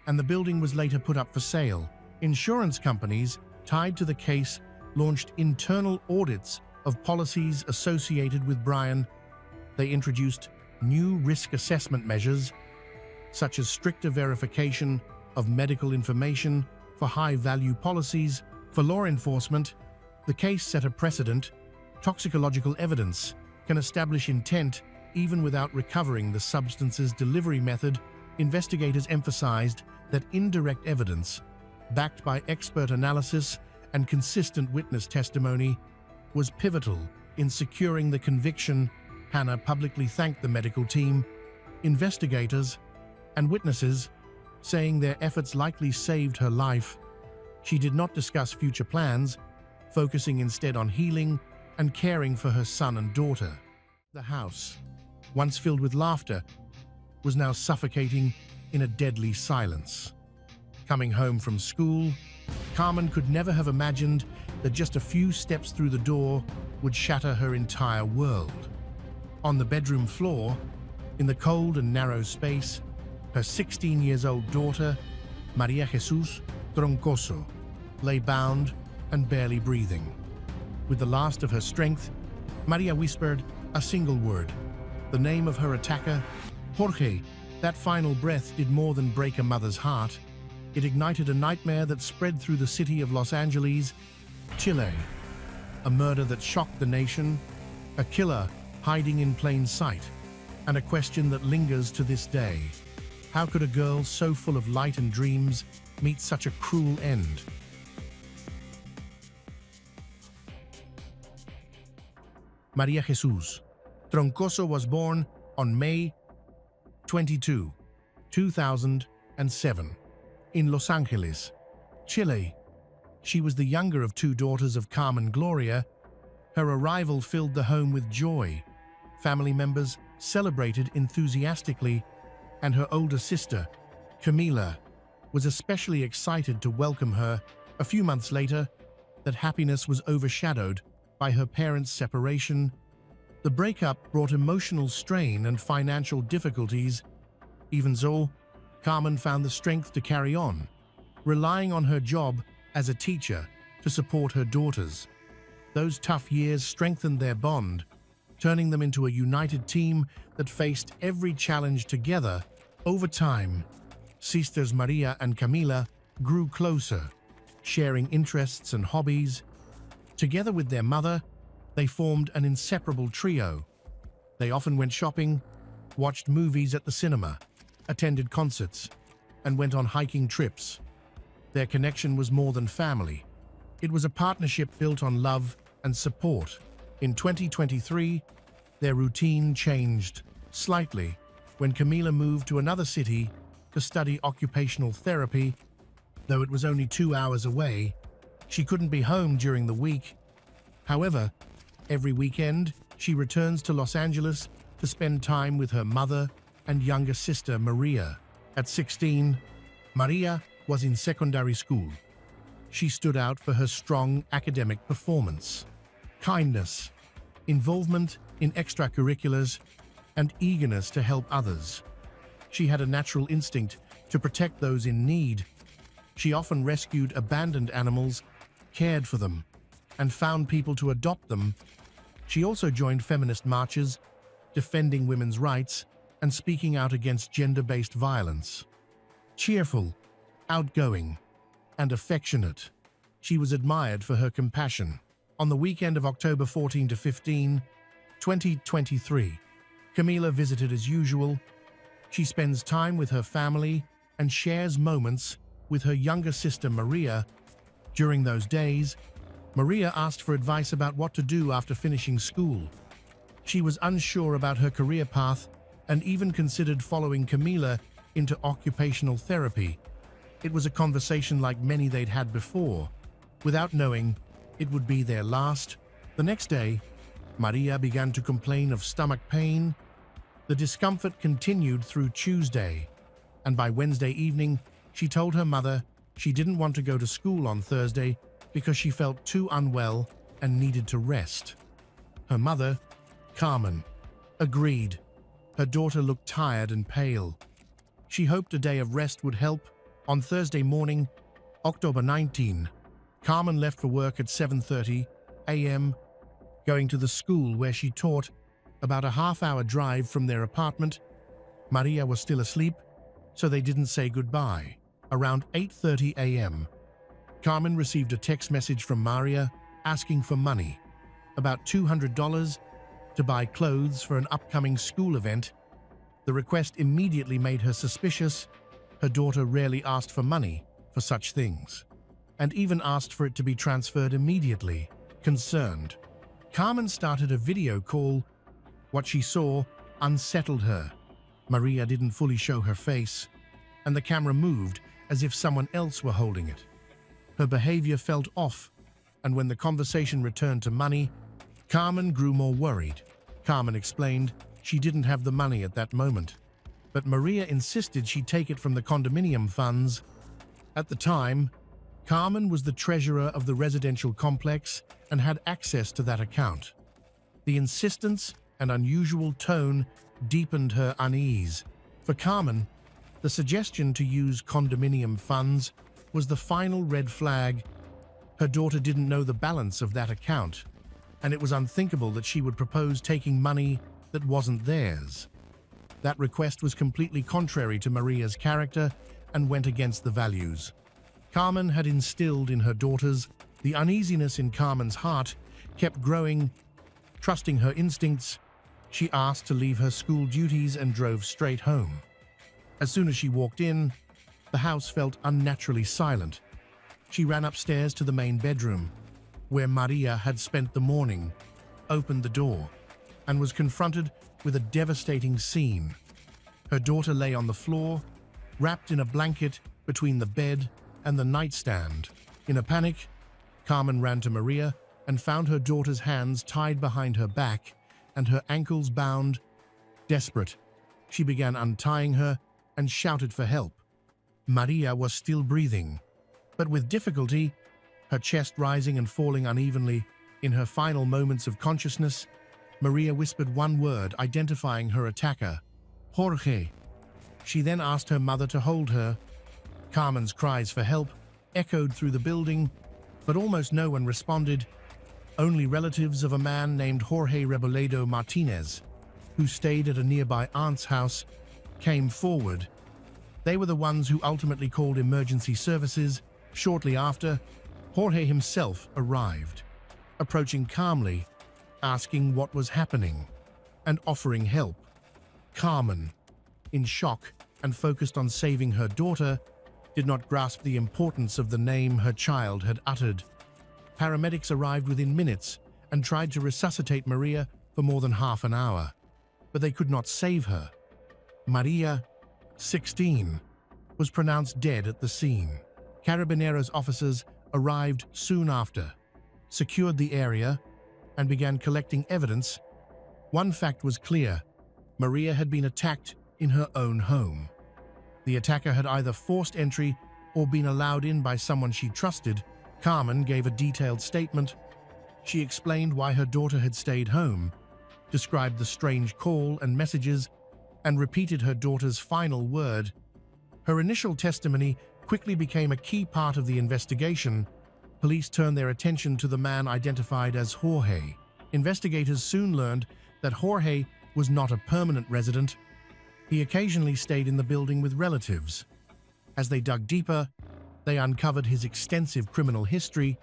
and the building was later put up for sale. Insurance companies tied to the case launched internal audits of policies associated with Brian. They introduced new risk assessment measures, such as stricter verification of medical information for high-value policies. For law enforcement, the case set a precedent. Toxicological evidence can establish intent even without recovering the substance's delivery method. Investigators emphasized that indirect evidence, backed by expert analysis and consistent witness testimony, was pivotal in securing the conviction. Hannah publicly thanked the medical team, investigators, and witnesses, saying their efforts likely saved her life. She did not discuss future plans, focusing instead on healing and caring for her son and daughter. The house, once filled with laughter, was now suffocating in a deadly silence. Coming home from school, Carmen could never have imagined that just a few steps through the door would shatter her entire world. On the bedroom floor, in the cold and narrow space, her 16-year-old daughter, Maria Jesus Troncoso, lay bound and barely breathing. With the last of her strength, Maria whispered a single word, the name of her attacker, Jorge. That final breath did more than break a mother's heart. It ignited a nightmare that spread through the city of Los Angeles, Chile. A murder that shocked the nation, a killer hiding in plain sight, and a question that lingers to this day. How could a girl so full of light and dreams meet such a cruel end? Maria Jesus Troncoso was born on May 22, 2007, in Los Angeles, Chile. She was the younger of two daughters of Carmen Gloria. Her arrival filled the home with joy. Family members celebrated enthusiastically, and her older sister, Camila, was especially excited to welcome her. A few months later, that happiness was overshadowed by her parents' separation. The breakup brought emotional strain and financial difficulties. Even so, Carmen found the strength to carry on, relying on her job as a teacher to support her daughters. Those tough years strengthened their bond, turning them into a united team that faced every challenge together. Over time, sisters Maria and Camila grew closer, sharing interests and hobbies. Together with their mother, they formed an inseparable trio. They often went shopping, watched movies at the cinema, attended concerts, and went on hiking trips. Their connection was more than family. It was a partnership built on love and support. In 2023, their routine changed slightly when Camila moved to another city to study occupational therapy. Though it was only 2 hours away, she couldn't be home during the week. However, every weekend, she returns to Los Angeles to spend time with her mother and younger sister Maria. At 16, Maria was in secondary school. She stood out for her strong academic performance, kindness, involvement in extracurriculars, and eagerness to help others. She had a natural instinct to protect those in need, She often rescued abandoned animals, cared for them, and found people to adopt them. She also joined feminist marches, defending women's rights and speaking out against gender-based violence. Cheerful, outgoing, and affectionate, she was admired for her compassion. On the weekend of October 14 to 15, 2023, Camila visited as usual. She spends time with her family and shares moments with her younger sister Maria. During those days, Maria asked for advice about what to do after finishing school. She was unsure about her career path and even considered following Camila into occupational therapy. It was a conversation like many they'd had before, without knowing it would be their last. The next day, Maria began to complain of stomach pain. The discomfort continued through Tuesday, and by Wednesday evening, she told her mother she didn't want to go to school on Thursday because she felt too unwell and needed to rest. Her mother, Carmen, agreed. Her daughter looked tired and pale. She hoped a day of rest would help. On Thursday morning, October 19, Carmen left for work at 7:30 a.m., going to the school where she taught, about a half-hour drive from their apartment. Maria was still asleep, so they didn't say goodbye. Around 8:30 a.m., Carmen received a text message from Maria asking for money, about $200, to buy clothes for an upcoming school event. The request immediately made her suspicious. Her daughter rarely asked for money for such things, and even asked for it to be transferred immediately. Concerned, Carmen started a video call. What she saw unsettled her. Maria didn't fully show her face, and the camera moved as if someone else were holding it. Her behavior felt off, and when the conversation returned to money, Carmen grew more worried. Carmen explained she didn't have the money at that moment, but Maria insisted she take it from the condominium funds. At the time, Carmen was the treasurer of the residential complex and had access to that account. The insistence and unusual tone deepened her unease. For Carmen, the suggestion to use condominium funds was the final red flag. Her daughter didn't know the balance of that account, and it was unthinkable that she would propose taking money that wasn't theirs. That request was completely contrary to Maria's character and went against the values Carmen had instilled in her daughters. The uneasiness in Carmen's heart kept growing. Trusting her instincts, she asked to leave her school duties and drove straight home. As soon as she walked in, the house felt unnaturally silent. She ran upstairs to the main bedroom, where Maria had spent the morning, opened the door, and was confronted with a devastating scene. Her daughter lay on the floor, wrapped in a blanket between the bed and the nightstand. In a panic, Carmen ran to Maria and found her daughter's hands tied behind her back and her ankles bound. Desperate, she began untying her and shouted for help. Maria was still breathing, but with difficulty, her chest rising and falling unevenly. In her final moments of consciousness, Maria whispered one word, identifying her attacker, Jorge. She then asked her mother to hold her. Carmen's cries for help echoed through the building, but almost no one responded. Only relatives of a man named Jorge Reboledo Martinez, who stayed at a nearby aunt's house, came forward. They were the ones who ultimately called emergency services. Shortly after, Jorge himself arrived, approaching calmly, asking what was happening, and offering help. Carmen, in shock and focused on saving her daughter, did not grasp the importance of the name her child had uttered. Paramedics arrived within minutes and tried to resuscitate Maria for more than half an hour, but they could not save her. Maria, 16, was pronounced dead at the scene. Carabineros officers arrived soon after, secured the area, and began collecting evidence. One fact was clear: Maria had been attacked in her own home. The attacker had either forced entry or been allowed in by someone she trusted. Carmen gave a detailed statement. She explained why her daughter had stayed home, described the strange call and messages, and repeated her daughter's final word. Her initial testimony quickly became a key part of the investigation. Police turned their attention to the man identified as Jorge. Investigators soon learned that Jorge was not a permanent resident. He occasionally stayed in the building with relatives. As they dug deeper, they uncovered his extensive criminal history.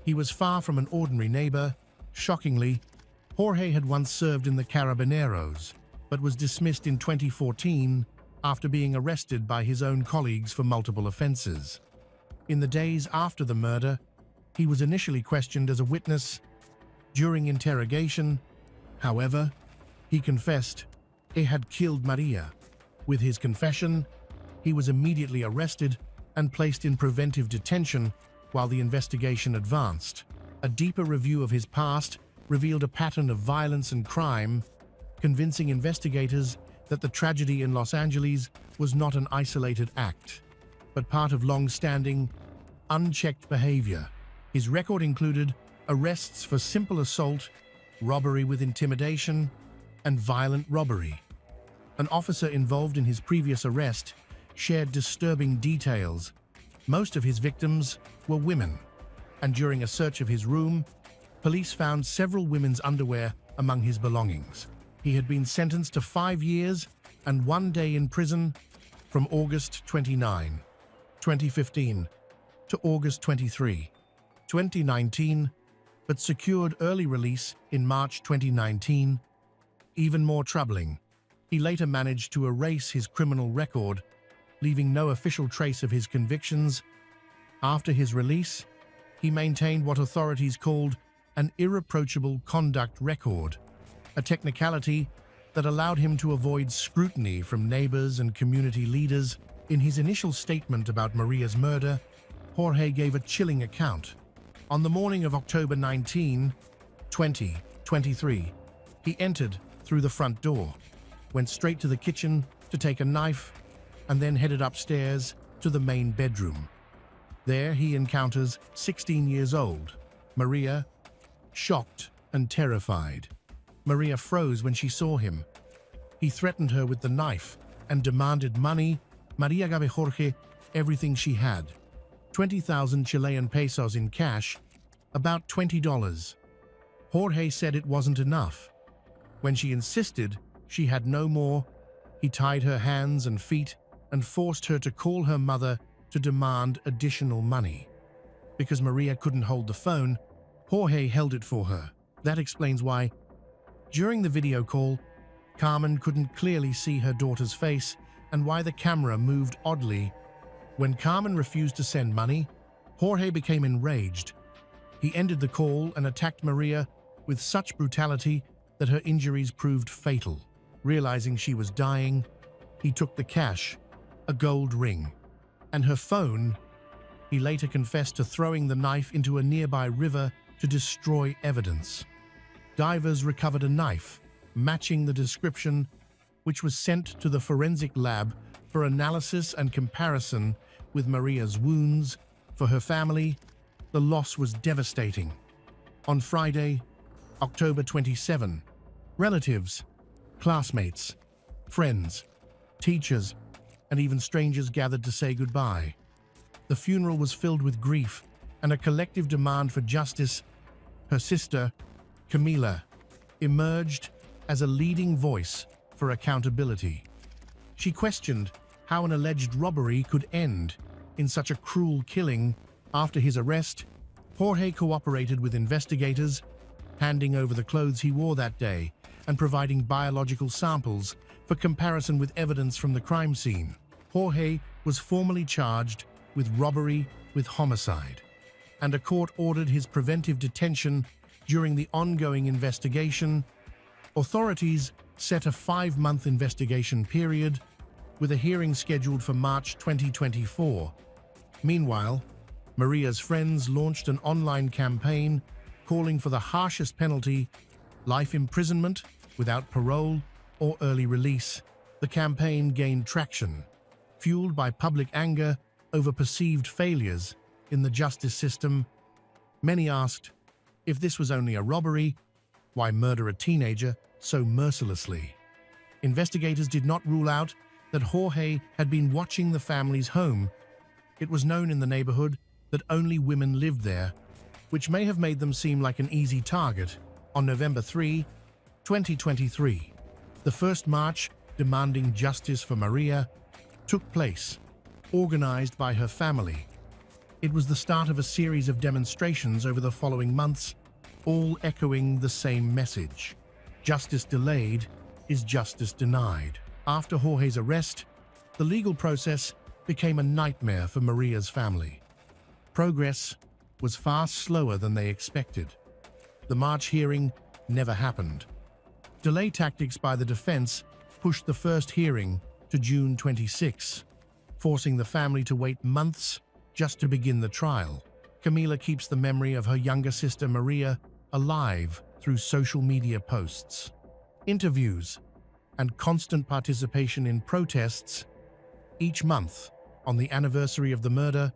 He was far from an ordinary neighbor. Shockingly, Jorge had once served in the Carabineros, but was dismissed in 2014 after being arrested by his own colleagues for multiple offenses. In the days after the murder, he was initially questioned as a witness. During interrogation, however, he confessed he had killed Maria. With his confession, he was immediately arrested and placed in preventive detention while the investigation advanced. A deeper review of his past revealed a pattern of violence and crime, convincing investigators that the tragedy in Los Angeles was not an isolated act, but part of long-standing, unchecked behavior. His record included arrests for simple assault, robbery with intimidation, and violent robbery. An officer involved in his previous arrest shared disturbing details. Most of his victims were women, and during a search of his room, police found several women's underwear among his belongings. He had been sentenced to 5 years and 1 day in prison from August 29, 2015 to August 23, 2019, but secured early release in March 2019. Even more troubling, he later managed to erase his criminal record, leaving no official trace of his convictions. After his release, he maintained what authorities called an irreproachable conduct record, a technicality that allowed him to avoid scrutiny from neighbors and community leaders. In his initial statement about Maria's murder, Jorge gave a chilling account. On the morning of October 19, 2023, he entered through the front door, went straight to the kitchen to take a knife, and then headed upstairs to the main bedroom. There he encounters 16 years old Maria, shocked and terrified. Maria froze when she saw him. He threatened her with the knife and demanded money. Maria gave Jorge everything she had, 20,000 Chilean pesos in cash, about $20. Jorge said it wasn't enough. When she insisted she had no more, he tied her hands and feet and forced her to call her mother to demand additional money. Because Maria couldn't hold the phone, Jorge held it for her. That explains why, during the video call, Carmen couldn't clearly see her daughter's face and why the camera moved oddly. When Carmen refused to send money, Jorge became enraged. He ended the call and attacked Maria with such brutality that her injuries proved fatal. Realizing she was dying, he took the cash, a gold ring, and her phone. He later confessed to throwing the knife into a nearby river to destroy evidence. Divers recovered a knife, matching the description, which was sent to the forensic lab for analysis and comparison with Maria's wounds. For her family, the loss was devastating. On Friday, October 27, relatives, classmates, friends, teachers, and even strangers gathered to say goodbye. The funeral was filled with grief and a collective demand for justice. Her sister, Camila, emerged as a leading voice for accountability. She questioned how an alleged robbery could end in such a cruel killing. After his arrest, Jorge cooperated with investigators, handing over the clothes he wore that day and providing biological samples for comparison with evidence from the crime scene. Jorge was formally charged with robbery with homicide, and a court ordered his preventive detention during the ongoing investigation. Authorities set a 5-month investigation period, with a hearing scheduled for March 2024. Meanwhile, Maria's friends launched an online campaign calling for the harshest penalty, life imprisonment without parole or early release. The campaign gained traction, fueled by public anger over perceived failures in the justice system. Many asked, if this was only a robbery, why murder a teenager so mercilessly? Investigators did not rule out that Jorge had been watching the family's home, It was known in the neighborhood that only women lived there, which may have made them seem like an easy target. On November 3, 2023, the first march demanding justice for Maria took place, organized by her family. It was the start of a series of demonstrations over the following months, all echoing the same message. Justice delayed is justice denied. After Jorge's arrest, the legal process became a nightmare for Maria's family. Progress was far slower than they expected. The March hearing never happened. Delay tactics by the defense pushed the first hearing to June 26, forcing the family to wait months just to begin the trial. Camila keeps the memory of her younger sister Maria alive through social media posts, interviews, and constant participation in protests. Each month, on the anniversary of the murder,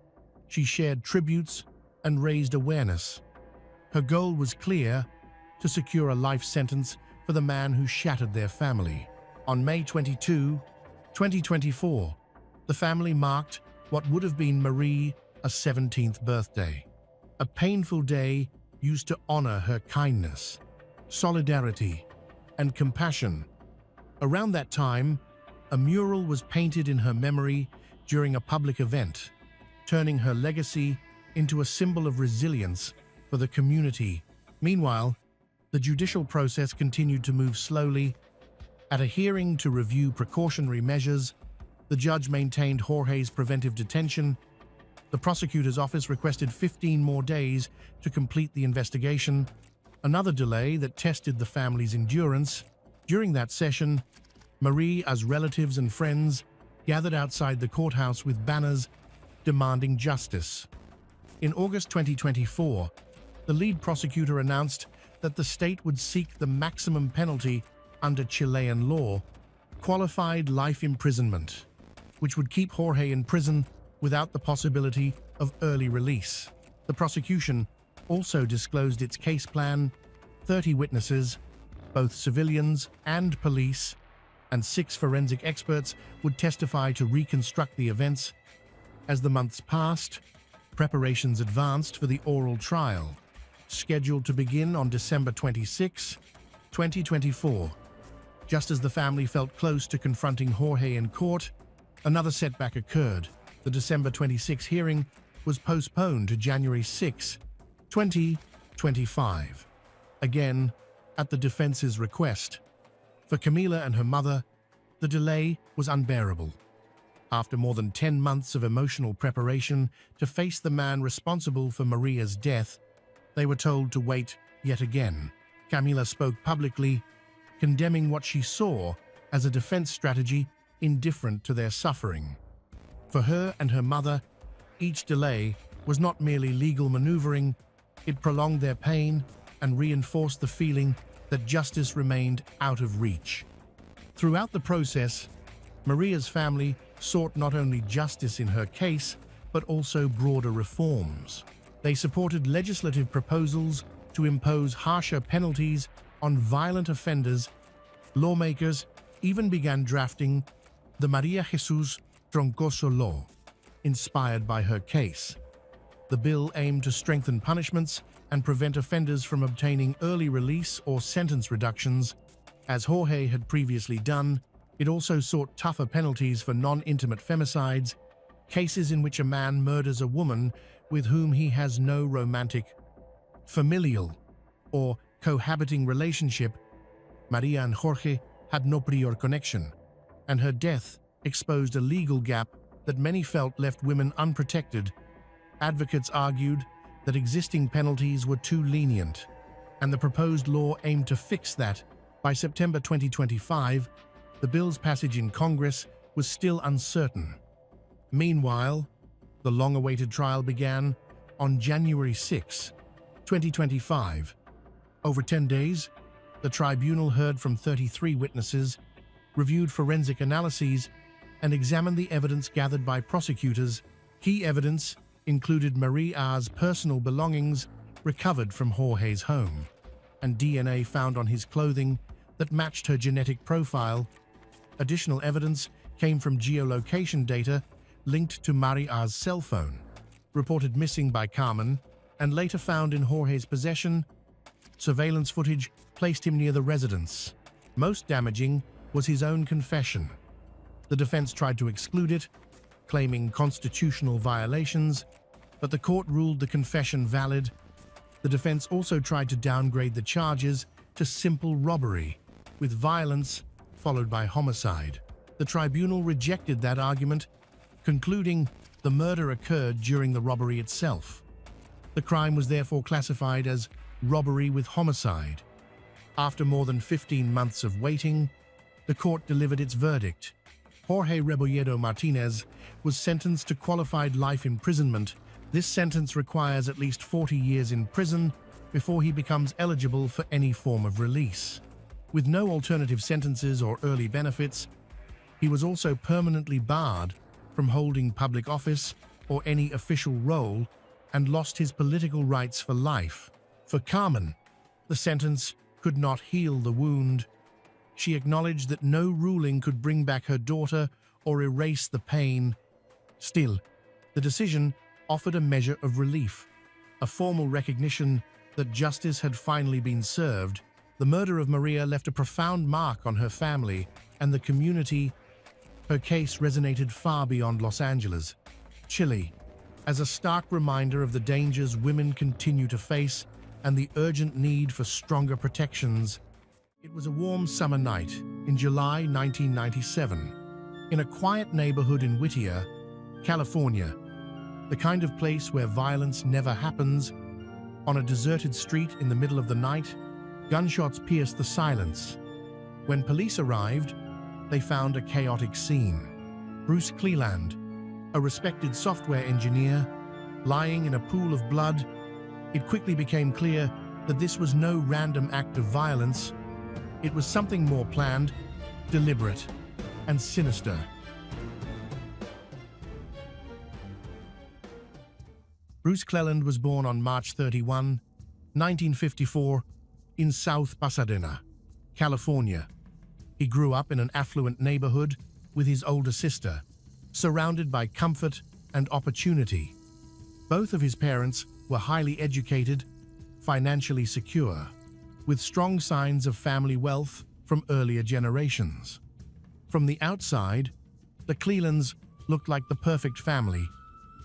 she shared tributes and raised awareness. Her goal was clear: to secure a life sentence for the man who shattered their family. On May 22, 2024, the family marked what would have been Marie's 17th birthday, a painful day used to honor her kindness, solidarity, and compassion. Around that time, a mural was painted in her memory during a public event, turning her legacy into a symbol of resilience for the community. Meanwhile, the judicial process continued to move slowly. At a hearing to review precautionary measures, the judge maintained Jorge's preventive detention. The prosecutor's office requested 15 more days to complete the investigation, another delay that tested the family's endurance. During that session, Maria's relatives and friends gathered outside the courthouse with banners demanding justice. In August 2024, the lead prosecutor announced that the state would seek the maximum penalty under Chilean law, qualified life imprisonment, which would keep Jorge in prison without the possibility of early release. The prosecution also disclosed its case plan: 30 witnesses, both civilians and police, and 6 forensic experts would testify to reconstruct the events. As the months passed, preparations advanced for the oral trial, scheduled to begin on December 26, 2024. Just as the family felt close to confronting Jorge in court, another setback occurred. The December 26 hearing was postponed to January 6, 2025. Again, at the defense's request. For Camila and her mother, the delay was unbearable. After more than 10 months of emotional preparation to face the man responsible for Maria's death, they were told to wait yet again. Camila spoke publicly, condemning what she saw as a defense strategy indifferent to their suffering. For her and her mother, each delay was not merely legal maneuvering, it prolonged their pain and reinforced the feeling that justice remained out of reach. Throughout the process, Maria's family sought not only justice in her case, but also broader reforms. They supported legislative proposals to impose harsher penalties on violent offenders. Lawmakers even began drafting the Maria Jesus Troncoso law, inspired by her case. The bill aimed to strengthen punishments and prevent offenders from obtaining early release or sentence reductions. As Jorge had previously done, it also sought tougher penalties for non-intimate femicides, cases in which a man murders a woman with whom he has no romantic, familial, or cohabiting relationship. Maria and Jorge had no prior connection, and her death exposed a legal gap that many felt left women unprotected. Advocates argued that existing penalties were too lenient, and the proposed law aimed to fix that. By September 2025, the bill's passage in Congress was still uncertain. Meanwhile, the long-awaited trial began on January 6, 2025. Over 10 days, the tribunal heard from 33 witnesses, reviewed forensic analyses, and examined the evidence gathered by prosecutors. Key evidence included Maria's personal belongings recovered from Jorge's home, and DNA found on his clothing that matched her genetic profile. Additional evidence came from geolocation data linked to Maria's cell phone, reported missing by Carmen, and later found in Jorge's possession. Surveillance footage placed him near the residence. Most damaging was his own confession. The defense tried to exclude it, claiming constitutional violations, but the court ruled the confession valid. The defense also tried to downgrade the charges to simple robbery, with violence followed by homicide. The tribunal rejected that argument, concluding the murder occurred during the robbery itself. The crime was therefore classified as robbery with homicide. After more than 15 months of waiting, the court delivered its verdict. Jorge Rebolledo Martinez was sentenced to qualified life imprisonment. This sentence requires at least 40 years in prison before he becomes eligible for any form of release. With no alternative sentences or early benefits, he was also permanently barred from holding public office or any official role and lost his political rights for life. For Carmen, the sentence could not heal the wound. She acknowledged that no ruling could bring back her daughter or erase the pain. Still, the decision offered a measure of relief, a formal recognition that justice had finally been served. The murder of Maria left a profound mark on her family and the community. Her case resonated far beyond Los Angeles, Chile, as a stark reminder of the dangers women continue to face and the urgent need for stronger protections. It was a warm summer night in July 1997, in a quiet neighborhood in Whittier, California, the kind of place where violence never happens. On a deserted street in the middle of the night, gunshots pierced the silence. When police arrived, they found a chaotic scene. Bruce Cleland, a respected software engineer, lying in a pool of blood. It quickly became clear that this was no random act of violence. It was something more planned, deliberate, and sinister. Bruce Cleland was born on March 31, 1954, in South Pasadena, California. He grew up in an affluent neighborhood with his older sister, surrounded by comfort and opportunity. Both of his parents were highly educated, financially secure, with strong signs of family wealth from earlier generations. From the outside, the Clelands looked like the perfect family: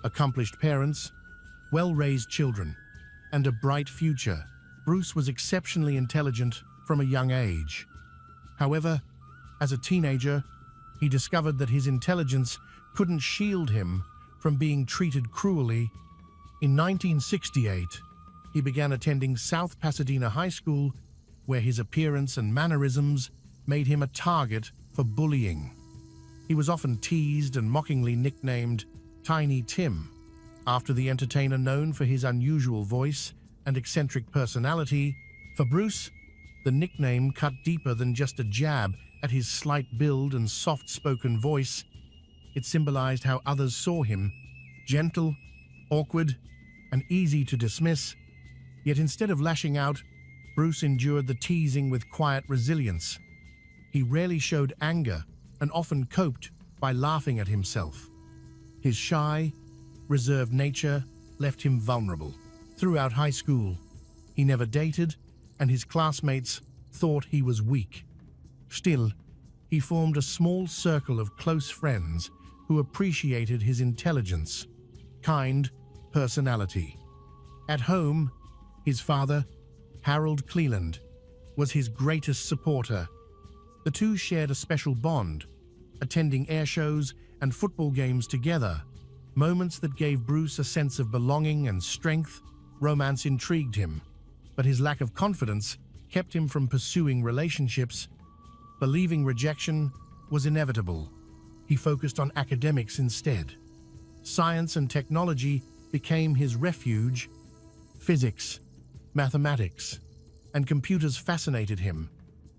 accomplished parents, well-raised children, and a bright future. Bruce was exceptionally intelligent from a young age. However, as a teenager, he discovered that his intelligence couldn't shield him from being treated cruelly. In 1968, he began attending South Pasadena High School, where his appearance and mannerisms made him a target for bullying. He was often teased and mockingly nicknamed Tiny Tim, after the entertainer known for his unusual voice and eccentric personality. For Bruce, the nickname cut deeper than just a jab at his slight build and soft-spoken voice. It symbolized how others saw him: gentle, awkward, and easy to dismiss. Yet instead of lashing out, Bruce endured the teasing with quiet resilience. He rarely showed anger and often coped by laughing at himself. His shy, reserved nature left him vulnerable. Throughout high school, he never dated, and his classmates thought he was weak. Still, he formed a small circle of close friends who appreciated his intelligence, kind personality. At home, his father, Harold Cleland, was his greatest supporter. The two shared a special bond, attending air shows and football games together, moments that gave Bruce a sense of belonging and strength. Romance intrigued him, but his lack of confidence kept him from pursuing relationships. Believing rejection was inevitable, he focused on academics instead. Science and technology became his refuge. Physics, mathematics, and computers fascinated him.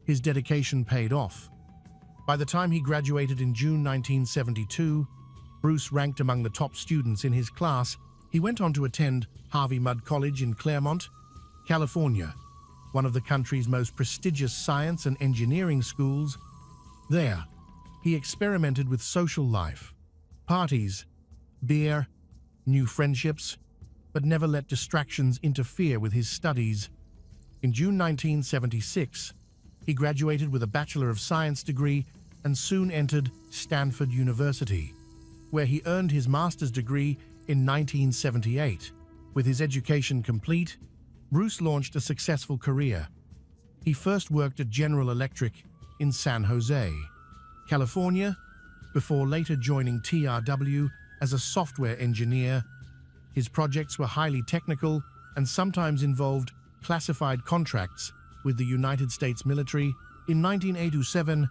His dedication paid off. By the time he graduated in June 1972, Bruce ranked among the top students in his class. He went on to attend Harvey Mudd College in Claremont, California, one of the country's most prestigious science and engineering schools. There, he experimented with social life, Parties, beer, new friendships, but never let distractions interfere with his studies. In June 1976, he graduated with a Bachelor of Science degree and soon entered Stanford University, where he earned his master's degree in 1978. With his education complete, Bruce launched a successful career. He first worked at General Electric in San Jose, California, before later joining TRW as a software engineer. His projects were highly technical and sometimes involved classified contracts with the United States military. In 1987,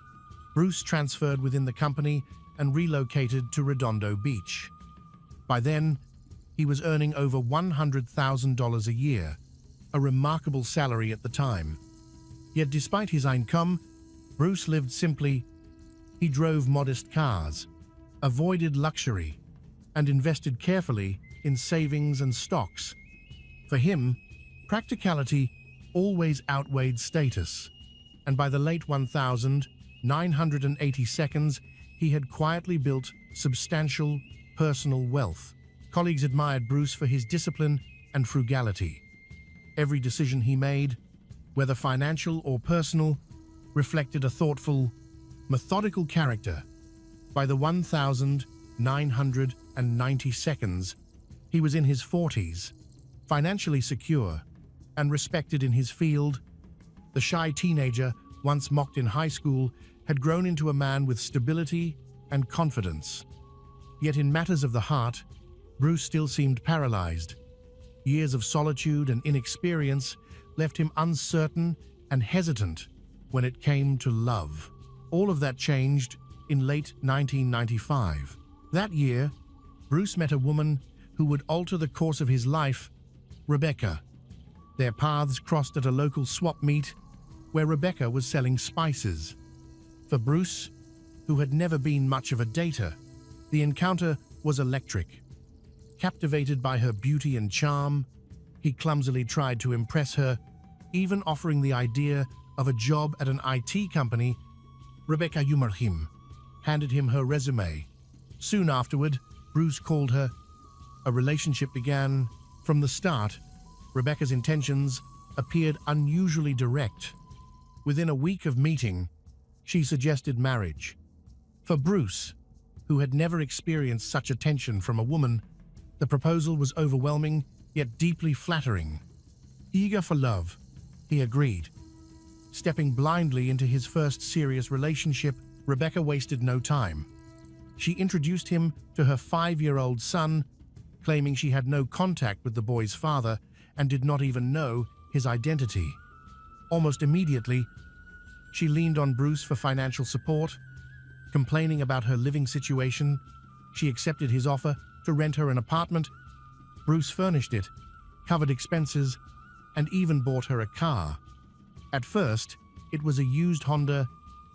Bruce transferred within the company and relocated to Redondo Beach. By then, he was earning over $100,000 a year, a remarkable salary at the time. Yet despite his income, Bruce lived simply. He drove modest cars, avoided luxury, and invested carefully in savings and stocks. For him, practicality always outweighed status, and by the late 1982, he had quietly built substantial personal wealth. Colleagues admired Bruce for his discipline and frugality. Every decision he made, whether financial or personal, reflected a thoughtful, methodical character. By the 1992, he was in his 40s, financially secure, and respected in his field. The shy teenager, once mocked in high school, had grown into a man with stability and confidence. Yet in matters of the heart, Bruce still seemed paralyzed. Years of solitude and inexperience left him uncertain and hesitant when it came to love. All of that changed in late 1995. That year, Bruce met a woman who would alter the course of his life, Rebecca. Their paths crossed at a local swap meet where Rebecca was selling spices. For Bruce, who had never been much of a dater, the encounter was electric. Captivated by her beauty and charm, he clumsily tried to impress her, even offering the idea of a job at an IT company. Rebecca Pgrim handed him her resume. Soon afterward, Bruce called her. A relationship began. From the start, Rebecca's intentions appeared unusually direct. Within a week of meeting, she suggested marriage. For Bruce, who had never experienced such attention from a woman, the proposal was overwhelming yet deeply flattering. Eager for love, he agreed. Stepping blindly into his first serious relationship, Rebecca wasted no time. She introduced him to her 5-year-old son, claiming she had no contact with the boy's father and did not even know his identity. Almost immediately, she leaned on Bruce for financial support. Complaining about her living situation, she accepted his offer to rent her an apartment. Bruce furnished it, covered expenses, and even bought her a car. At first, it was a used Honda,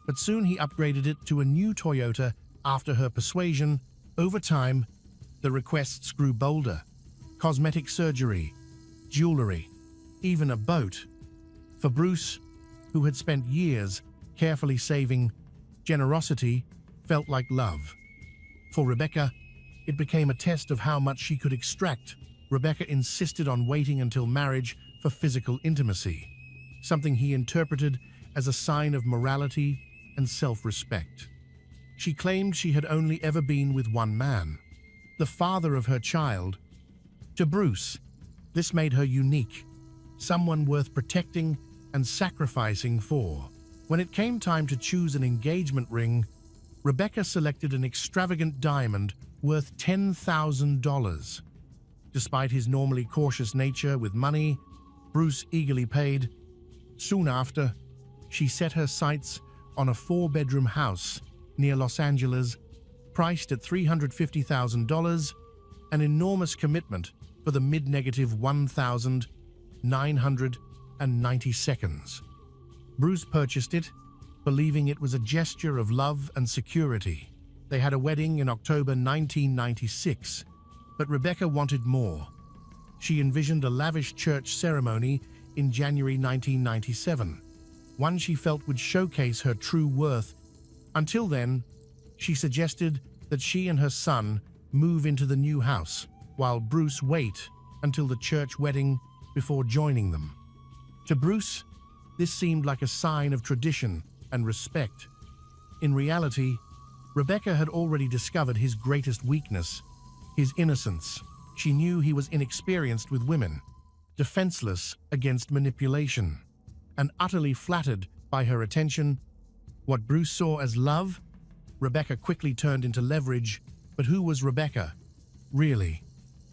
but soon he upgraded it to a new Toyota after her persuasion. Over time, the requests grew bolder. Cosmetic surgery, jewelry, even a boat. For Bruce, who had spent years carefully saving, generosity felt like love. For Rebecca, it became a test of how much she could extract. Rebecca insisted on waiting until marriage for physical intimacy, something he interpreted as a sign of morality and self-respect. She claimed she had only ever been with one man, the father of her child. To Bruce, this made her unique, someone worth protecting and sacrificing for. When it came time to choose an engagement ring, Rebecca selected an extravagant diamond worth $10,000. Despite his normally cautious nature with money, Bruce eagerly paid. Soon after, she set her sights on a 4-bedroom house near Los Angeles, priced at $350,000, an enormous commitment for the mid-$1,990. Bruce purchased it, believing it was a gesture of love and security. They had a wedding in October 1996, but Rebecca wanted more. She envisioned a lavish church ceremony in January 1997, one she felt would showcase her true worth. Until then, she suggested that she and her son move into the new house, while Bruce wait until the church wedding before joining them. To Bruce, this seemed like a sign of tradition and respect. In reality, Rebecca had already discovered his greatest weakness, his innocence. She knew he was inexperienced with women, defenseless against manipulation, and utterly flattered by her attention. What Bruce saw as love, Rebecca quickly turned into leverage. But who was Rebecca, really?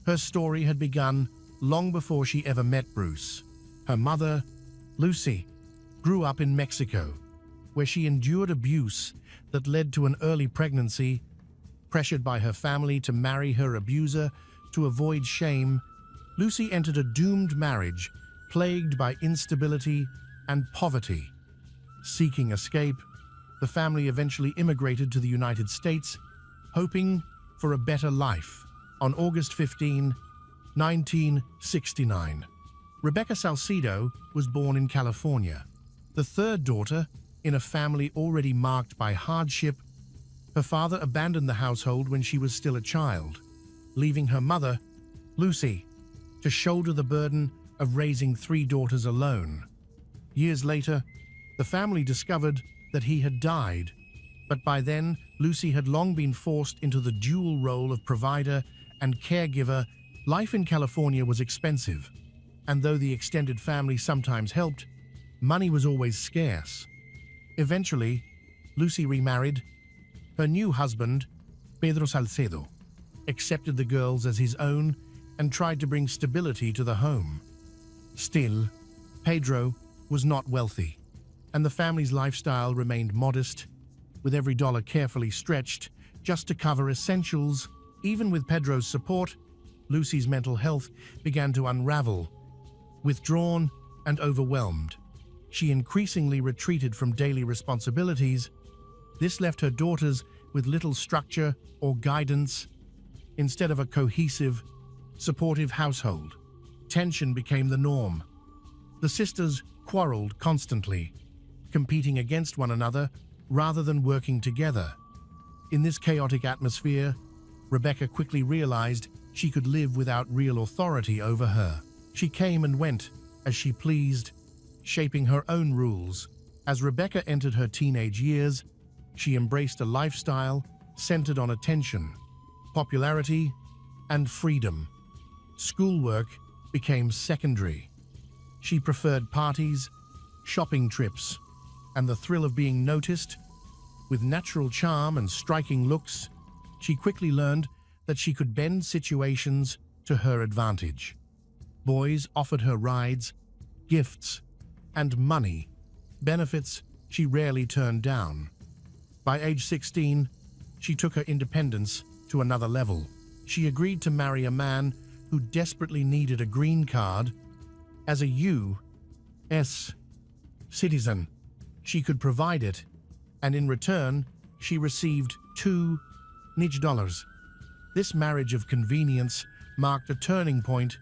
Her story had begun long before she ever met Bruce. Her mother, Lucy, grew up in Mexico, where she endured abuse that led to an early pregnancy. Pressured by her family to marry her abuser to avoid shame, Lucy entered a doomed marriage plagued by instability and poverty. Seeking escape, the family eventually immigrated to the United States, hoping for a better life. On August 15, 1969, Rebecca Salcedo was born in California, the third daughter in a family already marked by hardship. Her father abandoned the household when she was still a child, leaving her mother, Lucy, to shoulder the burden of raising three daughters alone. Years later, the family discovered that he had died, but by then, Lucy had long been forced into the dual role of provider and caregiver. Life in California was expensive, and though the extended family sometimes helped, money was always scarce. Eventually, Lucy remarried. Her new husband, Pedro Salcedo, accepted the girls as his own and tried to bring stability to the home. Still, Pedro was not wealthy, and the family's lifestyle remained modest, with every dollar carefully stretched just to cover essentials. Even with Pedro's support, Lucy's mental health began to unravel. Withdrawn and overwhelmed, she increasingly retreated from daily responsibilities. This left her daughters with little structure or guidance. Instead of a cohesive, supportive household, tension became the norm. The sisters quarreled constantly, competing against one another rather than working together. In this chaotic atmosphere, Rebecca quickly realized she could live without real authority over her. She came and went as she pleased, shaping her own rules. As Rebecca entered her teenage years, she embraced a lifestyle centered on attention, popularity, and freedom. Schoolwork became secondary. She preferred parties, shopping trips, and the thrill of being noticed. With natural charm and striking looks, she quickly learned that she could bend situations to her advantage. Boys offered her rides, gifts, and money, benefits she rarely turned down. By age 16, she took her independence to another level. She agreed to marry a man who desperately needed a green card. As a U.S. citizen, she could provide it, and in return, she received $2 This marriage of convenience marked a turning point.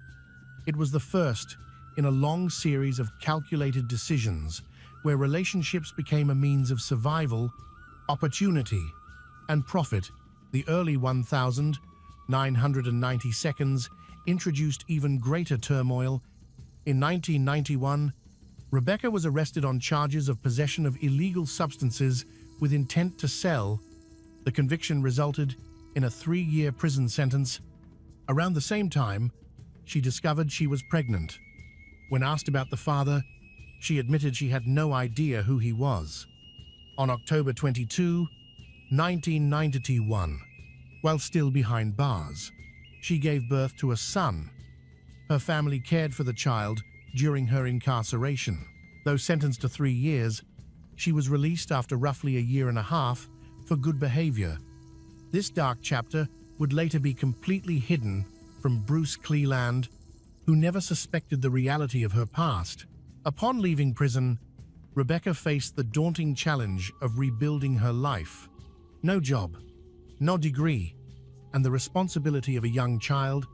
It was the first in a long series of calculated decisions where relationships became a means of survival, opportunity, and profit. The early 1992s introduced even greater turmoil. In 1991, Rebecca was arrested on charges of possession of illegal substances with intent to sell. The conviction resulted in a 3-year prison sentence. Around the same time, she discovered she was pregnant. When asked about the father, she admitted she had no idea who he was. On October 22, 1991, while still behind bars, she gave birth to a son. Her family cared for the child during her incarceration. Though sentenced to 3 years, she was released after roughly a year and a half for good behavior. This dark chapter would later be completely hidden from Bruce Cleland, who never suspected the reality of her past. Upon leaving prison, Rebecca faced the daunting challenge of rebuilding her life. No job, no degree, and the responsibility of a young child,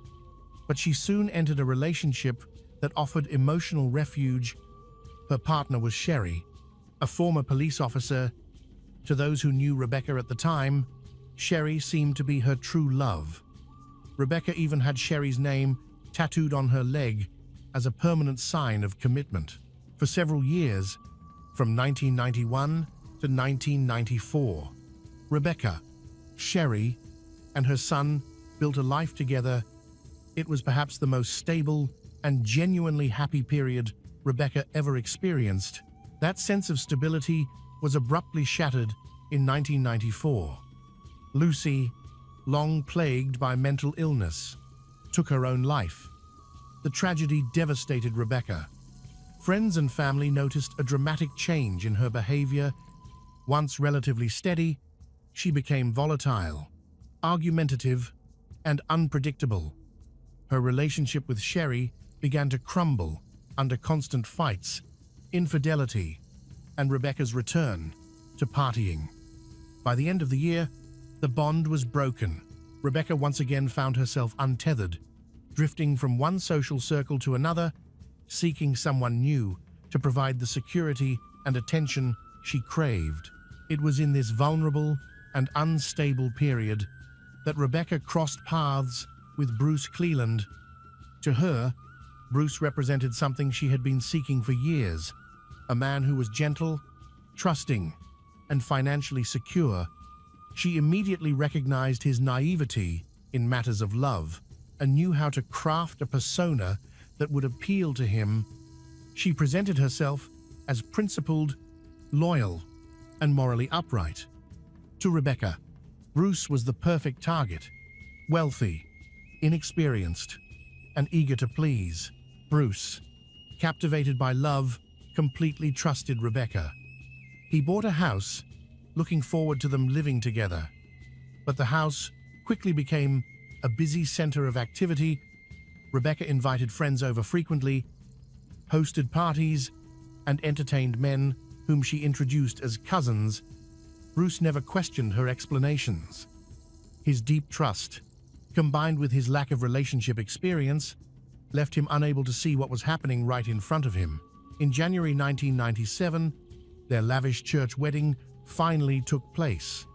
but she soon entered a relationship that offered emotional refuge. Her partner was Sherry, a former police officer. To those who knew Rebecca at the time, Sherry seemed to be her true love. Rebecca even had Sherry's name tattooed on her leg as a permanent sign of commitment. For several years, from 1991 to 1994, Rebecca, Sherry, and her son built a life together. It was perhaps the most stable and genuinely happy period Rebecca ever experienced. That sense of stability was abruptly shattered in 1994. Lucy, long plagued by mental illness, took her own life. The tragedy devastated Rebecca. Friends and family noticed a dramatic change in her behavior. Once relatively steady, she became volatile, argumentative, and unpredictable. Her relationship with Sherry began to crumble under constant fights, infidelity, and Rebecca's return to partying. By the end of the year, the bond was broken. Rebecca once again found herself untethered, drifting from one social circle to another, seeking someone new to provide the security and attention she craved. It was in this vulnerable and unstable period that Rebecca crossed paths with Bruce Cleland. To her, Bruce represented something she had been seeking for years, a man who was gentle, trusting, and financially secure. She immediately recognized his naivety in matters of love and knew how to craft a persona that would appeal to him. She presented herself as principled, loyal, and morally upright. To Rebecca, Bruce was the perfect target, wealthy, inexperienced, and eager to please. Bruce, captivated by love, completely trusted Rebecca. He bought a house, looking forward to them living together. But the house quickly became a busy center of activity. Rebecca invited friends over frequently, hosted parties, and entertained men whom she introduced as cousins. Bruce never questioned her explanations. His deep trust, combined with his lack of relationship experience, left him unable to see what was happening right in front of him. In January 1997, their lavish church wedding finally took place,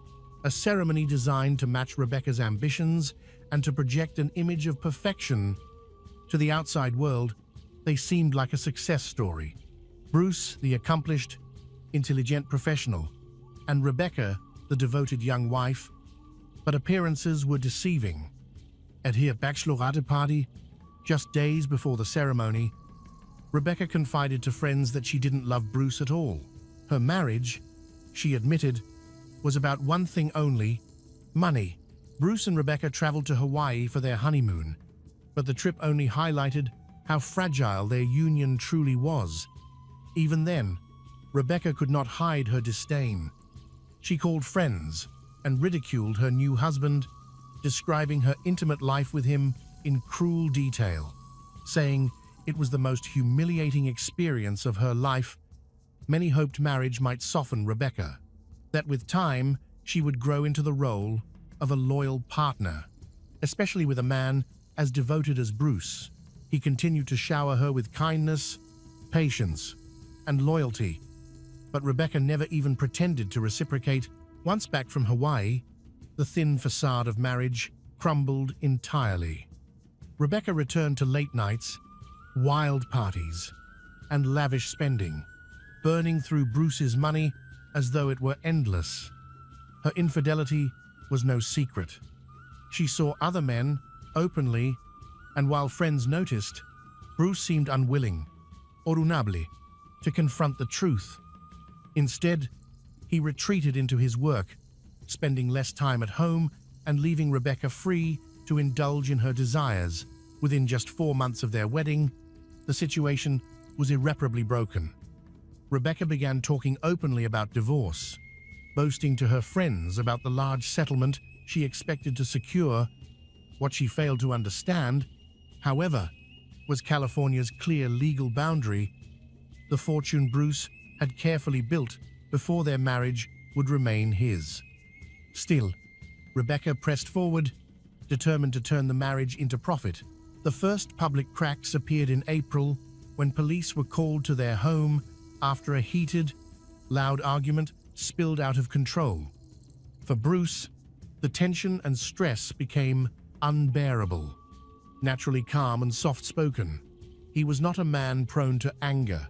a ceremony designed to match Rebecca's ambitions and to project an image of perfection. To the outside world, they seemed like a success story. Bruce, the accomplished, intelligent professional, and Rebecca, the devoted young wife. But appearances were deceiving. At her bachelorette party, just days before the ceremony, Rebecca confided to friends that she didn't love Bruce at all. Her marriage, she admitted, was about one thing only: money. Bruce and Rebecca traveled to Hawaii for their honeymoon, but the trip only highlighted how fragile their union truly was. Even then, Rebecca could not hide her disdain. She called friends and ridiculed her new husband, describing her intimate life with him in cruel detail, saying it was the most humiliating experience of her life. Many hoped marriage might soften Rebecca, that with time she would grow into the role of a loyal partner, especially with a man as devoted as Bruce. He continued to shower her with kindness, patience, and loyalty, but Rebecca never even pretended to reciprocate. Once back from Hawaii, the thin facade of marriage crumbled entirely. Rebecca returned to late nights, wild parties, and lavish spending, burning through Bruce's money as though it were endless. Her infidelity was no secret. She saw other men openly, and while friends noticed, Bruce seemed unwilling, or unable, to confront the truth. Instead, he retreated into his work, spending less time at home and leaving Rebecca free to indulge in her desires. Within just 4 months of their wedding, the situation was irreparably broken. Rebecca began talking openly about divorce, boasting to her friends about the large settlement she expected to secure. What she failed to understand, however, was California's clear legal boundary. The fortune Bruce had carefully built before their marriage would remain his. Still, Rebecca pressed forward, determined to turn the marriage into profit. The first public cracks appeared in April when police were called to their home after a heated, loud argument spilled out of control. For Bruce, The tension and stress became unbearable. Naturally calm and soft-spoken, he was not a man prone to anger,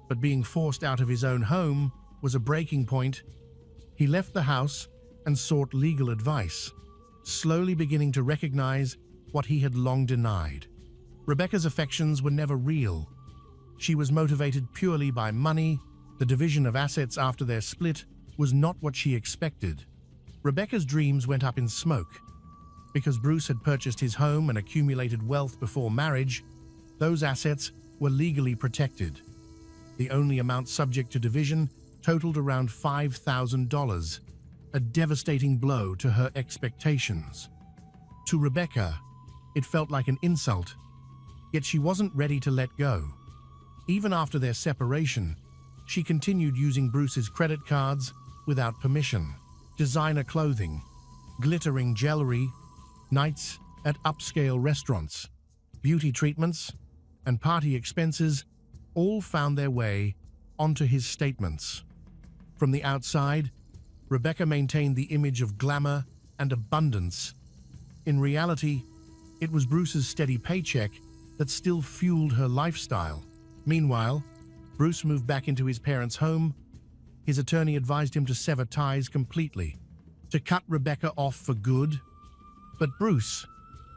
but being forced out of his own home was a breaking point. He left the house and sought legal advice, slowly beginning to recognize what he had long denied. Rebecca's affections were never real. She was motivated purely by money. The division of assets after their split was not what she expected. Rebecca's dreams went up in smoke. Because Bruce had purchased his home and accumulated wealth before marriage, those assets were legally protected. The only amount subject to division totaled around $5,000, a devastating blow to her expectations. To Rebecca, it felt like an insult, yet she wasn't ready to let go. Even after their separation, she continued using Bruce's credit cards without permission. Designer clothing, glittering jewelry, nights at upscale restaurants, beauty treatments, and party expenses all found their way onto his statements. From the outside, Rebecca maintained the image of glamour and abundance. In reality, it was Bruce's steady paycheck that still fueled her lifestyle. Meanwhile, Bruce moved back into his parents' home. His attorney advised him to sever ties completely, to cut Rebecca off for good. But Bruce,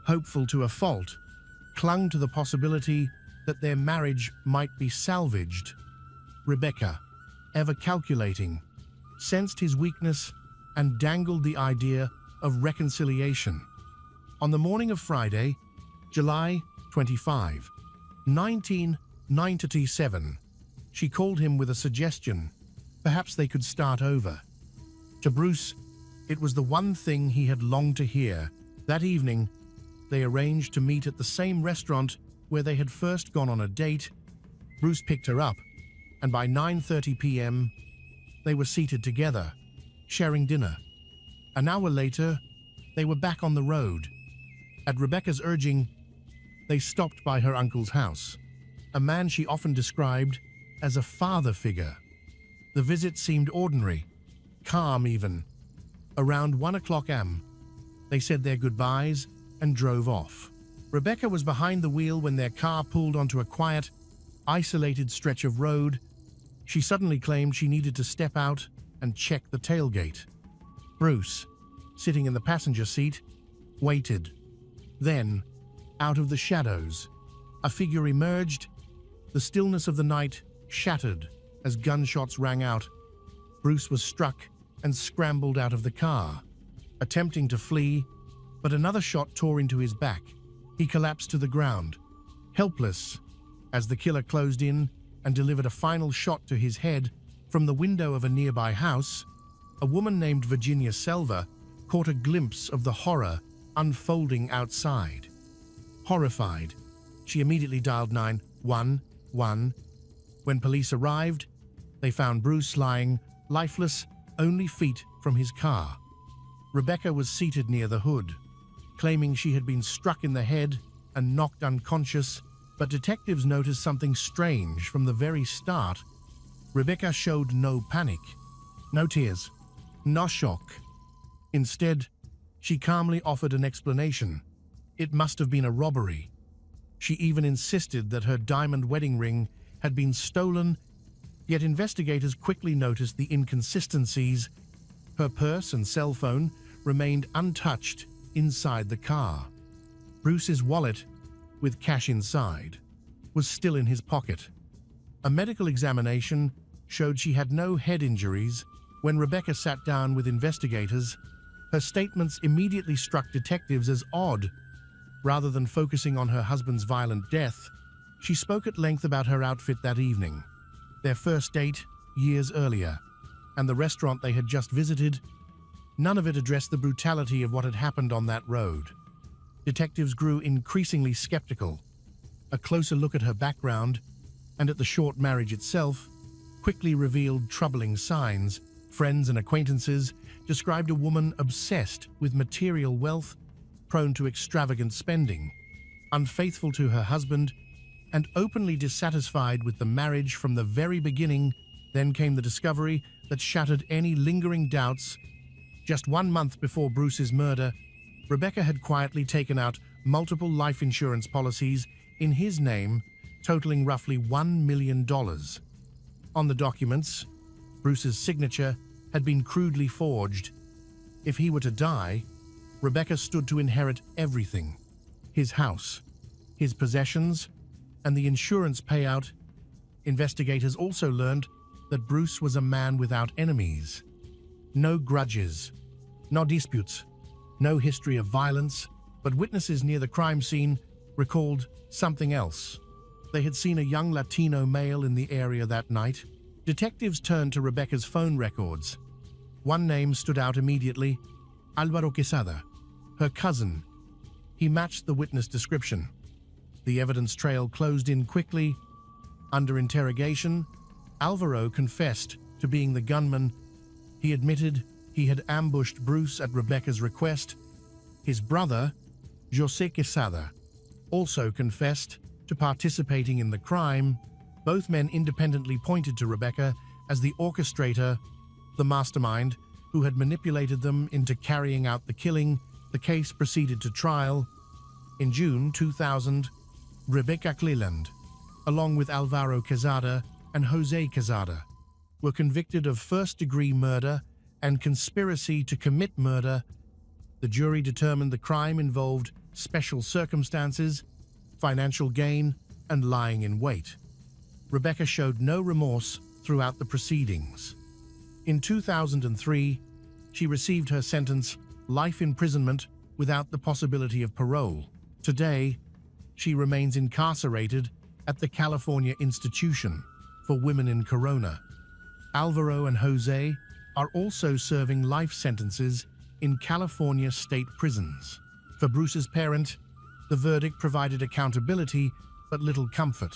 hopeful to a fault, clung to the possibility that their marriage might be salvaged. Rebecca, ever calculating, sensed his weakness and dangled the idea of reconciliation. On the morning of Friday, July 25, 1997, she called him with a suggestion. Perhaps they could start over. To Bruce, it was the one thing he had longed to hear. That evening, they arranged to meet at the same restaurant where they had first gone on a date. Bruce picked her up, and by 9:30 p.m., they were seated together, sharing dinner. An hour later, they were back on the road. At Rebecca's urging, they stopped by her uncle's house, a man she often described as a father figure. The visit seemed ordinary, calm even. Around 1 o'clock a.m., they said their goodbyes and drove off. Rebecca was behind the wheel when their car pulled onto a quiet, isolated stretch of road. She suddenly claimed she needed to step out and check the tailgate. Bruce, sitting in the passenger seat, waited. Then, out of the shadows, a figure emerged. The stillness of the night shattered as gunshots rang out. Bruce was struck and scrambled out of the car, attempting to flee, but another shot tore into his back. He collapsed to the ground, helpless, as the killer closed in and delivered a final shot to his head. From the window of a nearby house, a woman named Virginia Selva caught a glimpse of the horror unfolding outside. Horrified, she immediately dialed 911. When police arrived, they found Bruce lying lifeless, only feet from his car. Rebecca was seated near the hood, claiming she had been struck in the head and knocked unconscious, but detectives noticed something strange from the very start. Rebecca showed no panic, no tears, no shock. Instead, she calmly offered an explanation. It must have been a robbery. She even insisted that her diamond wedding ring had been stolen, yet investigators quickly noticed the inconsistencies. Her purse and cell phone remained untouched inside the car. Bruce's wallet, with cash inside, was still in his pocket. A medical examination showed she had no head injuries. When Rebecca sat down with investigators, her statements immediately struck detectives as odd. Rather than focusing on her husband's violent death, she spoke at length about her outfit that evening, their first date years earlier, and the restaurant they had just visited. None of it addressed the brutality of what had happened on that road. Detectives grew increasingly skeptical. A closer look at her background and at the short marriage itself quickly revealed troubling signs. Friends and acquaintances described a woman obsessed with material wealth, prone to extravagant spending, unfaithful to her husband, and openly dissatisfied with the marriage from the very beginning. Then came the discovery that shattered any lingering doubts. Just 1 month before Bruce's murder, Rebecca had quietly taken out multiple life insurance policies in his name, totaling roughly $1 million. On the documents, Bruce's signature had been crudely forged. If he were to die, Rebecca stood to inherit everything: his house, his possessions, and the insurance payout. Investigators also learned that Bruce was a man without enemies. No grudges, no disputes, no history of violence, but witnesses near the crime scene recalled something else. They had seen a young Latino male in the area that night. Detectives turned to Rebecca's phone records. One name stood out immediately: Álvaro Quesada, her cousin. He matched the witness description. The evidence trail closed in quickly. Under interrogation, Álvaro confessed to being the gunman. He admitted he had ambushed Bruce at Rebecca's request. His brother, José Quesada, also confessed to participating in the crime. Both men independently pointed to Rebecca as the orchestrator, the mastermind, who had manipulated them into carrying out the killing. The case proceeded to trial. In June 2000, Rebecca Cleland, along with Álvaro Quesada and José Quesada, were convicted of first-degree murder and conspiracy to commit murder. The jury determined the crime involved special circumstances, financial gain, and lying in wait. Rebecca showed no remorse throughout the proceedings. In 2003, she received her sentence, life imprisonment without the possibility of parole. Today, she remains incarcerated at the California Institution for Women in Corona. Álvaro and José are also serving life sentences in California state prisons. For Bruce's parent, the verdict provided accountability but little comfort.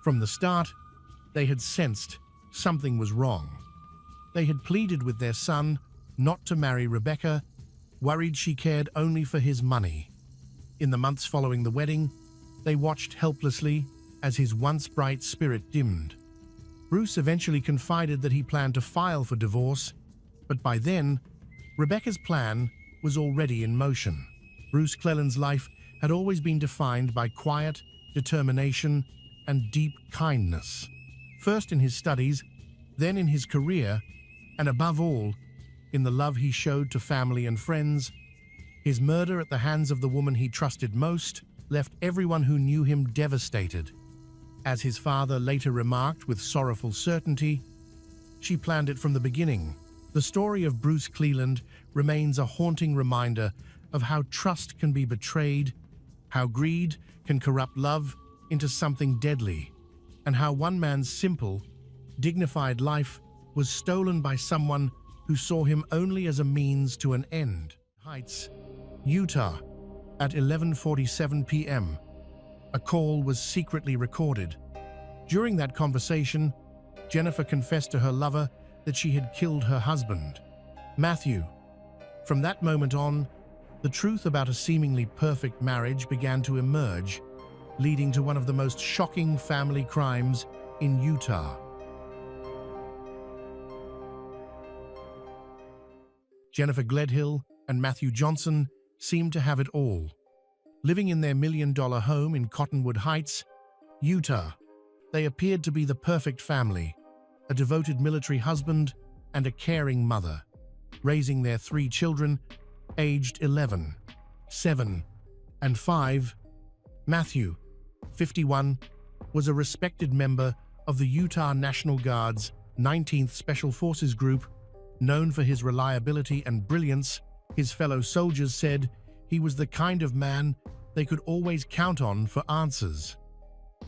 From the start, they had sensed something was wrong. They had pleaded with their son not to marry Rebecca, worried she cared only for his money. In the months following the wedding, they watched helplessly as his once bright spirit dimmed. Bruce eventually confided that he planned to file for divorce, but by then, Rebecca's plan was already in motion. Bruce Cleland's life had always been defined by quiet, determination, and deep kindness. First in his studies, then in his career, and above all, in the love he showed to family and friends. His murder at the hands of the woman he trusted most left everyone who knew him devastated. As his father later remarked with sorrowful certainty, "She planned it from the beginning." The story of Bruce Cleland remains a haunting reminder of how trust can be betrayed, how greed can corrupt love into something deadly, and how one man's simple, dignified life was stolen by someone who saw him only as a means to an end. Heights, Utah, at 11:47 p.m. A call was secretly recorded. During that conversation, Jennifer confessed to her lover that she had killed her husband, Matthew. From that moment on, the truth about a seemingly perfect marriage began to emerge, leading to one of the most shocking family crimes in Utah. Jennifer Gledhill and Matthew Johnson seemed to have it all. Living in their $1 million home in Cottonwood Heights, Utah, they appeared to be the perfect family, a devoted military husband and a caring mother, raising their 3 children, aged 11, 7, and 5. Matthew, 51, was a respected member of the Utah National Guard's 19th Special Forces Group. Known for his reliability and brilliance, his fellow soldiers said he was the kind of man they could always count on for answers.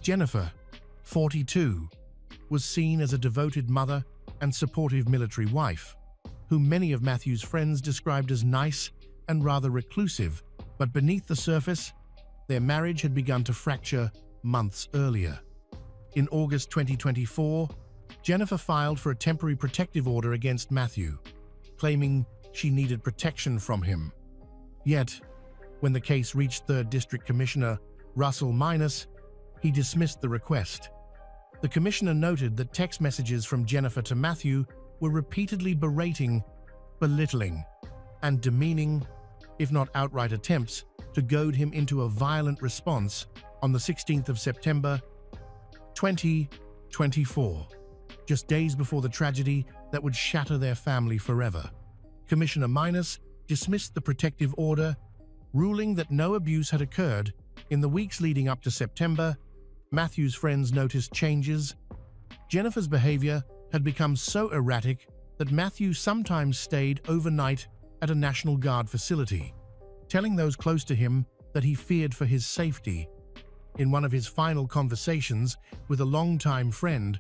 Jennifer, 42, was seen as a devoted mother and supportive military wife, whom many of Matthew's friends described as nice and rather reclusive, but beneath the surface, their marriage had begun to fracture months earlier. In August 2024, Jennifer filed for a temporary protective order against Matthew, claiming she needed protection from him. Yet, when the case reached 3rd District Commissioner Russell Minus, he dismissed the request. The commissioner noted that text messages from Jennifer to Matthew were repeatedly berating, belittling, and demeaning, if not outright attempts, to goad him into a violent response on the 16th of September, 2024, just days before the tragedy that would shatter their family forever. Commissioner Minus dismissed the protective order, ruling that no abuse had occurred. In the weeks leading up to September, Matthew's friends noticed changes. Jennifer's behavior had become so erratic that Matthew sometimes stayed overnight at a National Guard facility, telling those close to him that he feared for his safety. In one of his final conversations with a longtime friend,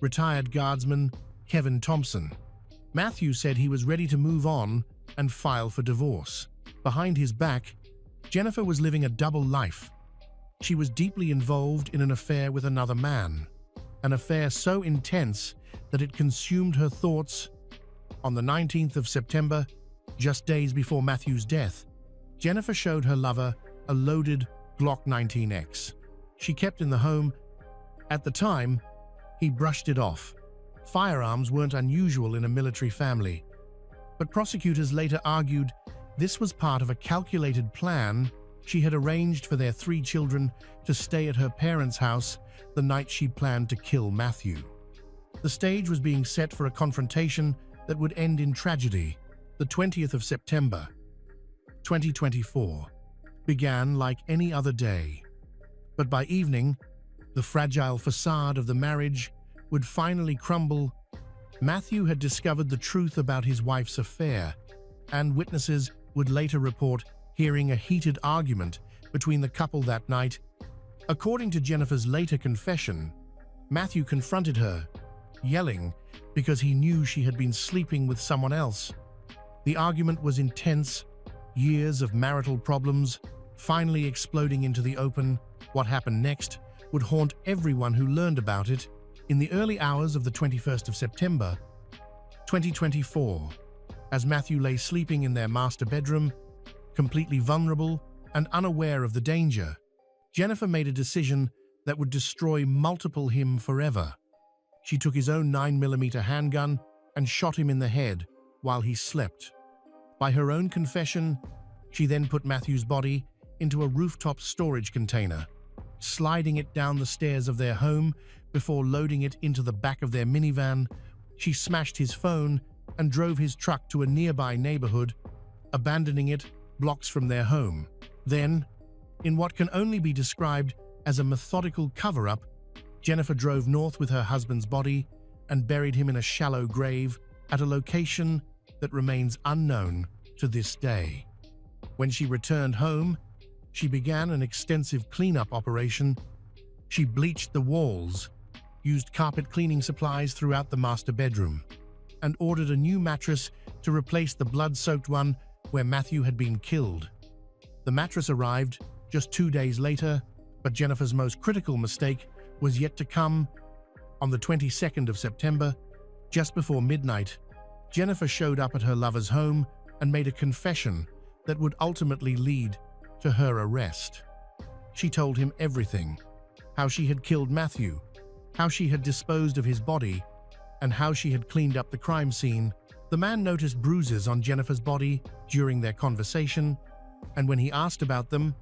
retired guardsman Kevin Thompson, Matthew said he was ready to move on and file for divorce. Behind his back, Jennifer was living a double life. She was deeply involved in an affair with another man, an affair so intense that it consumed her thoughts. On the 19th of September, just days before Matthew's death, Jennifer showed her lover a loaded Glock 19X she kept in the home. At the time, he brushed it off. Firearms weren't unusual in a military family, but prosecutors later argued this was part of a calculated plan. She had arranged for their 3 children to stay at her parents' house the night she planned to kill Matthew. The stage was being set for a confrontation that would end in tragedy. The 20th of September, 2024, began like any other day. But by evening, the fragile facade of the marriage would finally crumble. Matthew had discovered the truth about his wife's affair, and witnesses would later report hearing a heated argument between the couple that night. According to Jennifer's later confession, Matthew confronted her, yelling because he knew she had been sleeping with someone else. The argument was intense, years of marital problems finally exploding into the open. What happened next would haunt everyone who learned about it. In the early hours of the 21st of September, 2024, as Matthew lay sleeping in their master bedroom, completely vulnerable and unaware of the danger, Jennifer made a decision that would destroy him forever. She took his own 9mm handgun and shot him in the head while he slept. By her own confession, she then put Matthew's body into a rooftop storage container, sliding it down the stairs of their home before loading it into the back of their minivan. She smashed his phone and drove his truck to a nearby neighborhood, abandoning it blocks from their home. Then, in what can only be described as a methodical cover-up, Jennifer drove north with her husband's body and buried him in a shallow grave at a location that remains unknown to this day. When she returned home, she began an extensive cleanup operation. She bleached the walls, used carpet cleaning supplies throughout the master bedroom, and ordered a new mattress to replace the blood-soaked one where Matthew had been killed. The mattress arrived just 2 days later, but Jennifer's most critical mistake was yet to come. On the 22nd of September, just before midnight, Jennifer showed up at her lover's home and made a confession that would ultimately lead to her arrest. She told him everything: how she had killed Matthew, how she had disposed of his body, and how she had cleaned up the crime scene. The man noticed bruises on Jennifer's body during their conversation, and when he asked about them,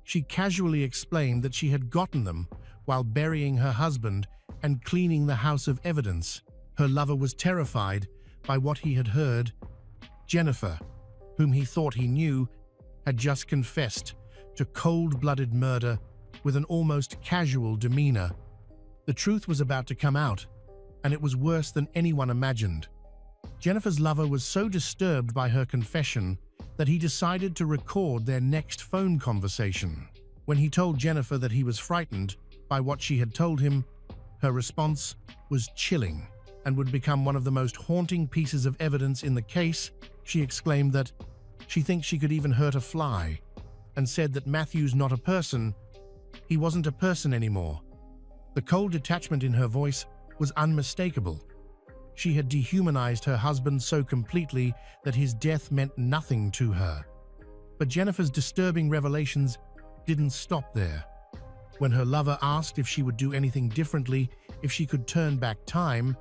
she casually explained that she had gotten them while burying her husband and cleaning the house of evidence. Her lover was terrified by what he had heard. Jennifer, whom he thought he knew, had just confessed to cold-blooded murder with an almost casual demeanor. The truth was about to come out, and it was worse than anyone imagined. Jennifer's lover was so disturbed by her confession that he decided to record their next phone conversation. When he told Jennifer that he was frightened by what she had told him, her response was chilling and would become one of the most haunting pieces of evidence in the case. She exclaimed that she thinks she could even hurt a fly, and said that Matthew's not a person. He wasn't a person anymore. The cold detachment in her voice was unmistakable. She had dehumanized her husband so completely that his death meant nothing to her. But Jennifer's disturbing revelations didn't stop there. When her lover asked if she would do anything differently if she could turn back time,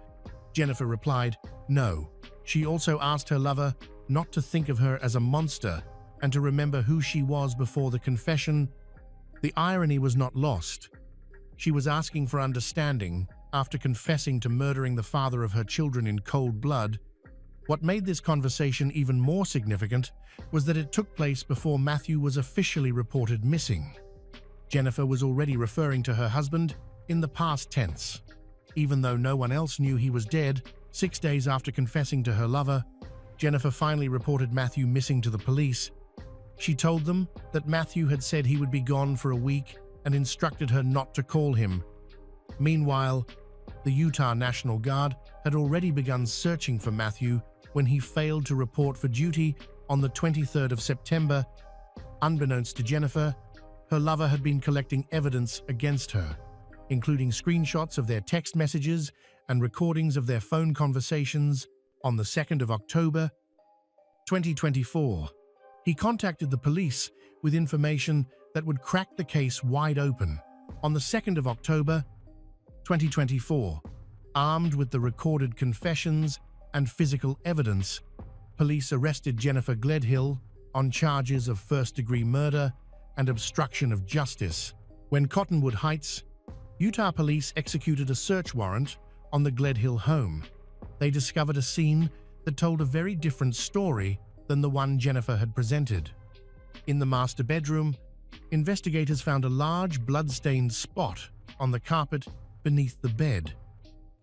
Jennifer replied, no. She also asked her lover not to think of her as a monster and to remember who she was before the confession. The irony was not lost. She was asking for understanding after confessing to murdering the father of her children in cold blood. What made this conversation even more significant was that it took place before Matthew was officially reported missing. Jennifer was already referring to her husband in the past tense. Even though no one else knew he was dead, 6 days after confessing to her lover, Jennifer finally reported Matthew missing to the police. She told them that Matthew had said he would be gone for a week and instructed her not to call him. Meanwhile, the Utah National Guard had already begun searching for Matthew when he failed to report for duty on the 23rd of September. Unbeknownst to Jennifer, her lover had been collecting evidence against her, including screenshots of their text messages and recordings of their phone conversations. On the 2nd of October, 2024, he contacted the police with information that would crack the case wide open. On the 2nd of October, 2024, armed with the recorded confessions and physical evidence, police arrested Jennifer Gledhill on charges of first-degree murder and obstruction of justice. When Cottonwood Heights, Utah police executed a search warrant on the Gledhill home. They discovered a scene that told a very different story than the one Jennifer had presented. In the master bedroom, investigators found a large blood-stained spot on the carpet beneath the bed.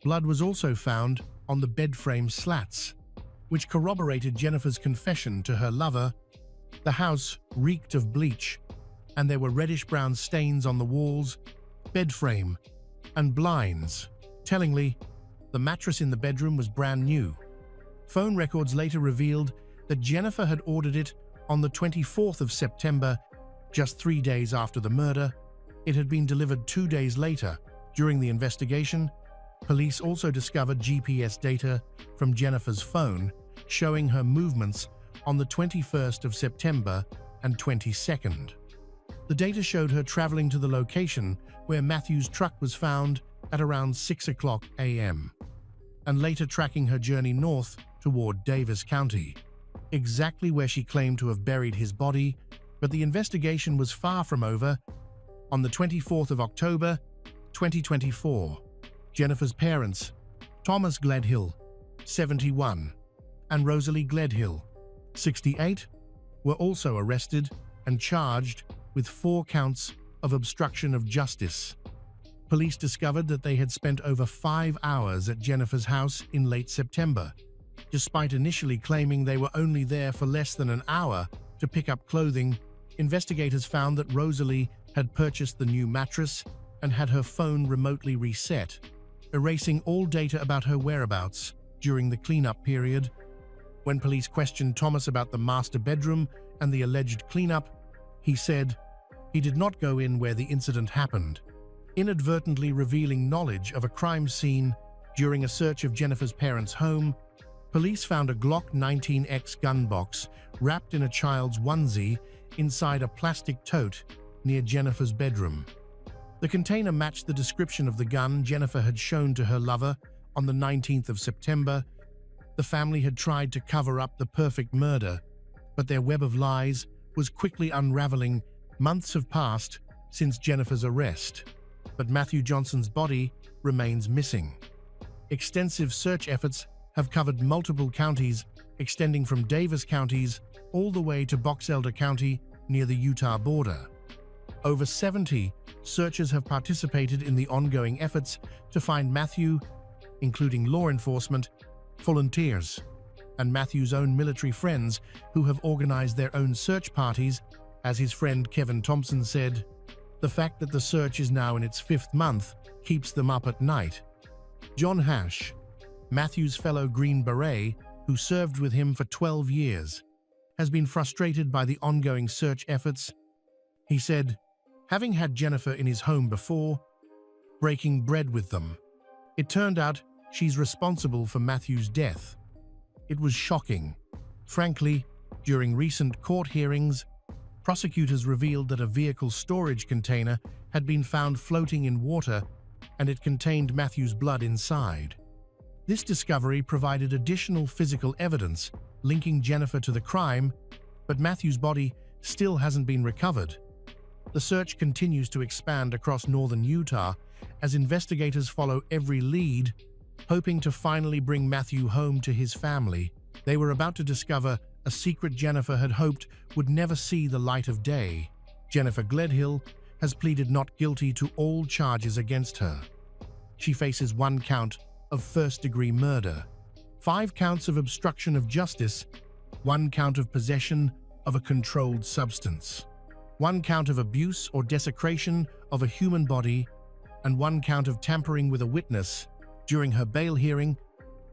Blood was also found on the bed frame slats, which corroborated Jennifer's confession to her lover. The house reeked of bleach, and there were reddish-brown stains on the walls, bed frame, and blinds. Tellingly, the mattress in the bedroom was brand new. Phone records later revealed that Jennifer had ordered it on the 24th of September, just 3 days after the murder. It had been delivered 2 days later. During the investigation, police also discovered GPS data from Jennifer's phone showing her movements on the 21st of September and 22nd. The data showed her traveling to the location where Matthew's truck was found at around 6 a.m. and later tracking her journey north toward Davis County, exactly where she claimed to have buried his body. But the investigation was far from over. On the 24th of October, 2024, Jennifer's parents, Thomas Gledhill, 71, and Rosalie Gledhill, 68, were also arrested and charged with 4 counts of obstruction of justice. Police discovered that they had spent over 5 hours at Jennifer's house in late September. Despite initially claiming they were only there for less than an hour to pick up clothing, investigators found that Rosalie had purchased the new mattress and had her phone remotely reset, erasing all data about her whereabouts during the cleanup period. When police questioned Thomas about the master bedroom and the alleged cleanup, he said he did not go in where the incident happened, inadvertently revealing knowledge of a crime scene. During a search of Jennifer's parents' home, police found a Glock 19X gun box wrapped in a child's onesie inside a plastic tote near Jennifer's bedroom. The container matched the description of the gun Jennifer had shown to her lover on the 19th of September. The family had tried to cover up the perfect murder, but their web of lies was quickly unraveling. Months have passed since Jennifer's arrest, but Matthew Johnson's body remains missing. Extensive search efforts have covered multiple counties, extending from Davis counties all the way to Box Elder County near the Utah border. Over 70 searchers have participated in the ongoing efforts to find Matthew, including law enforcement, volunteers, and Matthew's own military friends who have organized their own search parties. As his friend Kevin Thompson said, the fact that the search is now in its 5th month keeps them up at night. John Hash, Matthew's fellow Green Beret, who served with him for 12 years, has been frustrated by the ongoing search efforts. He said, having had Jennifer in his home before, breaking bread with them, it turned out she's responsible for Matthew's death. It was shocking. Frankly, during recent court hearings, prosecutors revealed that a vehicle storage container had been found floating in water and it contained Matthew's blood inside. This discovery provided additional physical evidence linking Jennifer to the crime, but Matthew's body still hasn't been recovered. The search continues to expand across northern Utah as investigators follow every lead, hoping to finally bring Matthew home to his family. They were about to discover a secret Jennifer had hoped would never see the light of day. Jennifer Gledhill has pleaded not guilty to all charges against her. She faces 1 count of first-degree murder, 5 counts of obstruction of justice, 1 count of possession of a controlled substance, 1 count of abuse or desecration of a human body, and 1 count of tampering with a witness. During her bail hearing,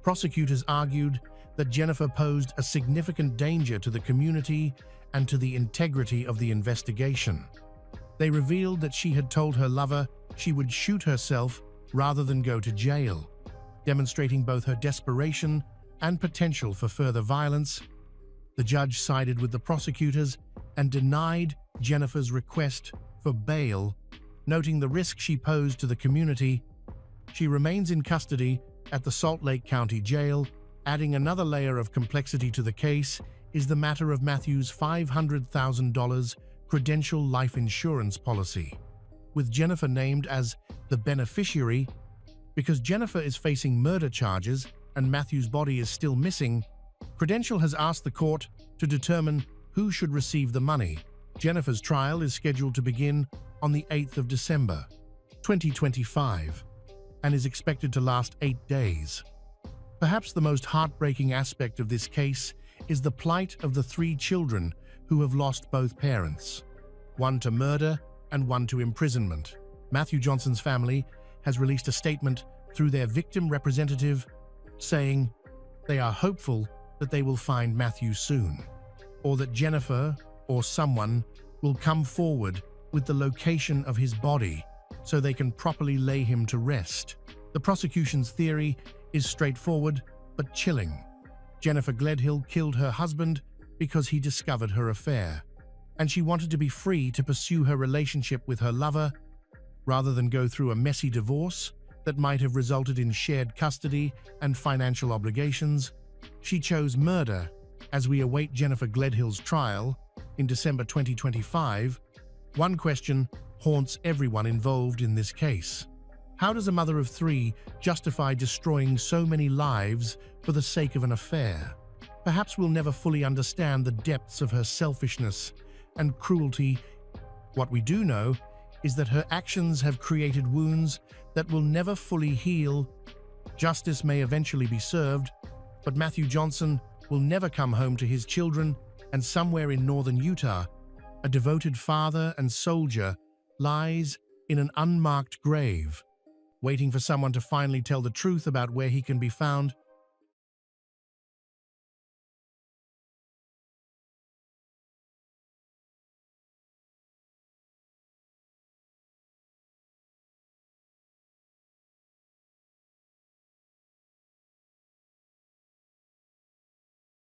prosecutors argued that Jennifer posed a significant danger to the community and to the integrity of the investigation. They revealed that she had told her lover she would shoot herself rather than go to jail, demonstrating both her desperation and potential for further violence. The judge sided with the prosecutors and denied Jennifer's request for bail, noting the risk she posed to the community. She remains in custody at the Salt Lake County Jail. Adding another layer of complexity to the case is the matter of Matthew's $500,000 Credential life insurance policy, with Jennifer named as the beneficiary. Because Jennifer is facing murder charges and Matthew's body is still missing, Credential has asked the court to determine who should receive the money. Jennifer's trial is scheduled to begin on the 8th of December, 2025, and is expected to last 8 days. Perhaps the most heartbreaking aspect of this case is the plight of the 3 children who have lost both parents, 1 to murder and 1 to imprisonment. Matthew Johnson's family has released a statement through their victim representative saying they are hopeful that they will find Matthew soon, or that Jennifer or someone will come forward with the location of his body so they can properly lay him to rest. The prosecution's theory is straightforward but chilling. Jennifer Gledhill killed her husband because he discovered her affair, and she wanted to be free to pursue her relationship with her lover rather than go through a messy divorce that might have resulted in shared custody and financial obligations. She chose murder. As we await Jennifer Gledhill's trial in December 2025, one question haunts everyone involved in this case. How does a mother of 3 justify destroying so many lives for the sake of an affair? Perhaps we'll never fully understand the depths of her selfishness and cruelty. What we do know is that her actions have created wounds that will never fully heal. Justice may eventually be served, but Matthew Johnson will never come home to his children, and somewhere in northern Utah, a devoted father and soldier lies in an unmarked grave, waiting for someone to finally tell the truth about where he can be found.